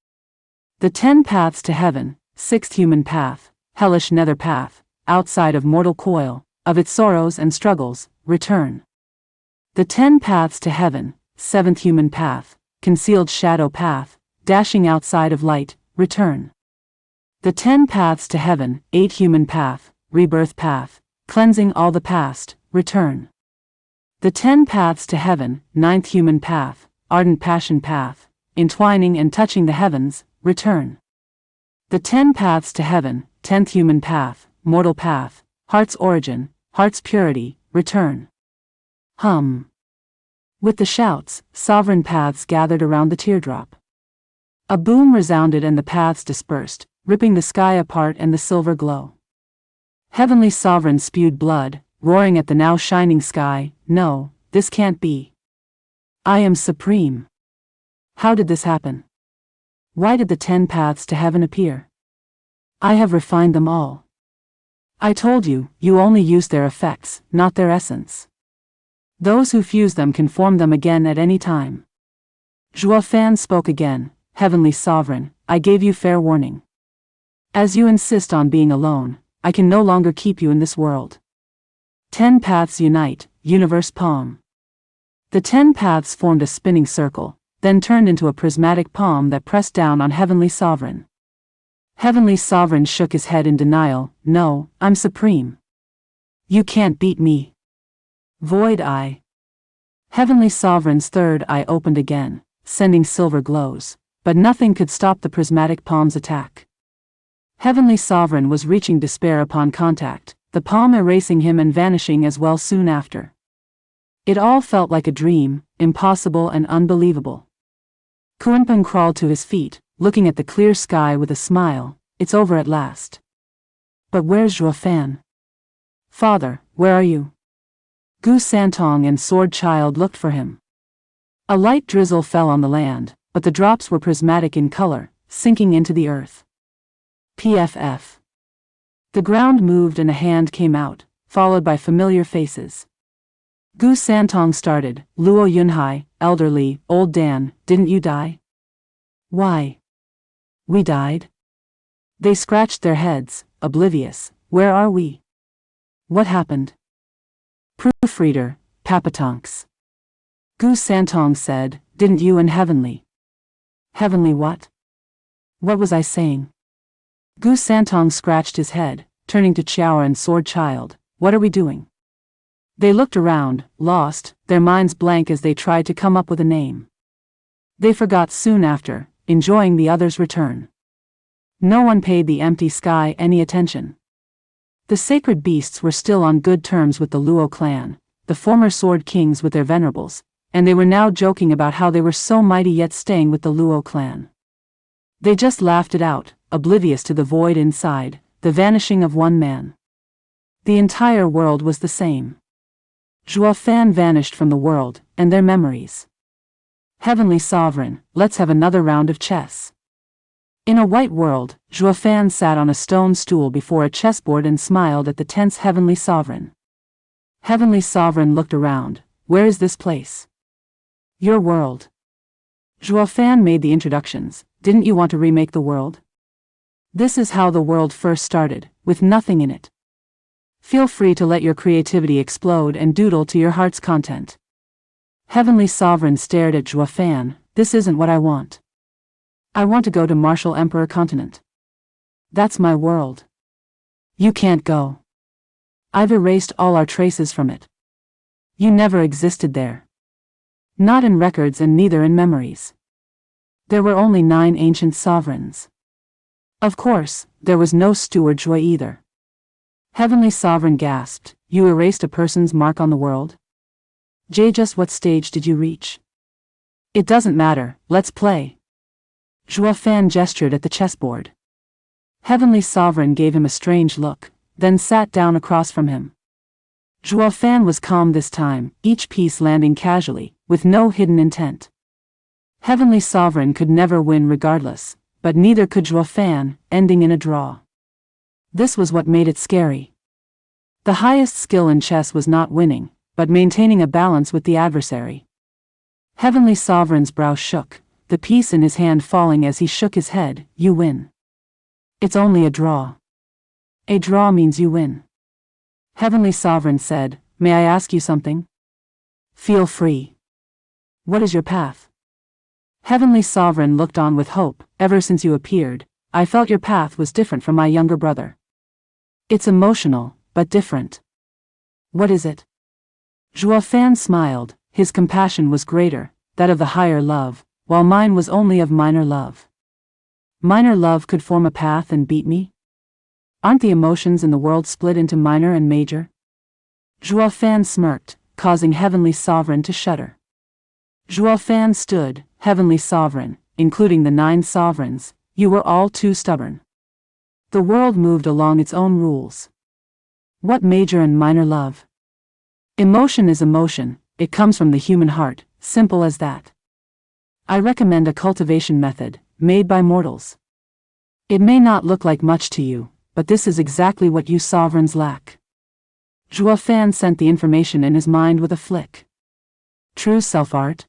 The 10 paths to heaven, sixth human path, hellish nether path, outside of mortal coil, of its sorrows and struggles, return. The 10 paths to heaven, seventh human path, concealed shadow path, dashing outside of light, return. The 10 paths to heaven, 8 human path, rebirth path, cleansing all the past, return. The 10 paths to heaven, ninth human path, ardent passion path, entwining and touching the heavens, return. The 10 paths to heaven, 10th human path, mortal path, heart's origin, heart's purity, return. Hum. With the shouts, sovereign paths gathered around the teardrop. A boom resounded and the paths dispersed, ripping the sky apart and the silver glow. Heavenly Sovereign spewed blood, roaring at the now shining sky. No, this can't be. I am supreme. How did this happen? Why did the 10 paths to heaven appear? I have refined them all. I told you, you only use their effects, not their essence. Those who fuse them can form them again at any time. Zhuo Fan spoke again. Heavenly Sovereign, I gave you fair warning. As you insist on being alone, I can no longer keep you in this world. 10 paths unite, universe palm. The 10 paths formed a spinning circle, then turned into a prismatic palm that pressed down on Heavenly Sovereign. Heavenly Sovereign shook his head in denial. No, I'm supreme. You can't beat me. Void Eye. Heavenly Sovereign's third eye opened again, sending silver glows, but nothing could stop the prismatic palm's attack. Heavenly Sovereign was reaching despair upon contact, the palm erasing him and vanishing as well soon after. It all felt like a dream, impossible and unbelievable. Kunpeng crawled to his feet, looking at the clear sky with a smile. It's over at last. But where's Zhuo Fan? Father, where are you? Gu Santong and Sword Child looked for him. A light drizzle fell on the land, but the drops were prismatic in color, sinking into the earth. PFF. The ground moved and a hand came out, followed by familiar faces. Gu Santong started, Luo Yunhai, elderly, old Dan, didn't you die? Why? We died? They scratched their heads, oblivious. Where are we? What happened? Proofreader, Papatonks. Gu Santong said, didn't you and Heavenly? Heavenly what? What was I saying? Gu Santong scratched his head, turning to Chiao and Sword Child. What are we doing? They looked around, lost, their minds blank as they tried to come up with a name. They forgot soon after, enjoying the other's return. No one paid the empty sky any attention. The sacred beasts were still on good terms with the Luo clan, the former sword kings with their venerables, and they were now joking about how they were so mighty yet staying with the Luo clan. They just laughed it out, oblivious to the void inside, the vanishing of one man. The entire world was the same. Zhuo Fan vanished from the world, and their memories. Heavenly Sovereign, let's have another round of chess. In a white world, Zhuo Fan sat on a stone stool before a chessboard and smiled at the tense Heavenly Sovereign. Heavenly Sovereign looked around. Where is this place? Your world. Zhuo Fan made the introductions. Didn't you want to remake the world? This is how the world first started, with nothing in it. Feel free to let your creativity explode and doodle to your heart's content. Heavenly Sovereign stared at Zhuo Fan. This isn't what I want. I want to go to Martial Emperor Continent. That's my world. You can't go. I've erased all our traces from it. You never existed there. Not in records and neither in memories. There were only 9 ancient sovereigns. Of course, there was no Steward Joy either. Heavenly Sovereign gasped, you erased a person's mark on the world? Just what stage did you reach? It doesn't matter, let's play. Zhuo Fan gestured at the chessboard. Heavenly Sovereign gave him a strange look, then sat down across from him. Zhuo Fan was calm this time, each piece landing casually, with no hidden intent. Heavenly Sovereign could never win regardless, but neither could Zhuo Fan, ending in a draw. This was what made it scary. The highest skill in chess was not winning, but maintaining a balance with the adversary. Heavenly Sovereign's brow shook, the piece in his hand falling as he shook his head. You win. It's only a draw. A draw means you win. Heavenly Sovereign said, may I ask you something? Feel free. What is your path? Heavenly Sovereign looked on with hope. Ever since you appeared, I felt your path was different from my younger brother. It's emotional, but different. What is it? Zhuo Fan smiled, his compassion was greater, that of the higher love, while mine was only of minor love. Minor love could form a path and beat me? Aren't the emotions in the world split into minor and major? Zhuo Fan smirked, causing Heavenly Sovereign to shudder. Zhuo Fan stood, Heavenly Sovereign, including the 9 sovereigns, you were all too stubborn. The world moved along its own rules. What major and minor love? Emotion is emotion, it comes from the human heart, simple as that. I recommend a cultivation method, made by mortals. It may not look like much to you, but this is exactly what you sovereigns lack. Zhuo Fan sent the information in his mind with a flick. True self-art?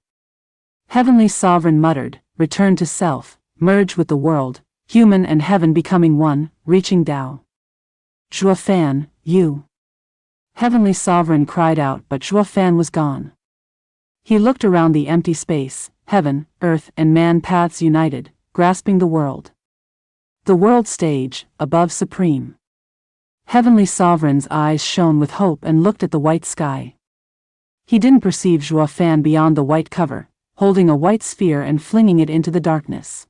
Heavenly Sovereign muttered, return to self, merge with the world, human and heaven becoming one, reaching Tao. Zhuo Fan, you. Heavenly Sovereign cried out, but Zhuo Fan was gone. He looked around the empty space, heaven, earth and man paths united, grasping the world. The world stage, above supreme. Heavenly Sovereign's eyes shone with hope and looked at the white sky. He didn't perceive Zhuo Fan beyond the white cover, holding a white sphere and flinging it into the darkness.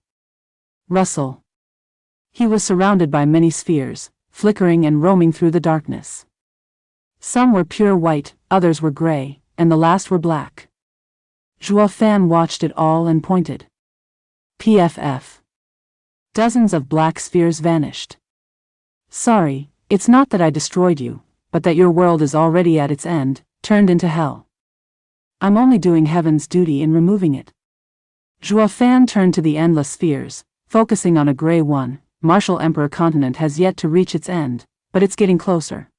Rustle. He was surrounded by many spheres, flickering and roaming through the darkness. Some were pure white, others were gray, and the last were black. Fan watched it all and pointed. PFF. Dozens of black spheres vanished. Sorry, it's not that I destroyed you, but that your world is already at its end, turned into hell. I'm only doing heaven's duty in removing it. Fan turned to the endless spheres, focusing on a gray one. Martial Emperor continent has yet to reach its end, but it's getting closer.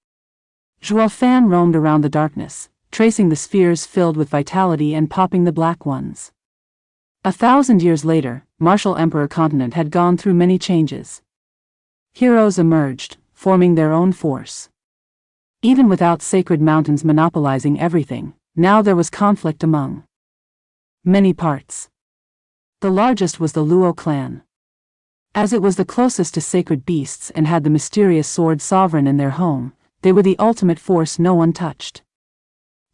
Fan roamed around the darkness, tracing the spheres filled with vitality and popping the black ones. 1,000 years later, Martial Emperor continent had gone through many changes. Heroes emerged, forming their own force. Even without sacred mountains monopolizing everything, now there was conflict among many parts. The largest was the Luo clan. As it was the closest to sacred beasts and had the mysterious sword sovereign in their home, they were the ultimate force no one touched.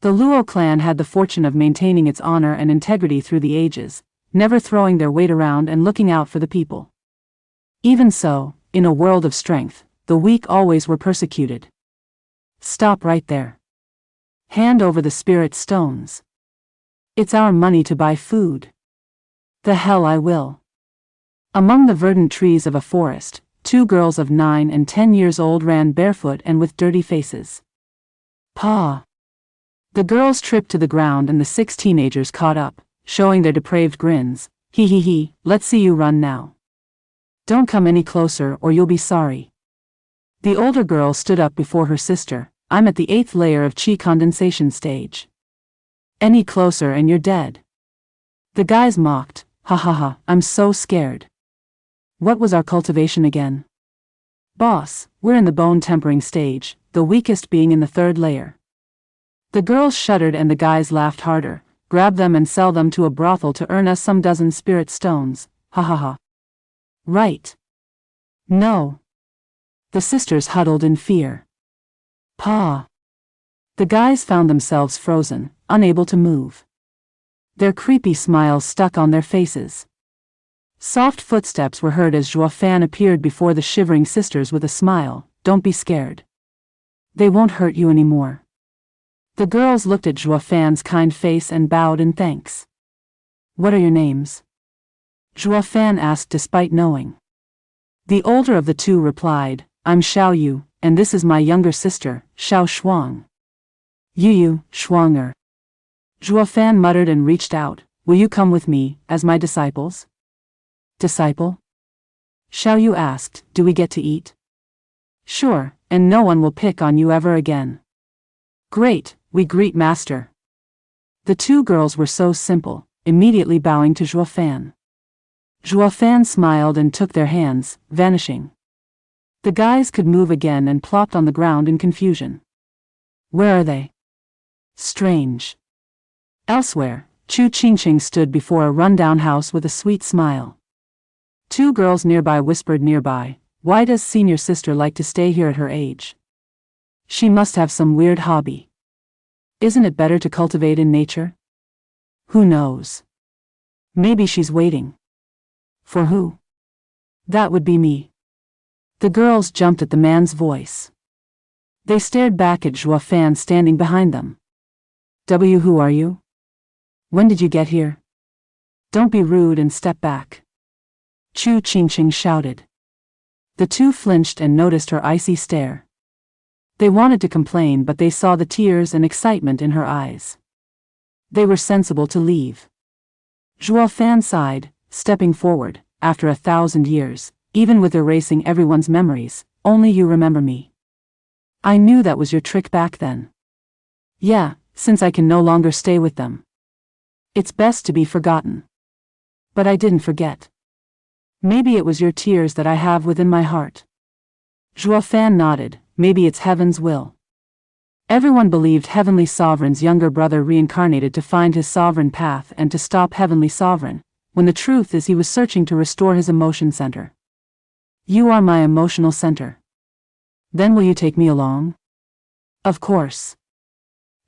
The Luo clan had the fortune of maintaining its honor and integrity through the ages, never throwing their weight around and looking out for the people. Even so, in a world of strength, the weak always were persecuted. Stop right there. Hand over the spirit stones. It's our money to buy food. The hell I will. Among the verdant trees of a forest, 2 girls of 9 and 10 years old ran barefoot and with dirty faces. Pa! The girls tripped to the ground and the 6 teenagers caught up, showing their depraved grins. Hee hee hee, let's see you run now. Don't come any closer or you'll be sorry. The older girl stood up before her sister. I'm at the 8th layer of chi condensation stage. Any closer and you're dead. The guys mocked. Ha ha ha, I'm so scared. What was our cultivation again? Boss, we're in the bone tempering stage, the weakest being in the 3rd layer. The girls shuddered and the guys laughed harder. Grab them and sell them to a brothel to earn us some dozen spirit stones. Ha ha ha. Right. No. The sisters huddled in fear. Pa. The guys found themselves frozen, unable to move. Their creepy smiles stuck on their faces. Soft footsteps were heard as Fan appeared before the shivering sisters with a smile. Don't be scared. They won't hurt you anymore. The girls looked at Fan's kind face and bowed in thanks. What are your names? Fan asked despite knowing. The older of the 2 replied, I'm Xiao Yu, and this is my younger sister, Xiao Shuang. Yu, Shuanger. Fan muttered and reached out. Will you come with me, as my disciples? Disciple? Xiao Yu asked, do we get to eat? Sure, and no one will pick on you ever again. Great, we greet master. The 2 girls were so simple, immediately bowing to Fan. Fan smiled and took their hands, vanishing. The guys could move again and plopped on the ground in confusion. Where are they? Strange. Elsewhere, Chu Qingqing stood before a rundown house with a sweet smile. 2 girls nearby whispered nearby, why does senior sister like to stay here at her age? She must have some weird hobby. Isn't it better to cultivate in nature? Who knows? Maybe she's waiting. For who? That would be me. The girls jumped at the man's voice. They stared back at Fan standing behind them. Who are you? When did you get here? Don't be rude and step back. Chu Qingqing shouted. The 2 flinched and noticed her icy stare. They wanted to complain but they saw the tears and excitement in her eyes. They were sensible to leave. Fan sighed, stepping forward. After 1,000 years, even with erasing everyone's memories, only you remember me. I knew that was your trick back then. Yeah, since I can no longer stay with them. It's best to be forgotten. But I didn't forget. Maybe it was your tears that I have within my heart. Fan nodded, maybe it's heaven's will. Everyone believed Heavenly Sovereign's younger brother reincarnated to find his sovereign path and to stop Heavenly Sovereign, when the truth is he was searching to restore his emotion center. You are my emotional center. Then will you take me along? Of course.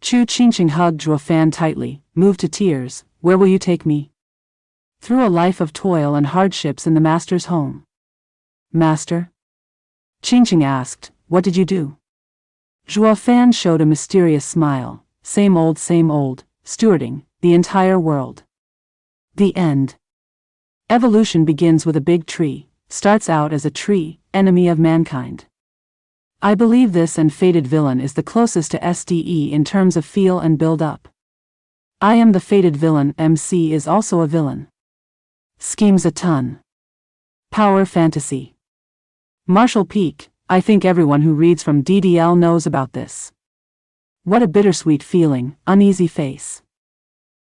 Chu Qingqing hugged Fan tightly, moved to tears. Where will you take me? Through a life of toil and hardships in the master's home. Master? Ching Ching asked, what did you do? Zhuo Fan showed a mysterious smile. Same old, stewarding the entire world. The end. Evolution begins with a big tree, starts out as a tree, enemy of mankind. I believe this and fated villain is the closest to SDE in terms of feel and build up. I am the fated villain. MC is also a villain. Schemes a ton. Power fantasy. Martial peak. I think everyone who reads from DDL knows about this. What a bittersweet feeling, uneasy face.